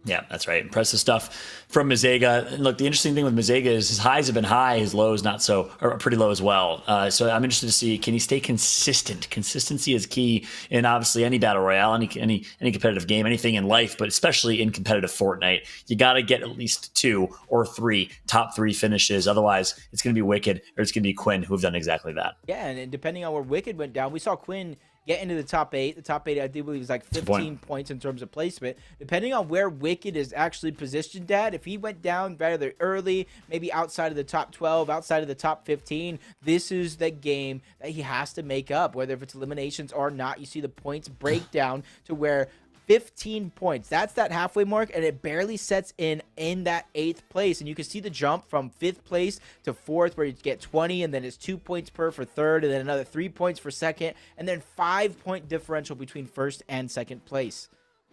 Yeah, that's right. Impressive stuff from Mazega. And look, the interesting thing with Mazega is his highs have been high, his lows not so, or pretty low as well. So I'm interested to see, can he stay consistent? Consistency is key in obviously any battle royale, any competitive game, anything in life, but especially in competitive Fortnite. You got to get at least 2 or 3 top 3 finishes. Otherwise, it's going to be Wicked or it's going to be Quinn who've done exactly that.
Yeah, and depending on where Wicked went down, we saw Quinn get into the top 8. The top 8, I do believe, is like 15 points in terms of placement. Depending on where Wicked is actually positioned at, if he went down rather early, maybe outside of the top 12, outside of the top 15, this is the game that he has to make up, whether if it's eliminations or not. You see the points break down to where 15 points. That's that halfway mark, and it barely sets in that 8th place. And you can see the jump from 5th place to 4th, where you get 20, and then it's 2 points per for 3rd, and then another 3 points for 2nd, and then 5-point differential between 1st and 2nd place.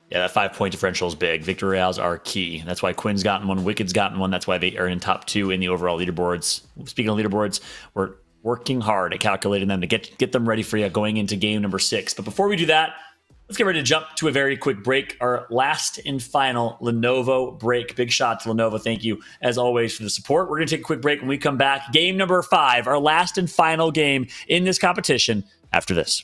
Yeah, that 5-point differential is big. Victory royales are key. That's why Quinn's gotten one, Wicked's gotten one. That's why they are in top 2 in the overall leaderboards. Speaking of leaderboards, we're working hard at calculating them to get them ready for you going into game number 6. But before we do that, let's get ready to jump to a very quick break. Our last and final Lenovo break. Big shot to Lenovo. Thank you, as always, for the support. We're going to take a quick break. When we come back, game number 5, our last and final game in this competition after this.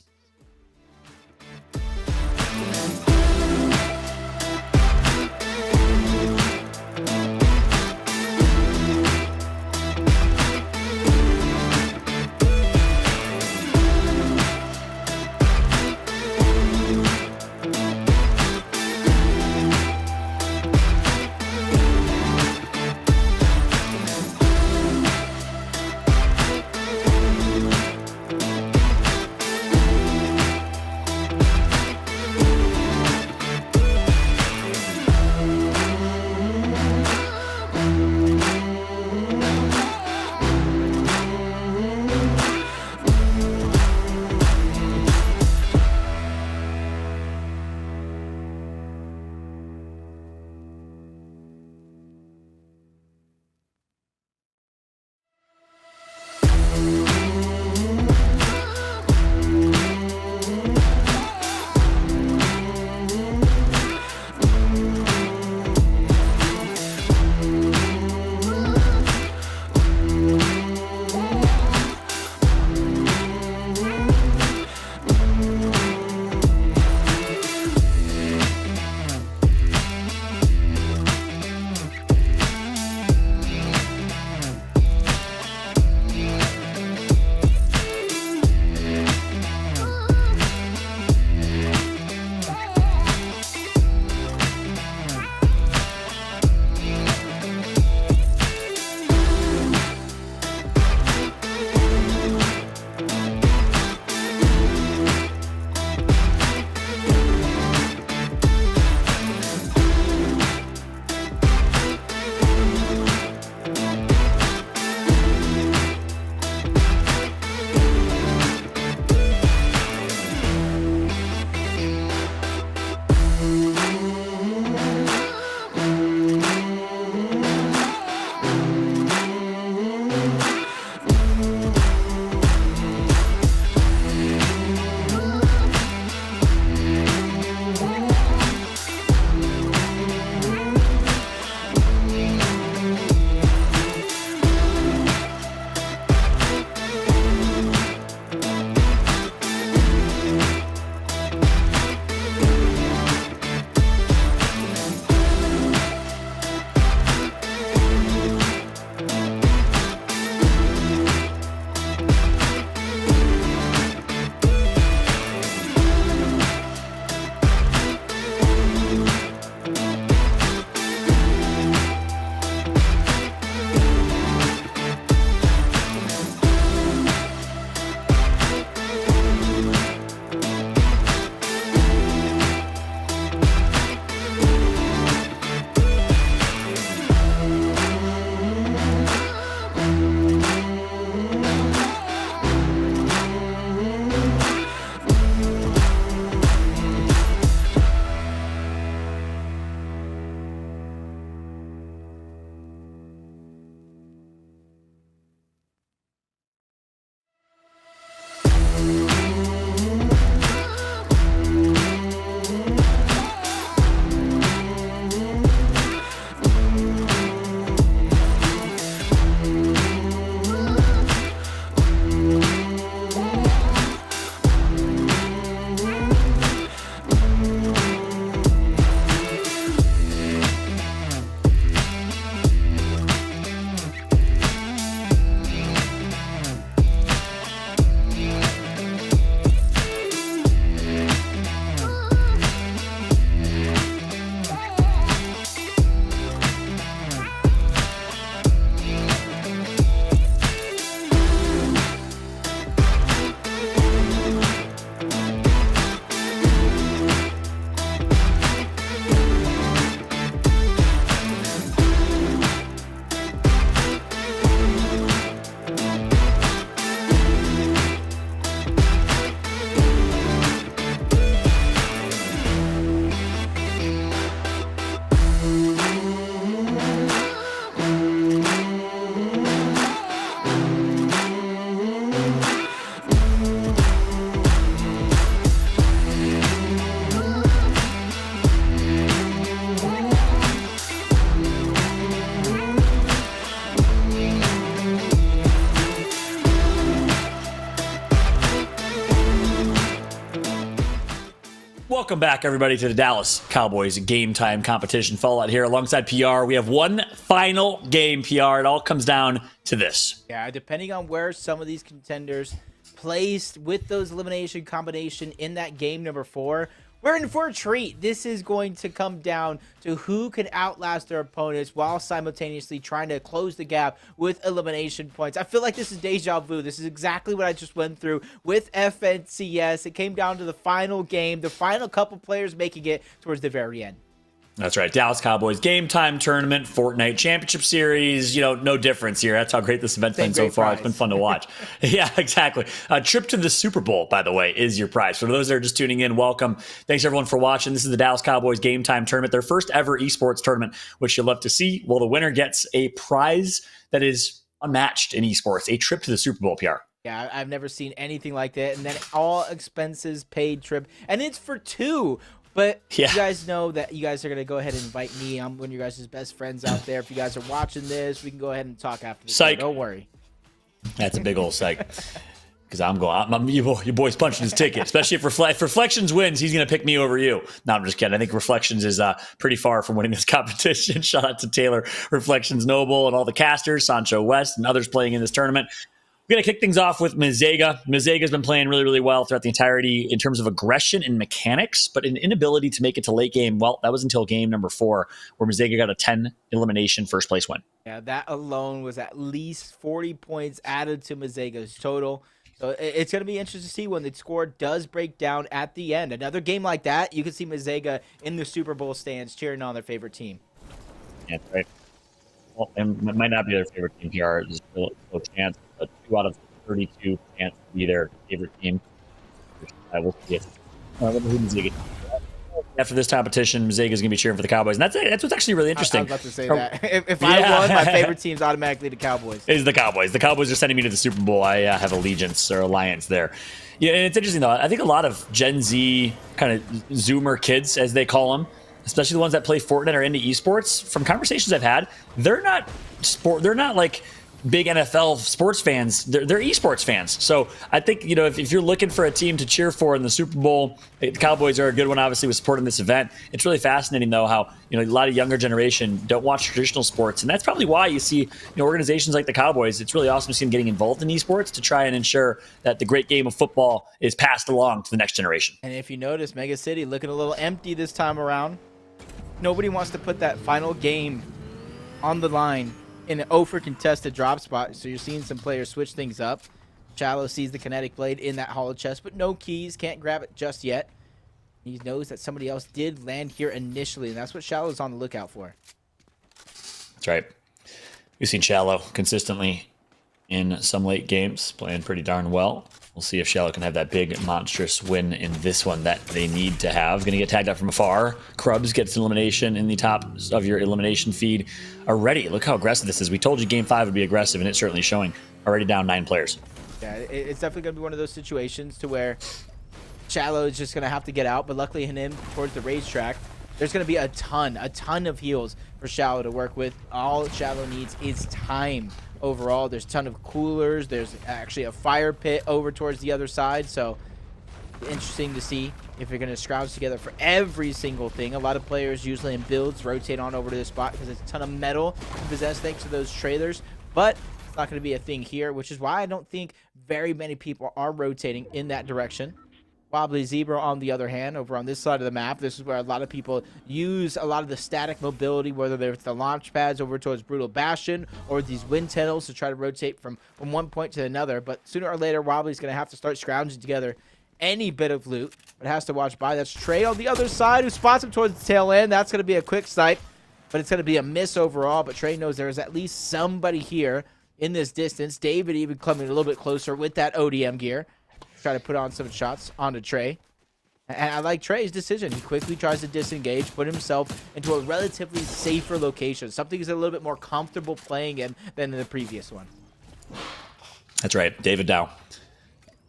Welcome back, everybody, to the Dallas Cowboys game time competition fallout here alongside PR. We have one final game, PR. It all comes down to this.
Yeah, depending on where some of these contenders placed with those elimination combination in that game number 4, we're in for a treat. This is going to come down to who can outlast their opponents while simultaneously trying to close the gap with elimination points. I feel like this is deja vu. This is exactly what I just went through with FNCS. It came down to the final game, the final couple players making it towards the very end.
That's right. Dallas Cowboys game time tournament, Fortnite Championship Series. You know, no difference here. That's how great this event's been so far.
Prize.
It's been fun to watch. Yeah, exactly. A trip to the Super Bowl, by the way, is your prize. For those that are just tuning in, welcome. Thanks, everyone, for watching. This is the Dallas Cowboys game time tournament, their first ever esports tournament, which you'll love to see. Well, the winner gets a prize that is unmatched in esports, a trip to the Super Bowl, PR.
Yeah, I've never seen anything like that. And then all expenses paid trip. And it's for 2. But
yeah.
You guys know that you guys are going to go ahead and invite me. I'm one of your guys' best friends out there. If you guys are watching this, we can go ahead and talk after this.
Psych.
Don't worry.
That's a big old psych. Because your boy's punching his ticket. Especially if Reflections wins, he's going to pick me over you. No, I'm just kidding. I think Reflections is pretty far from winning this competition. Shout out to Taylor, Reflections Noble, and all the casters, Sancho West, and others playing in this tournament. We're going to kick things off with Mezega. Mezega's been playing really, really well throughout the entirety in terms of aggression and mechanics, but an inability to make it to late game. Well, that was until game number 4, where Mezega got a 10 elimination first place win.
Yeah, that alone was at least 40 points added to Mezega's total. So it's going to be interesting to see when the score does break down at the end. Another game like that, you can see Mezega in the Super Bowl stands cheering on their favorite team.
Yeah, that's right. Well, it might not be their favorite team, PR. There's still a chance. But 2 out of 32 chance to be their favorite team. I will see it. After this competition, Mezega is going to be cheering for the Cowboys, and that's what's actually really interesting.
I was about to say that. If I won, my favorite team's automatically the Cowboys.
Is the Cowboys. The Cowboys are sending me to the Super Bowl. I have allegiance or alliance there. Yeah, and it's interesting though. I think a lot of Gen Z kind of Zoomer kids, as they call them, especially the ones that play Fortnite or into esports, from conversations I've had, they're not like big NFL sports fans. They're esports fans. So I think, you know, if you're looking for a team to cheer for in the Super Bowl, the Cowboys are a good one, obviously, with supporting this event. It's really fascinating, though, how, you know, a lot of younger generation don't watch traditional sports. And that's probably why you see, you know, organizations like the Cowboys, it's really awesome to see them getting involved in esports to try and ensure that the great game of football is passed along to the next generation.
And if you notice, Mega City looking a little empty this time around. Nobody wants to put that final game on the line in an over contested drop spot, so you're seeing some players switch things up. Shallow sees the kinetic blade in that hollow chest, but no keys, can't grab it just yet. He knows that somebody else did land here initially, and that's what Shallow's on the lookout for.
That's right. We've seen Shallow consistently in some late games, playing pretty darn well. We'll see if Shallow can have that big, monstrous win in this one that they need to have. Going to get tagged out from afar. Krubs gets an elimination in the top of your elimination feed already. Look how aggressive this is. We told you Game 5 would be aggressive, and it's certainly showing. Already down 9 players.
Yeah, it's definitely going to be one of those situations to where Shallow is just going to have to get out, but luckily him towards the racetrack, there's going to be a ton of heals for Shallow to work with. All Shallow needs is time. Overall, there's a ton of coolers. There's actually a fire pit over towards the other side. So interesting to see if you're going to scrounge together for every single thing. A lot of players usually in builds rotate on over to this spot because there's a ton of metal to possess thanks to those trailers. But it's not going to be a thing here, which is why I don't think very many people are rotating in that direction. Wobbly Zebra, on the other hand, over on this side of the map, this is where a lot of people use a lot of the static mobility, whether they're the launch pads over towards Brutal Bastion or these wind tunnels to try to rotate from one point to another. But sooner or later, Wobbly's going to have to start scrounging together any bit of loot, but has to watch by. That's Trey on the other side who spots him towards the tail end. That's going to be a quick snipe, but it's going to be a miss overall. But Trey knows there is at least somebody here in this distance. David even coming a little bit closer with that ODM gear. Try to put on some shots onto Trey. And I like Trey's decision. He quickly tries to disengage, put himself into a relatively safer location. Something he's a little bit more comfortable playing in than in the previous one.
That's right. David Dow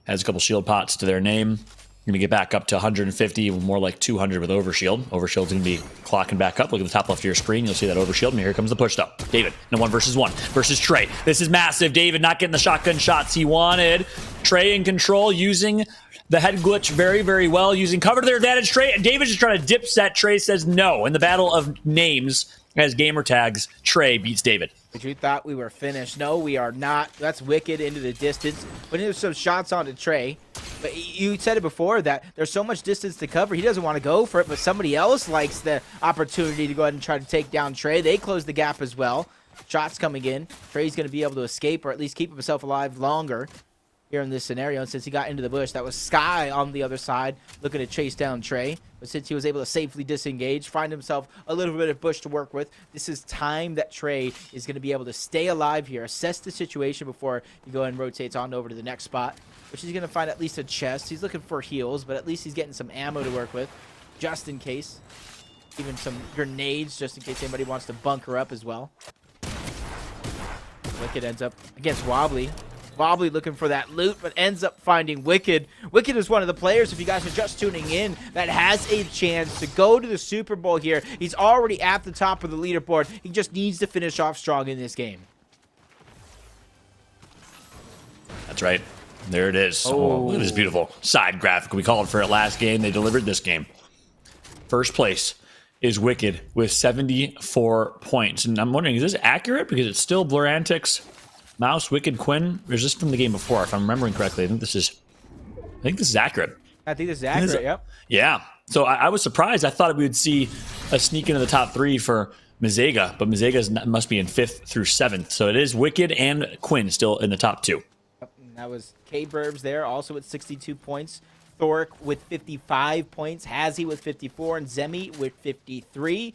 has a couple shield pots to their name. Going to get back up to 150, more like 200 with Overshield. Overshield's going to be clocking back up. Look at the top left of your screen. You'll see that Overshield. And here comes the push though. David in a 1v1 versus Trey. This is massive. David not getting the shotgun shots he wanted. Trey in control, using the head glitch very, very well, using cover to their advantage. Trey, and David's just trying to dip set. Trey says no. In the battle of names as gamer tags, Trey beats David.
But you thought we were finished. No, we are not. That's Wicked into the distance. But there's some shots onto Trey. But you said it before that there's so much distance to cover. He doesn't want to go for it, but somebody else likes the opportunity to go ahead and try to take down Trey. They close the gap as well. Shots coming in. Trey's going to be able to escape or at least keep himself alive longer here in this scenario. And since he got into the bush, that was Sky on the other side looking to chase down Trey. But since he was able to safely disengage, find himself a little bit of bush to work with, this is time that Trey is going to be able to stay alive here, assess the situation before he go and rotates on over to the next spot, which he's going to find at least a chest. He's looking for heals, but at least he's getting some ammo to work with, just in case. Even some grenades, just in case anybody wants to bunker up as well. Wicked ends up against Wobbly. Wobbly looking for that loot, but ends up finding Wicked. Wicked is one of the players, if you guys are just tuning in, that has a chance to go to the Super Bowl here. He's already at the top of the leaderboard. He just needs to finish off strong in this game.
That's right. There it is. Oh, look at this beautiful side graphic. We called for it last game. They delivered this game. First place is Wicked with 74 points. And I'm wondering, is this accurate? Because it's still Blur Antics, Mouse, Wicked, Quinn. Or is this from the game before? If I'm remembering correctly, I think this is accurate.
I think this is accurate, yep.
Yeah. So I was surprised. I thought we would see a sneak into the top 3 for Mizega, but Mizega must be in 5th through 7th. So it is Wicked and Quinn still in the top 2.
That was K-Burbs there, also with 62 points. Thoric with 55 points. Hazy with 54, and Zemi with 53.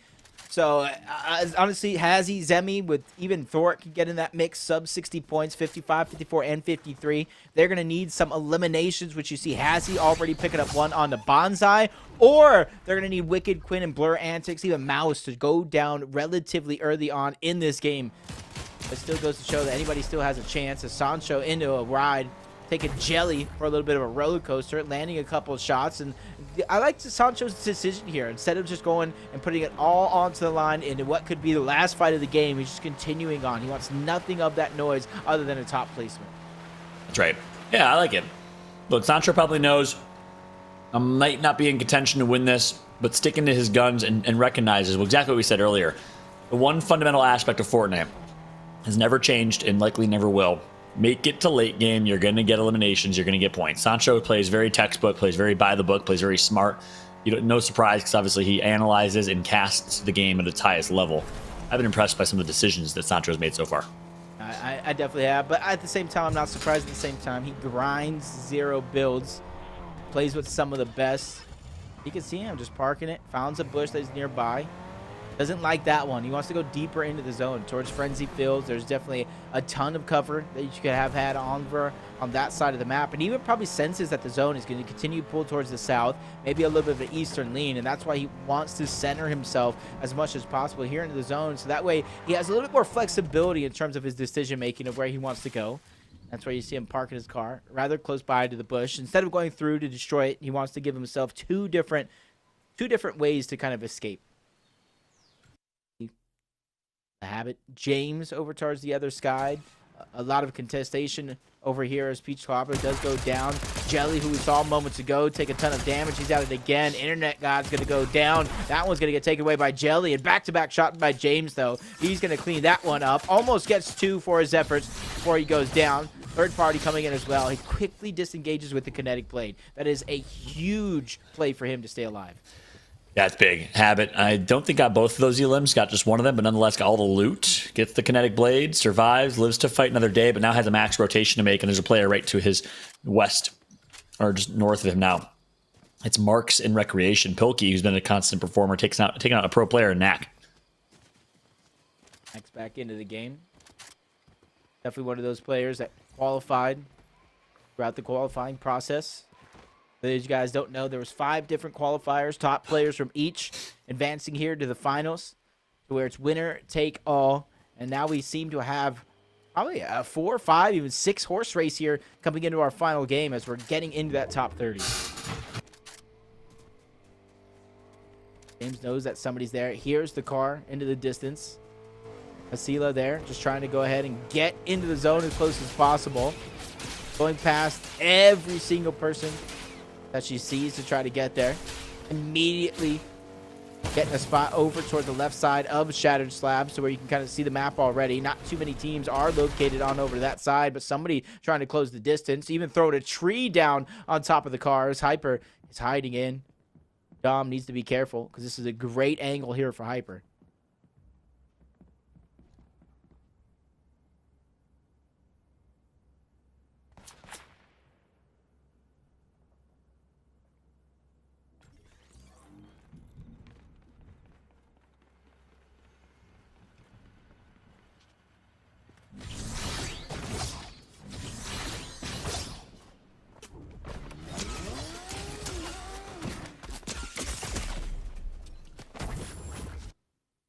So, honestly, Hazy, Zemi, with even Thoric can get in that mix, sub 60 points, 55, 54, and 53. They're going to need some eliminations, which you see Hazy already picking up one on the Bonsai, or they're going to need Wicked, Quinn, and Blur Antics, even Mouse, to go down relatively early on in this game. It still goes to show that anybody still has a chance. As Sancho into a ride, taking Jelly for a little bit of a roller coaster, landing a couple of shots. And I like Sancho's decision here. Instead of just going and putting it all onto the line into what could be the last fight of the game, he's just continuing on. He wants nothing of that noise other than a top placement.
That's right. Yeah, I like it. Look, Sancho probably knows I might not be in contention to win this, but sticking to his guns and recognizes exactly what we said earlier. The one fundamental aspect of Fortnite has never changed and likely never will. Make it to late game, you're going to get eliminations, you're going to get points. Sancho plays very textbook, plays very by the book, plays very smart. No surprise, because obviously he analyzes and casts the game at its highest level. I've been impressed by some of the decisions that Sancho has made so far.
I definitely have, but at the same time, I'm not surprised at the same time. He grinds 0 builds, plays with some of the best. You can see him just parking it, found a bush that is nearby. Doesn't like that one. He wants to go deeper into the zone towards Frenzy Fields. There's definitely a ton of cover that you could have had on that side of the map. And he even probably senses that the zone is going to continue to pull towards the south, maybe a little bit of an eastern lean. And that's why he wants to center himself as much as possible here into the zone. So that way he has a little bit more flexibility in terms of his decision making of where he wants to go. That's where you see him parking his car rather close by to the bush. Instead of going through to destroy it, he wants to give himself two different ways to kind of escape. A habit. James over towards the other side. A lot of contestation over here as Peach Clopper does go down. Jelly, who we saw moments ago, take a ton of damage. He's at it again. Internet God's going to go down. That one's going to get taken away by Jelly. And back-to-back shot by James, though. He's going to clean that one up. Almost gets 2 for his efforts before he goes down. Third party coming in as well. He quickly disengages with the kinetic blade. That is a huge play for him to stay alive.
That's big. Habit. I don't think got both of those elims. Got just one of them, but nonetheless got all the loot. Gets the kinetic blade, survives, lives to fight another day, but now has a max rotation to make, and there's a player right to his west, or just north of him now. It's Marks in Recreation. Pilkey, who's been a constant performer, taking out a pro player in Knack.
Knack's back into the game. Definitely one of those players that qualified throughout the qualifying process. As you guys don't know, there was 5 different qualifiers, top players from each, advancing here to the finals, to where it's winner take all. And now we seem to have probably a 4, 5, even 6 horse race here coming into our final game as we're getting into that top 30. James knows that somebody's there. Here's the car into the distance. Asila there, just trying to go ahead and get into the zone as close as possible. Going past every single person that she sees to try to get there. Immediately getting a spot over toward the left side of Shattered Slabs to where you can kind of see the map already. Not too many teams are located on over to that side, but somebody trying to close the distance. Even throwing a tree down on top of the cars. Hyper is hiding in. Dom needs to be careful because this is a great angle here for Hyper.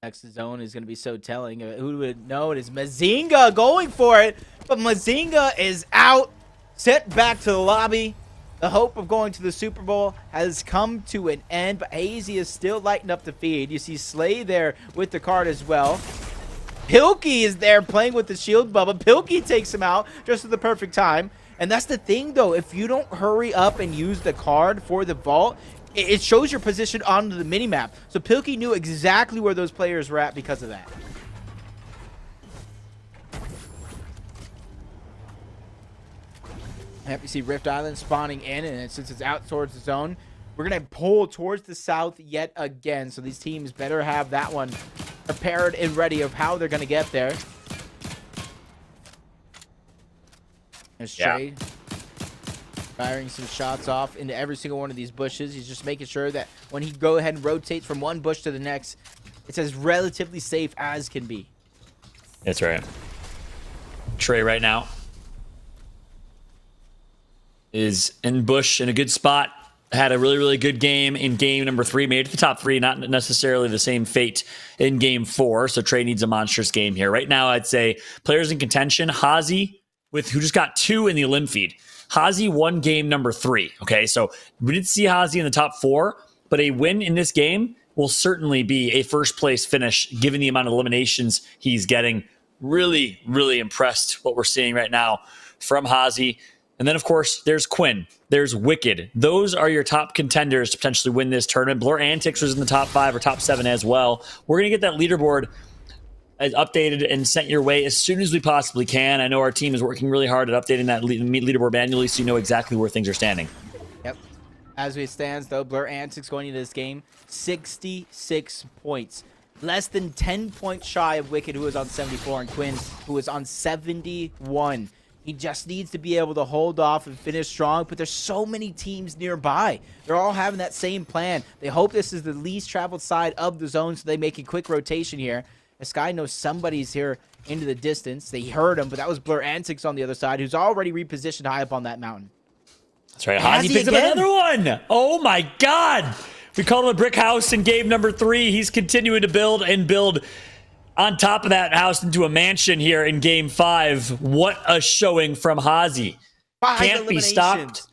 Next zone is going to be so telling. Who would know it is Mazinga going for it, but Mazinga is out, sent back to the lobby. The hope of going to the Super Bowl has come to an end, but Hazy is still lighting up the feed. You see Slay there with the card as well. Pilkey is there playing with the shield bubble. Pilkey takes him out just at the perfect time. And that's the thing, though. If you don't hurry up and use the card for the vault, it shows your position on the minimap. So Pilkey knew exactly where those players were at because of that. Happy to see Rift Island spawning in, and since it's out towards the zone, we're going to pull towards the south yet again. So these teams better have that one prepared and ready of how they're going to get there. There's Trey firing some shots off into every single one of these bushes. He's just making sure that when he go ahead and rotates from one bush to the next, it's as relatively safe as can be.
That's right. Trey right now is in bush in a good spot. Had a really, really good game in game number 3. Made it to the top 3. Not necessarily the same fate in game 4. So Trey needs a monstrous game here. Right now, I'd say players in contention. Hazy, who just got 2 in the elim feed. Hazy won game number 3. Okay, so we didn't see Hazy in the top 4, but a win in this game will certainly be a first place finish given the amount of eliminations he's getting. Really, really impressed what we're seeing right now from Hazy. And then, of course, there's Quinn. There's Wicked. Those are your top contenders to potentially win this tournament. Blur Antics was in the top 5 or top 7 as well. We're going to get that leaderboard updated and sent your way as soon as we possibly can. I know our team is working really hard at updating that leaderboard manually so you know exactly where things are standing.
Yep. As it stands, though, Blur Antics going into this game, 66 points. Less than 10 points shy of Wicked, who was on 74, and Quinn, who was on 71. He just needs to be able to hold off and finish strong, but there's so many teams nearby. They're all having that same plan. They hope this is the least traveled side of the zone so they make a quick rotation here. This guy knows somebody's here into the distance. They heard him, but that was Blur Antics on the other side, who's already repositioned high up on that mountain.
That's right. Hazy picks up another one. Oh, my God. We called him a brick house in game number 3. He's continuing to build and build on top of that house into a mansion here in game 5. What a showing from Hazy.
5
Can't be stopped.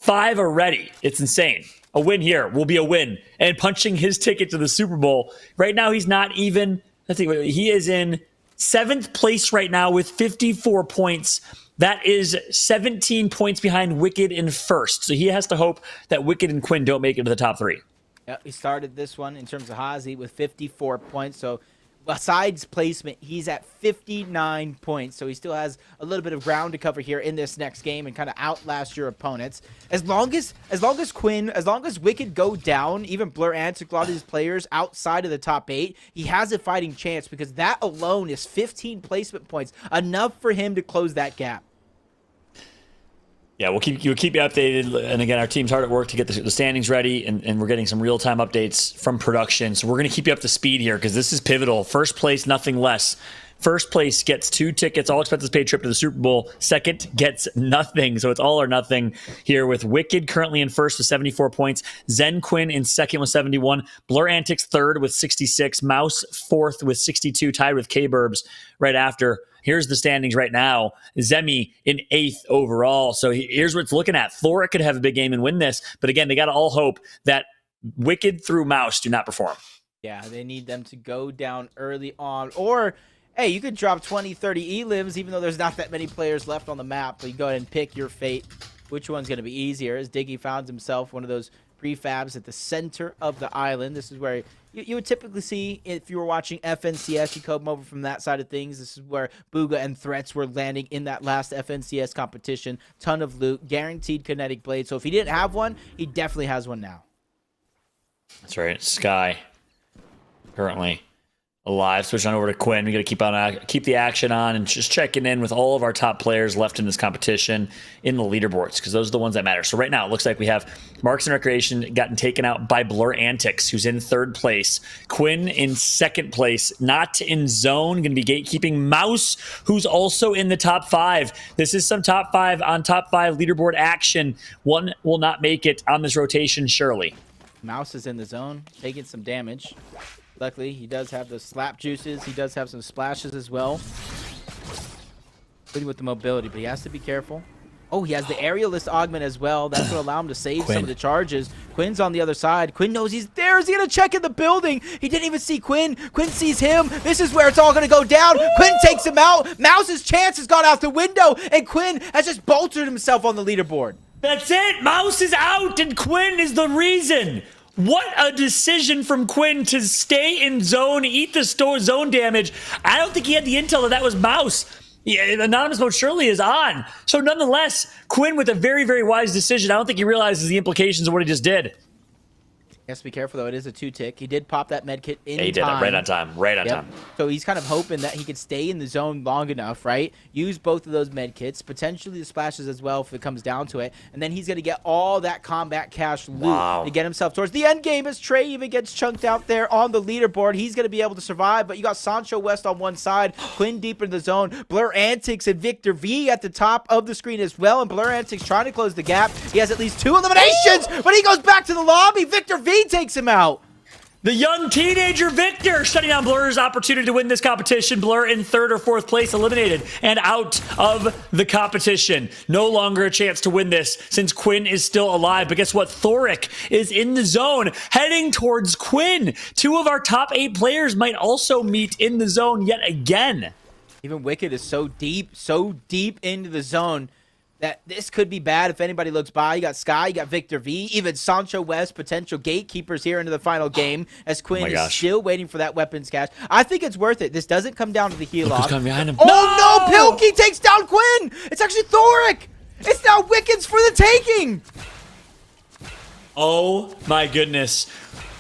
5 already. It's insane. A win here will be a win. And punching his ticket to the Super Bowl. Right now, he's not even... He is in 7th place right now with 54 points. That is 17 points behind Wicked in 1st. So he has to hope that Wicked and Quinn don't make it to the top 3.
Yep, he started this one in terms of Hazy with 54 points. So besides placement, he's at 59 points. So he still has a little bit of ground to cover here in this next game and kind of outlast your opponents. As long as Wicked go down, even Blur Antic, a lot of these players outside of the top 8, he has a fighting chance because that alone is 15 placement points, enough for him to close that gap. Yeah, we'll keep you updated. And again, our team's hard at work to get the standings ready, and we're getting some real-time updates from production. So we're going to keep you up to speed here because this is pivotal. First place, nothing less. First place gets 2 tickets, all expenses paid trip to the Super Bowl. Second gets nothing. So it's all or nothing here with Wicked currently in 1st with 74 points. Zen Quinn in 2nd with 71. Blur Antics 3rd with 66. Mouse 4th with 62, tied with K-Burbs right after. Here's the standings right now. Zemi in 8th overall. So here's what it's looking at. Flora could have a big game and win this. But again, they got to all hope that
Wicked through Mouse do not perform.
Yeah, they need them to go down early on. Or, hey, you could drop 20, 30 elims, even though there's not that many players left on the map. But you go ahead and pick your fate. Which one's going to be easier? As Diggy found himself one of those prefabs at the center of the island. This is where you would typically see, if you were watching FNCS, you come over from that side of things. This is where Booga and Threats were landing in that last FNCS competition. Ton of loot, guaranteed kinetic blade. So if he didn't have one, he definitely has one now.
That's right. Sky currently alive. Switch on over to Quinn. We got to keep the action on and just checking in with all of our top players left in this competition in the leaderboards, because those are the ones that matter. So right now it looks like we have Marks and Recreation gotten taken out by Blur Antics, who's in 3rd place. Quinn in 2nd place, not in zone, going to be gatekeeping. Mouse, who's also in the top 5. This is some top 5 on top 5 leaderboard action. One will not make it on this rotation, surely.
Mouse is in the zone, taking some damage. Luckily, he does have the slap juices. He does have some splashes as well. Good with the mobility, but he has to be careful. Oh, he has the aerialist augment as well. That's going to allow him to save some of the charges. Quinn's on the other side. Quinn knows he's there. Is he going to check in the building? He didn't even see Quinn. Quinn sees him. This is where it's all going to go down. Quinn takes him out. Mouse's chance has gone out the window, and Quinn has just bolstered himself on the leaderboard.
That's it. Mouse is out, and Quinn is the reason. What a decision from Quinn to stay in zone, eat the zone damage. I don't think he had the intel that was Mouse. Yeah, anonymous mode surely is on. So nonetheless, Quinn with a very, very wise decision. I don't think he realizes the implications of what he just did.
He has to be careful, though. It is a 2-tick. He did pop that med kit in time.
He did it right on time. Right on time.
So he's kind of hoping that he could stay in the zone long enough, right? Use both of those med kits, potentially the splashes as well if it comes down to it. And then he's going to get all that combat cash loot to get himself towards the end game as Trey even gets chunked out there on the leaderboard. He's going to be able to survive, but you got Sancho West on one side, Quinn deep in the zone, Blur Antics and Victor V at the top of the screen as well. And Blur Antics trying to close the gap. He has at least 2 eliminations, but he goes back to the lobby. Victor V takes him out.
The young teenager Victor shutting down Blur's opportunity to win this competition. Blur in 3rd or 4th place, eliminated and out of the competition. No longer a chance to win this since Quinn is still alive. But guess what? Thoric is in the zone, heading towards Quinn. 2 of our top 8 players might also meet in the zone yet again.
Even Wicked is so deep into the zone that this could be bad if anybody looks by. You got Sky, you got Victor V, even Sancho West, potential gatekeepers here into the final game as Quinn is still waiting for that weapons cache. I think it's worth it. This doesn't come down to the heal off. Oh no! Pilkey takes down Quinn! It's actually Thoric! It's now Wicked's for the taking!
Oh my goodness.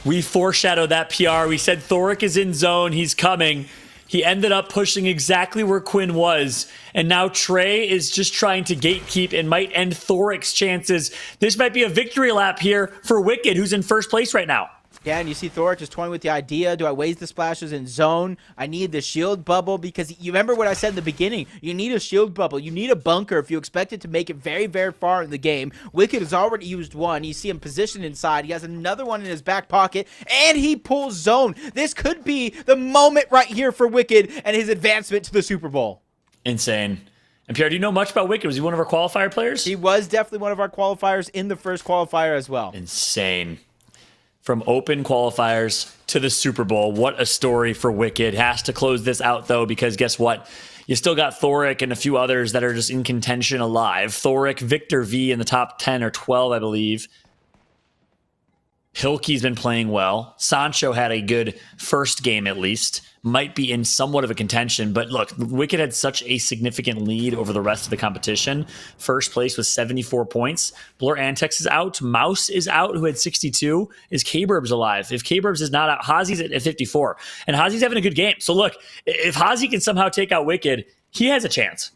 We foreshadowed that PR. We said Thoric is in zone. He's coming. He ended up pushing exactly where Quinn was. And now Trey is just trying to gatekeep and might end Thoric's chances. This might be a victory lap here for Wicked, who's in 1st place right now.
Yeah, and you see Thoric just toying with the idea. Do I waste the splashes in zone? I need the shield bubble because you remember what I said in the beginning. You need a shield bubble. You need a bunker if you expect it to make it very, very far in the game. Wicked has already used one. You see him positioned inside. He has another one in his back pocket, and he pulls zone. This could be the moment right here for Wicked and his advancement to the Super Bowl.
Insane. And Pierre, do you know much about Wicked? Was he one of our qualifier players?
He was definitely one of our qualifiers in the first qualifier as well.
Insane. From open qualifiers to the Super Bowl. What a story for Wicked. Has to close this out, though, because guess what? You still got Thoric and a few others that are just in contention alive. Thoric, Victor V in the top 10 or 12, I believe. Hilke's been playing well. Sancho had a good first game, at least. Might be in somewhat of a contention. But look, Wicked had such a significant lead over the rest of the competition. First place was 74 points. Blur Antex is out. Mouse is out, who had 62. Is K-Burbs alive? If K-Burbs is not out, Hazi's at 54. And Hazi's having a good game. So look, if Hazi can somehow take out Wicked, he has a chance.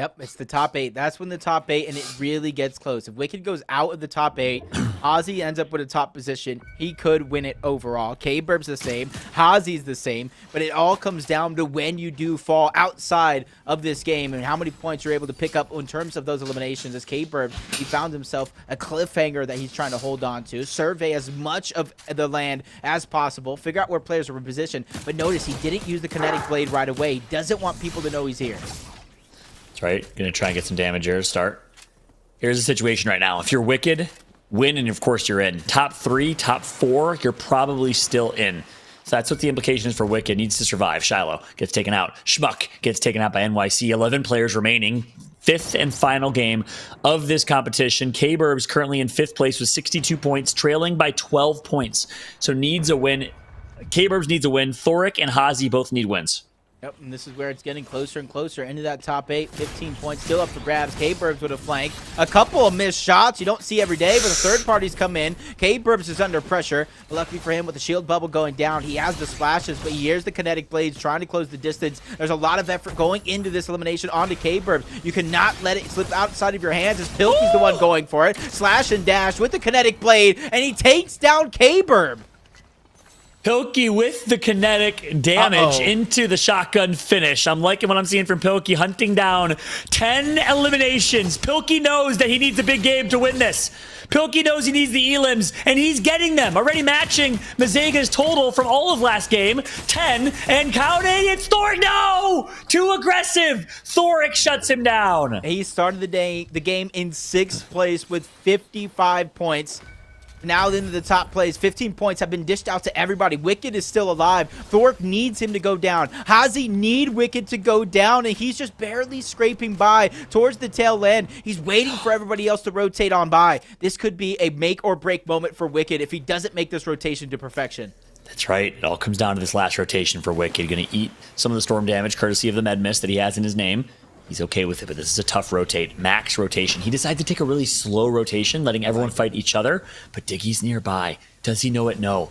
Yep, it's the top 8. That's when the top 8, and it really gets close. If Wicked goes out of the top 8, Ozzy ends up with a top position. He could win it overall. K-Burb's the same. Hazi's the same. But it all comes down to when you do fall outside of this game and how many points you're able to pick up in terms of those eliminations. As K-Burb, he found himself a cliffhanger that he's trying to hold on to. Survey as much of the land as possible. Figure out where players are in position. But notice he didn't use the kinetic blade right away. He doesn't want people to know he's here.
That's right. Gonna try and get some damage here to start. Here's the situation right now. If you're Wicked, win, and of course you're in. Top 3, top 4, you're probably still in. So that's what the implication is for Wicked. Needs to survive. Shiloh gets taken out. Schmuck gets taken out by NYC. 11 players remaining. 5th and final game of this competition. K-Burbs currently in 5th place with 62 points, trailing by 12 points. So needs a win. K-Burbs needs a win. Thoric and Hazy both need wins.
Yep, and this is where it's getting closer and closer into that top 8. 15 points still up for grabs. K-Burbs with a flank. A couple of missed shots you don't see every day, but the third parties come in. K-Burbs is under pressure. Luckily for him, with the shield bubble going down, he has the splashes, but he hears the kinetic blades trying to close the distance. There's a lot of effort going into this elimination onto K-Burbs. You cannot let it slip outside of your hands, as Pilkey's the one going for it. Slash and dash with the kinetic blade, and he takes down K-Burb.
Pilkey with the kinetic damage into the shotgun finish. I'm liking what I'm seeing from Pilkey, hunting down 10 eliminations. Pilkey knows that he needs a big game to win this. Pilkey knows he needs the elims, and he's getting them. Already matching Mazega's total from all of last game, 10, and counting. It's Thoric. No! Too aggressive. Thoric shuts him down.
He started the game in 6th place with 55 points. Now into the top place. 15 points have been dished out to everybody. Wicked is still alive. Thoric needs him to go down. Hazy need Wicked to go down, and he's just barely scraping by towards the tail end. He's waiting for everybody else to rotate on by. This could be a make or break moment for Wicked if he doesn't make this rotation to perfection.
That's right. It all comes down to this last rotation for Wicked. Going to eat some of the storm damage courtesy of the med mist that he has in his name. He's okay with it, but this is a tough rotate. Max rotation. He decides to take a really slow rotation, letting everyone fight each other, but Diggy's nearby. Does he know it? No.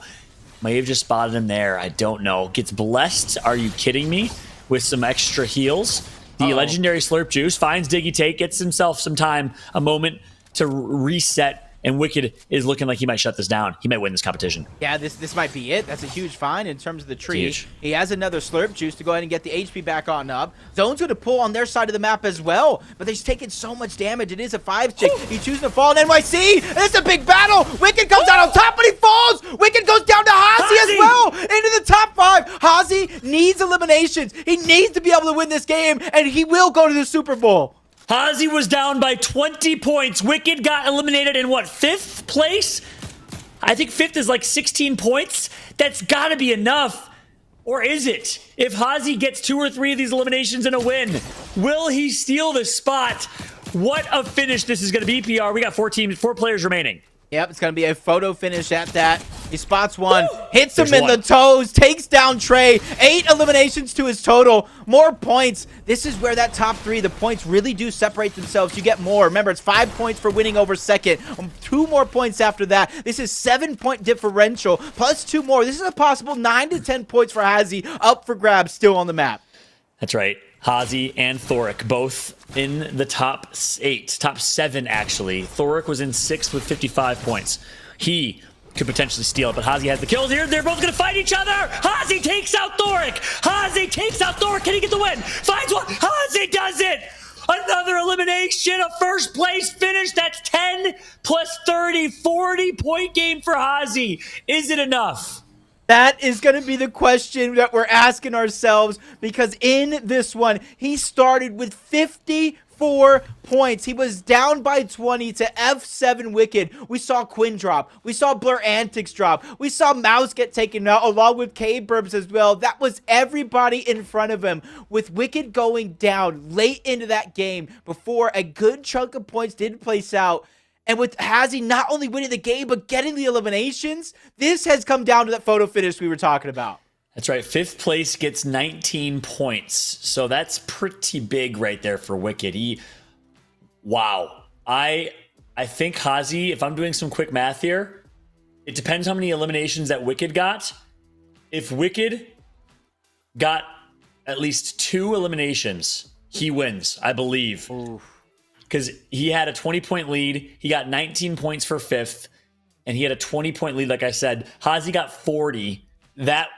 May have just spotted him there. I don't know. Gets blessed. Are you kidding me? With some extra heals. The legendary Slurp Juice finds Diggy Take, gets himself some time, a moment to reset, and Wicked is looking like he might shut this down. He might win this competition.
Yeah, this might be it. That's a huge find in terms of the tree.
Huge.
He has another Slurp Juice to go ahead and get the HP back on up. Zone's going to pull on their side of the map as well, but they're taking so much damage. It is a 5-chick. He chooses to fall in NYC. It's a big battle. Wicked comes out on top, but he falls. Wicked goes down to Hazy as well into the top 5. Hazy needs eliminations. He needs to be able to win this game, and he will go to the Super Bowl.
Hazy was down by 20 points. Wicked got eliminated in what, 5th place? I think 5th is like 16 points. That's got to be enough. Or is it? If Hazy gets 2 or 3 of these eliminations in a win, will he steal the spot? What a finish this is going to be, PR. We got 4 players remaining.
Yep, it's going to be a photo finish at that. He spots one, hits him
There's
in
one.
the toes, takes down Trey. 8 eliminations to his total. More points. This is where that top 3, the points really do separate themselves. You get more. Remember, it's 5 points for winning over second. 2 more points after that. This is 7-point differential, plus 2 more. This is a possible 9 to 10 points for Hazy, up for grabs, still on the map.
That's right. Hazy and Thoric both in the top 8, top 7 actually. Thoric was in 6th with 55 points. He could potentially steal it, but Hazy has the kills here. They're both going to fight each other. Hazy takes out Thoric. Hazy takes out Thoric. Can he get the win? Finds one. Hazy does it. Another elimination, a 1st place finish. That's 10 plus 30, 40-point game for Hazy. Is it enough?
That is going to be the question that we're asking ourselves, because in this one, he started with 54 points. He was down by 20 to F7 Wicked. We saw Quinn drop. We saw Blur Antics drop. We saw Mouse get taken out along with K-Burbs as well. That was everybody in front of him, with Wicked going down late into that game before a good chunk of points did place out. And with Hazy not only winning the game, but getting the eliminations, this has come down to that photo finish we were talking about.
That's right. 5th place gets 19 points. So that's pretty big right there for Wicked. Wow. I think Hazy, if I'm doing some quick math here, it depends how many eliminations that Wicked got. If Wicked got at least 2 eliminations, he wins, I believe. Because he had a 20-point lead. He got 19 points for 5th. And he had a 20-point lead, like I said. Hazy got 40. That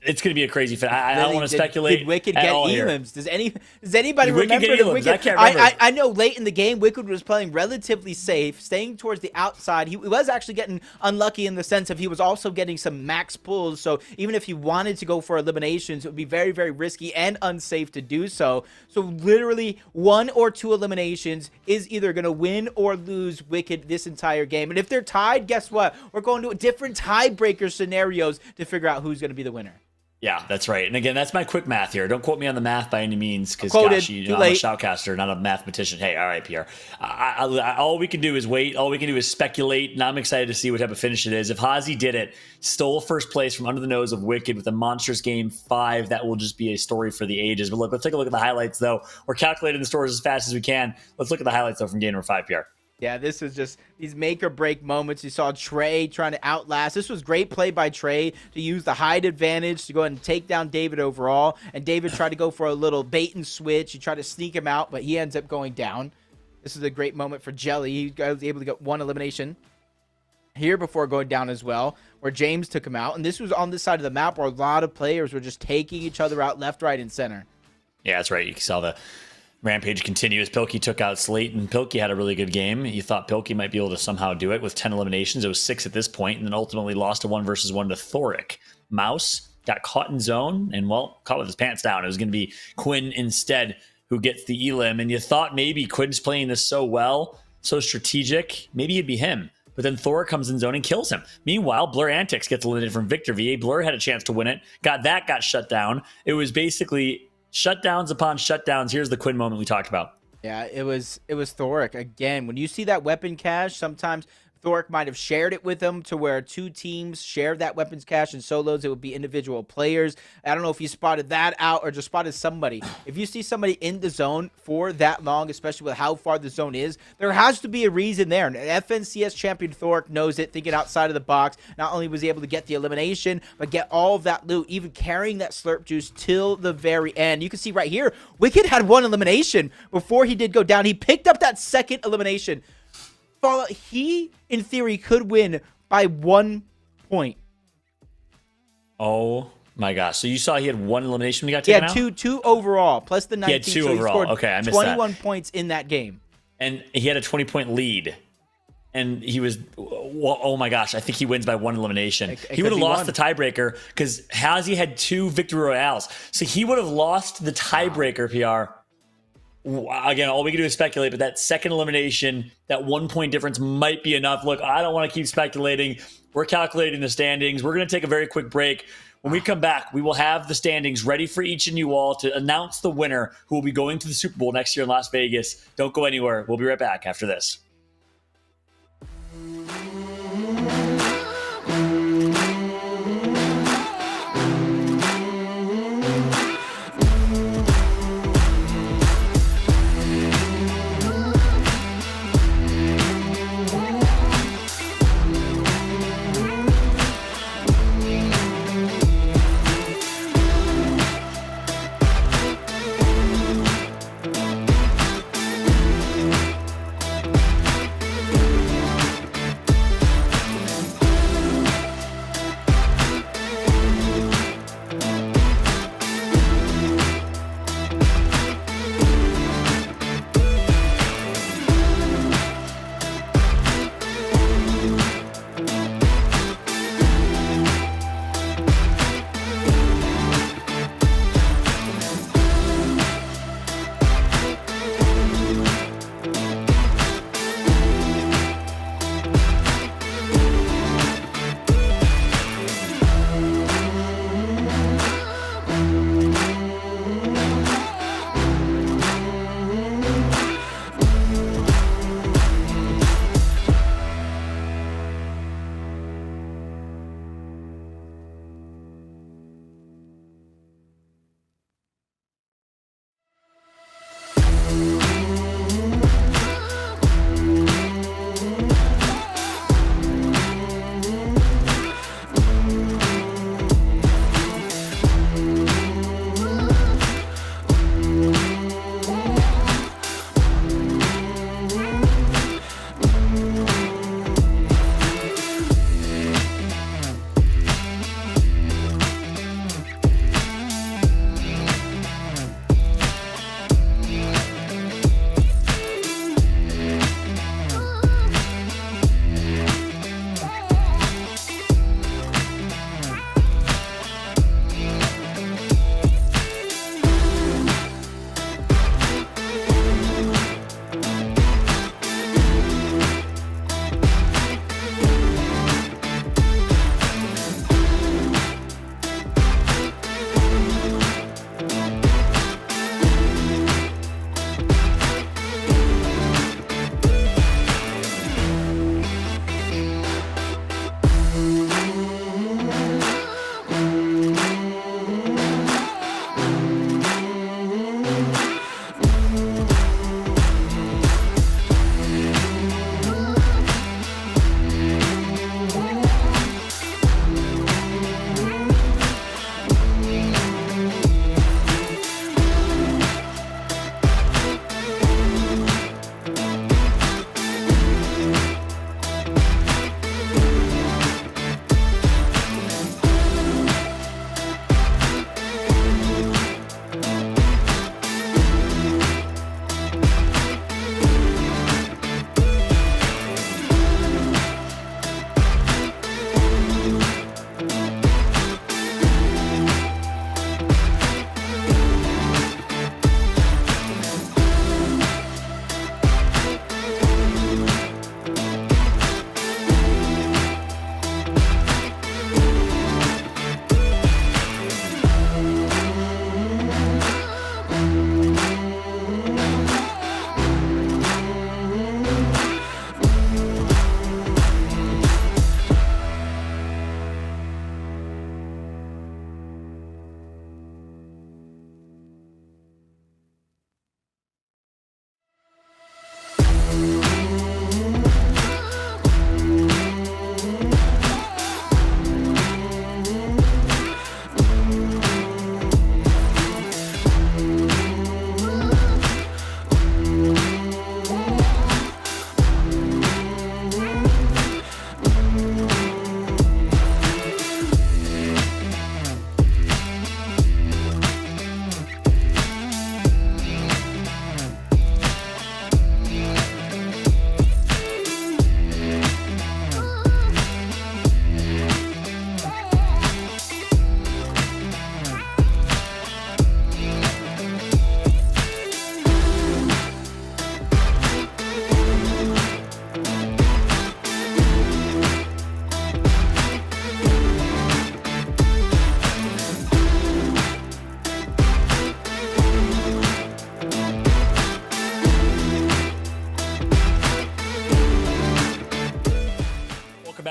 It's going to be a crazy fit. I don't
Lily,
want to speculate.
Did Wicked
at
get
all here.
elims? Does anybody
Did Wicked
remember
get
the
elims?
Wicked?
I can't remember.
I know late in the game, Wicked was playing relatively safe, staying towards the outside. He was actually getting unlucky in the sense of he was also getting some max pulls. So even if he wanted to go for eliminations, it would be very, very risky and unsafe to do so. So literally 1 or 2 eliminations is either going to win or lose Wicked this entire game. And if they're tied, guess what? We're going to different tiebreaker scenarios to figure out who's going to be the winner.
Yeah, that's right. And again, that's my quick math here. Don't quote me on the math by any means, because
Quoted,
gosh, I'm a shoutcaster, not a mathematician. Hey, all right, Pierre. All we can do is wait. All we can do is speculate, and I'm excited to see what type of finish it is. If Hazy did it, stole first place from under the nose of Wicked with a monstrous game 5, that will just be a story for the ages. But look, let's take a look at the highlights, though. We're calculating the scores as fast as we can. Let's look at the highlights, though, from game number 5, Pierre.
Yeah, this is just these make or break moments. You saw Trey trying to outlast. This was great play by Trey to use the height advantage to go ahead and take down David overall. And David tried to go for a little bait and switch. He tried to sneak him out, but he ends up going down. This is a great moment for Jelly. He was able to get 1 elimination here before going down as well, where James took him out. And this was on this side of the map where a lot of players were just taking each other out left, right, and center.
Yeah, that's right. You saw the rampage continue as Pilkey took out Slate, and Pilkey had a really good game. You thought Pilkey might be able to somehow do it with 10 eliminations. It was 6 at this point, and then ultimately lost a 1 versus 1 to Thoric. Mouse got caught in zone and, well, caught with his pants down. It was going to be Quinn instead who gets the elim, and you thought maybe Quinn's playing this so well, so strategic, maybe it'd be him. But then Thor comes in zone and kills him. Meanwhile, Blur Antics gets eliminated from Victor VA. Blur had a chance to win it, got shut down. It was basically shutdowns upon shutdowns. Here's the Quinn moment we talked about.
Yeah, it was Thoric. Again, when you see that weapon cache, sometimes Thoric might have shared it with them to where 2 teams shared that weapons cache, and solos it would be individual players. I don't know if you spotted that out or just spotted somebody. If you see somebody in the zone for that long, especially with how far the zone is, there has to be a reason there. And FNCS champion Thoric knows it, thinking outside of the box. Not only was he able to get the elimination, but get all of that loot, even carrying that slurp juice till the very end. You can see right here, Wicked had 1 elimination before he did go down. He picked up that 2nd elimination. He, in theory, could win by 1 point.
Oh my gosh! So you saw he had 1 elimination when he got taken out?
Yeah, two overall, plus the 19.
He had 2
so
overall. Okay, I missed
21
that.
points in that game.
And he had a 20-point lead. And he was, oh my gosh, I think he wins by 1 elimination. He would have lost the tiebreaker because Hazy had 2 victory royales. So he would have lost the tiebreaker, PR. Again, all we can do is speculate, but that 2nd elimination, that 1 point difference might be enough. Look, I don't want to keep speculating. We're calculating the standings. We're going to take a very quick break. When we come back, we will have the standings ready for each and you all to announce the winner who will be going to the Super Bowl next year in Las Vegas. Don't go anywhere. We'll be right back after this.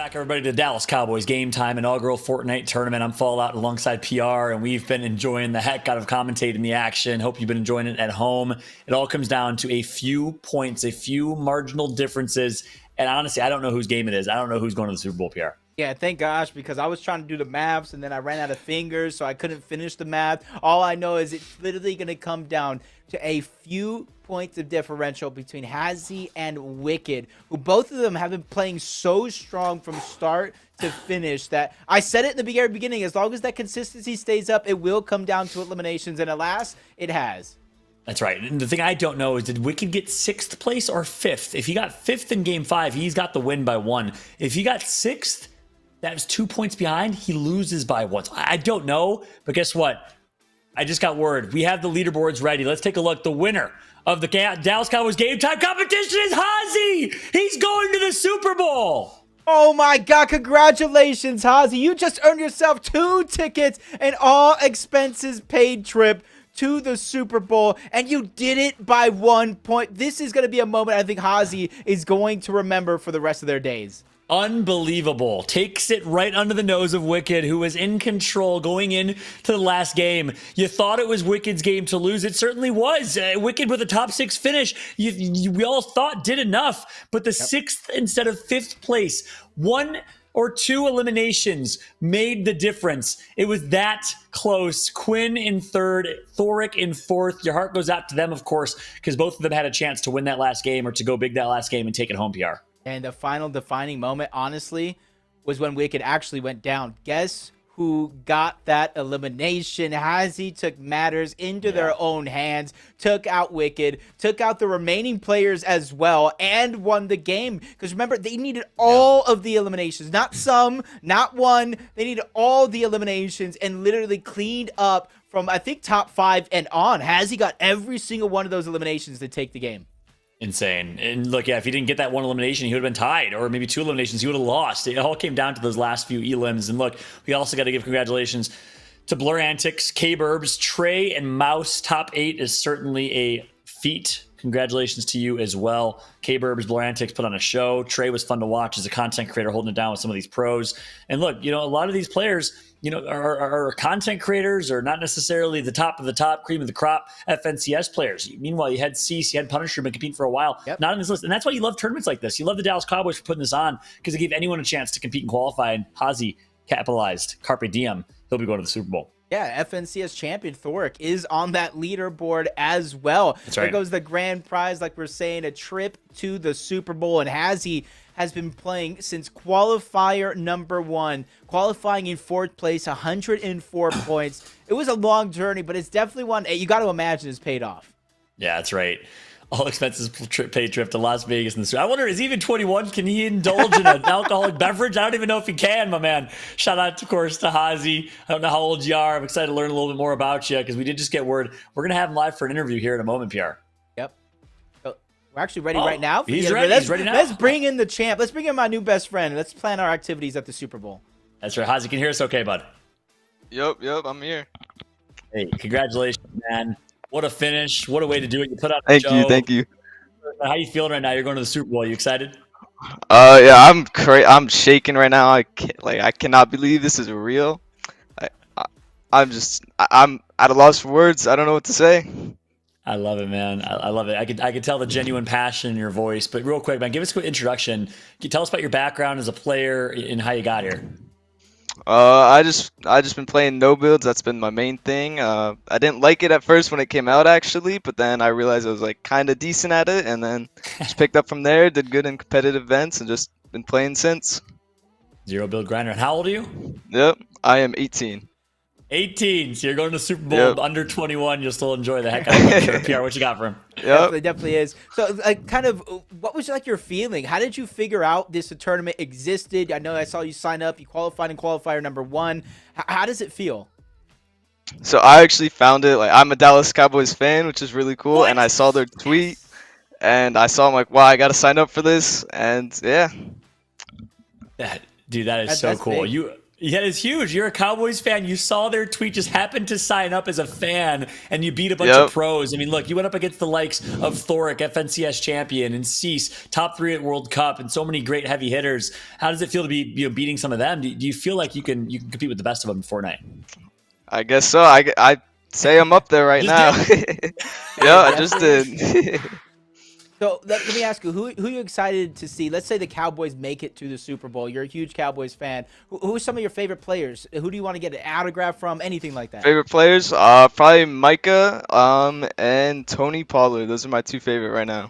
back, everybody, to the Dallas Cowboys Game Time inaugural Fortnite tournament. I'm Fallout alongside PR, and we've been enjoying the heck out of commentating the action. Hope you've been enjoying it at home. It all comes down to a few points, a few marginal differences, and honestly, I don't know whose game it is. I don't know who's going to the Super Bowl, PR.
Yeah, thank gosh, because I was trying to do the maths and then I ran out of fingers, so I couldn't finish the math. All I know is it's literally going to come down to a few points of differential between Hazy and Wicked, who both of them have been playing so strong from start to finish that I said it in the very beginning, as long as that consistency stays up, it will come down to eliminations, and alas, it has.
That's right. And the thing I don't know is, did Wicked get 6th place or 5th? If he got 5th in Game 5, he's got the win by 1. If he got 6th, that is 2 points behind. He loses by 1. So I don't know, but guess what? I just got word. We have the leaderboards ready. Let's take a look. The winner of the Dallas Cowboys Game Time competition is Hazy. He's going to the Super Bowl.
Oh my God, congratulations, Hazy. You just earned yourself 2 tickets and all expenses paid trip to the Super Bowl, and you did it by 1 point. This is going to be a moment I think Hazy is going to remember for the rest of their days.
Unbelievable. Takes it right under the nose of Wicked, who was in control going into the last game. You thought it was Wicked's game to lose. It certainly was. Wicked with a top 6 finish. We all thought did enough, but the 6th instead of 5th place, 1 or 2 eliminations made the difference. It was that close. Quinn in 3rd, Thoric in 4th. Your heart goes out to them, of course, because both of them had a chance to win that last game or to go big that last game and take it home, PR.
And the final defining moment, honestly, was when Wicked actually went down. Guess who got that elimination? Hazy took matters into their own hands, took out Wicked, took out the remaining players as well, and won the game. Because remember, they needed all of the eliminations. Not some, not one. They needed all the eliminations and literally cleaned up from, I think, top 5 and on. Hazy got every single one of those eliminations to take the game.
Insane. And look, yeah, if he didn't get that 1 elimination, he would have been tied, or maybe 2 eliminations, he would have lost. It all came down to those last few elims. And look, we also got to give congratulations to Blur Antics, K-Burbs, Trey, and Mouse. Top 8 is certainly a feat. Congratulations to you as well. K-Burbs, Blur Antics put on a show. Trey was fun to watch as a content creator, holding it down with some of these pros. And look, a lot of these players, are content creators, or not necessarily the top of the top, cream of the crop FNCS players. Meanwhile, you had Cease, you had Punisher, been competing for a while, not on this list. And that's why you love tournaments like this. You love the Dallas Cowboys for putting this on, because it gave anyone a chance to compete and qualify. And Hazy capitalized. Carpe diem. He'll be going to the Super Bowl.
Yeah, FNCS champion Thoric is on that leaderboard as well.
That's right.
There goes the grand prize, like we're saying, a trip to the Super Bowl. And Hazy has been playing since qualifier number 1, qualifying in 4th place, 104 points. It was a long journey, but it's definitely one you got to imagine is paid off.
Yeah, that's right. All expenses paid trip to Las Vegas. I wonder, is he even 21? Can he indulge in an alcoholic beverage? I don't even know if he can, my man. Shout out, of course, to Hazy. I don't know how old you are. I'm excited to learn a little bit more about you, because we did just get word. We're going to have him live for an interview here in a moment, PR.
Yep. So we're actually ready right now.
He's ready. He's ready now.
Let's bring in the champ. Let's bring in my new best friend. Let's plan our activities at the Super Bowl.
That's right. Hazy, can you hear us okay, bud?
Yep, I'm here.
Hey, congratulations, man. What a finish. What a way to do it. You put out a show.
Thank you.
How you feeling right now? You're going to the Super Bowl. You excited?
Yeah, I'm shaking right now. I cannot believe this is real. I'm at a loss for words. I don't know what to say.
I love it, man. I love it. I could tell the genuine passion in your voice. But real quick, man, give us a quick introduction. Can you tell us about your background as a player and how you got here?
I just been playing no builds. That's been my main thing. I didn't like it at first when it came out, actually, but then I realized I was kind of decent at it, and then just picked up from there. Did good in competitive events, and just been playing since.
0 build grinder. And how old are you?
Yep, I am 18.
18. So you're going to the Super Bowl.
Yep.
Under 21. You'll still enjoy the heck out of it. Sure. PR, what you got for him?
Yep.
It definitely is. So, what was your feeling? How did you figure out this tournament existed? I know I saw you sign up. You qualified in qualifier number 1. How does it feel?
So I actually found it. I'm a Dallas Cowboys fan, which is really cool. And I saw their tweet, and I saw, I'm like, wow, I got to sign up for this. And yeah.
Dude, that is so cool.
Big.
Yeah, it's huge. You're a Cowboys fan. You saw their tweet, just happened to sign up as a fan, and you beat a bunch of pros. I mean, look, you went up against the likes of Thoric, FNCS champion, and Cease, top 3 at World Cup, and so many great heavy hitters. How does it feel to be beating some of them? Do you feel like you can compete with the best of them in Fortnite?
I guess so. I say I'm up there right now. Yeah, I just did.
So let me ask you, who are you excited to see? Let's say the Cowboys make it to the Super Bowl. You're a huge Cowboys fan. Who are some of your favorite players? Who do you want to get an autograph from? Anything like that?
Favorite players? Probably Micah, and Tony Pollard. Those are my 2 favorite right now.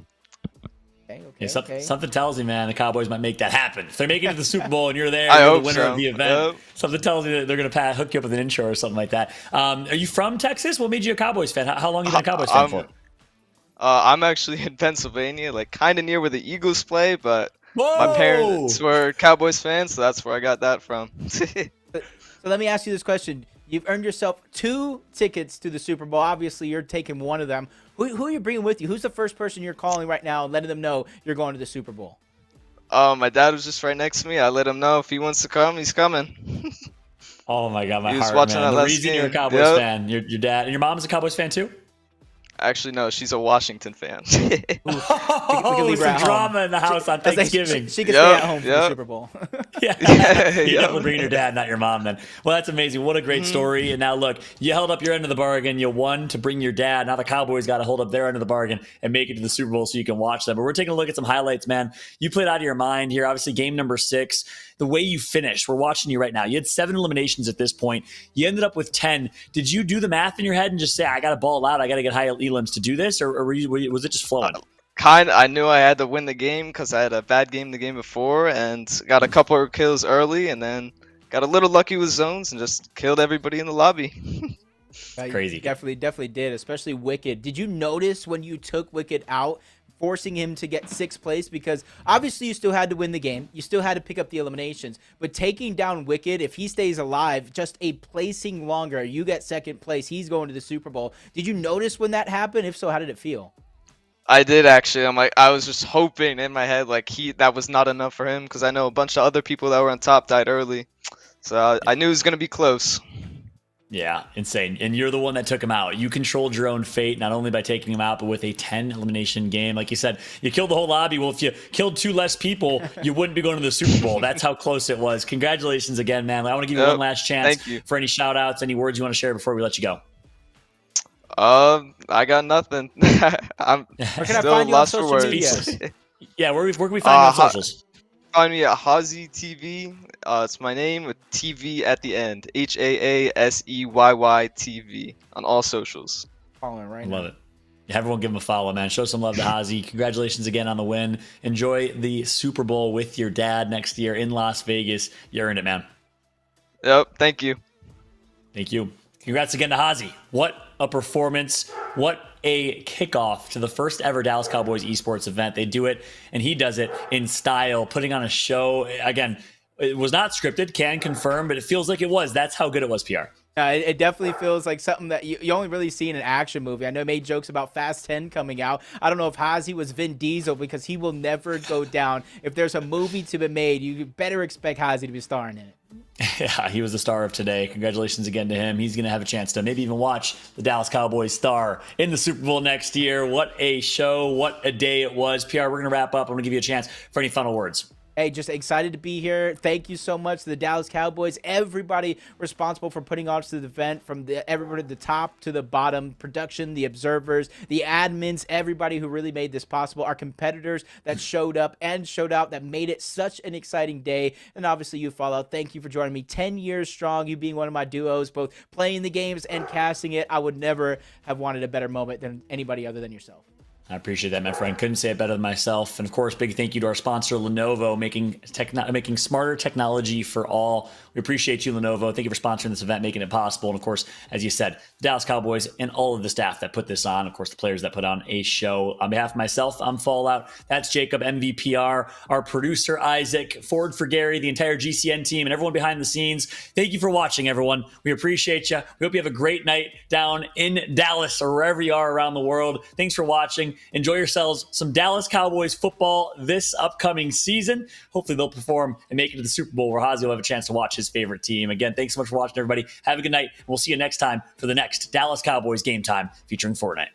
Okay.
Something tells me, man, the Cowboys might make that happen. If they make it to the Super Bowl and you're there,
I
you're
hope
the winner
so.
of the event,
Yep.
something tells me that they're going to hook you up with an intro or something like that. Are you from Texas? What made you a Cowboys fan? How long have you been a Cowboys fan for?
I'm actually in Pennsylvania, like kind of near where the Eagles play, but
Whoa!
my parents were Cowboys fans, so that's where I got that from.
So let me ask you this question. You've earned yourself 2 tickets to the Super Bowl. Obviously, you're taking one of them. Who are you bringing with you? Who's the first person you're calling right now and letting them know you're going to the Super Bowl?
My dad was just right next to me. I let him know if he wants to come, he's coming.
Oh my God, my
He was
heart,
watching
man.
that
The
last
reason you're a
game.
Cowboys
Yep.
fan, your dad and your mom's a Cowboys fan too.
Actually, no, she's a Washington fan.
Oh,
leave her
some
at home.
drama in the house on Thanksgiving.
She can stay
Yep,
at home for
yep.
the Super Bowl.
Yeah, you're
Yeah.
definitely bringing your dad, not your mom. Then, well, that's amazing. What a great story. And now, look, you held up your end of the bargain. You won to bring your dad. Now the Cowboys got to hold up their end of the bargain and make it to the Super Bowl so you can watch them. But we're taking a look at some highlights, man. You played out of your mind here. Obviously, game number 6. The way you finished, we're watching you right now. You had 7 eliminations at this point. You ended up with 10. Did you do the math in your head and just say, I got to ball out, I got to get high elims to do this, or was it just flowing?
I knew I had to win the game because I had a bad game the game before and got a couple of kills early, and then got a little lucky with zones and just killed everybody in the lobby.
Crazy.
You definitely did, especially Wicked. Did you notice when you took Wicked out, forcing him to get 6th place? Because obviously you still had to win the game. You still had to pick up the eliminations. But taking down Wicked, if he stays alive, just a placing longer, you get 2nd place, he's going to the Super Bowl. Did you notice when that happened? If so, how did it feel?
I did actually. I was just hoping in my head like that was not enough for him because I know a bunch of other people that were on top died early, so I knew it was gonna be close.
Yeah, insane. And you're the one that took him out. You controlled your own fate, not only by taking him out, but with a 10 elimination game. Like you said, you killed the whole lobby. Well, if you killed 2 less people, you wouldn't be going to the Super Bowl. That's how close it was. Congratulations again, man. I want to give you one last chance for any shout outs, any words you want to share before we let you go.
I got nothing. I'm
Where can I
still
find you on
lost for
social
words.
media?
Yeah, where can we find you on socials?
Find me at Hazy TV. It's my name with TV at the end. HAASEYY TV on all socials.
Following right
Love
now.
it. Everyone give him a follow, man. Show some love to Hazy. Congratulations again on the win. Enjoy the Super Bowl with your dad next year in Las Vegas. You earned it, man.
Yep. Thank you.
Thank you. Congrats again to Hazy. What a performance. What a kickoff to the first ever Dallas Cowboys esports event. They do it, and he does it in style, putting on a show. Again, it was not scripted, can confirm, but it feels like it was. That's how good it was, PR.
It definitely feels like something that you only really see in an action movie. I know I made jokes about Fast 10 coming out. I don't know if Hazy was Vin Diesel because he will never go down. If there's a movie to be made, you better expect Hazy to be starring in it.
Yeah, he was the star of today. Congratulations again to him. He's going to have a chance to maybe even watch the Dallas Cowboys star in the Super Bowl next year. What a show. What a day it was. PR, we're going to wrap up. I'm going to give you a chance for any final words.
Hey, just excited to be here. Thank you so much to the Dallas Cowboys, everybody responsible for putting on to the event, from everybody at the top to the bottom, production, the observers, the admins, everybody who really made this possible, our competitors that showed up and showed out, that made it such an exciting day, and obviously you, Fallout. Thank you for joining me. 10 years strong, you being one of my duos, both playing the games and casting it. I would never have wanted a better moment than anybody other than yourself.
I appreciate that, my friend. Couldn't say it better than myself. And of course, big thank you to our sponsor, Lenovo, making smarter technology for all. We appreciate you, Lenovo. Thank you for sponsoring this event, making it possible. And of course, as you said, the Dallas Cowboys and all of the staff that put this on. Of course, the players that put on a show. On behalf of myself, I'm Fallout. That's Jacob, MVPR, our producer, Isaac, Ford for Gary, the entire GCN team, and everyone behind the scenes. Thank you for watching, everyone. We appreciate you. We hope you have a great night down in Dallas or wherever you are around the world. Thanks for watching. Enjoy yourselves some Dallas Cowboys football this upcoming season. Hopefully they'll perform and make it to the Super Bowl where Hazi will have a chance to watch his favorite team. Again, thanks so much for watching, everybody. Have a good night. We'll see you next time for the next Dallas Cowboys Game Time featuring Fortnite.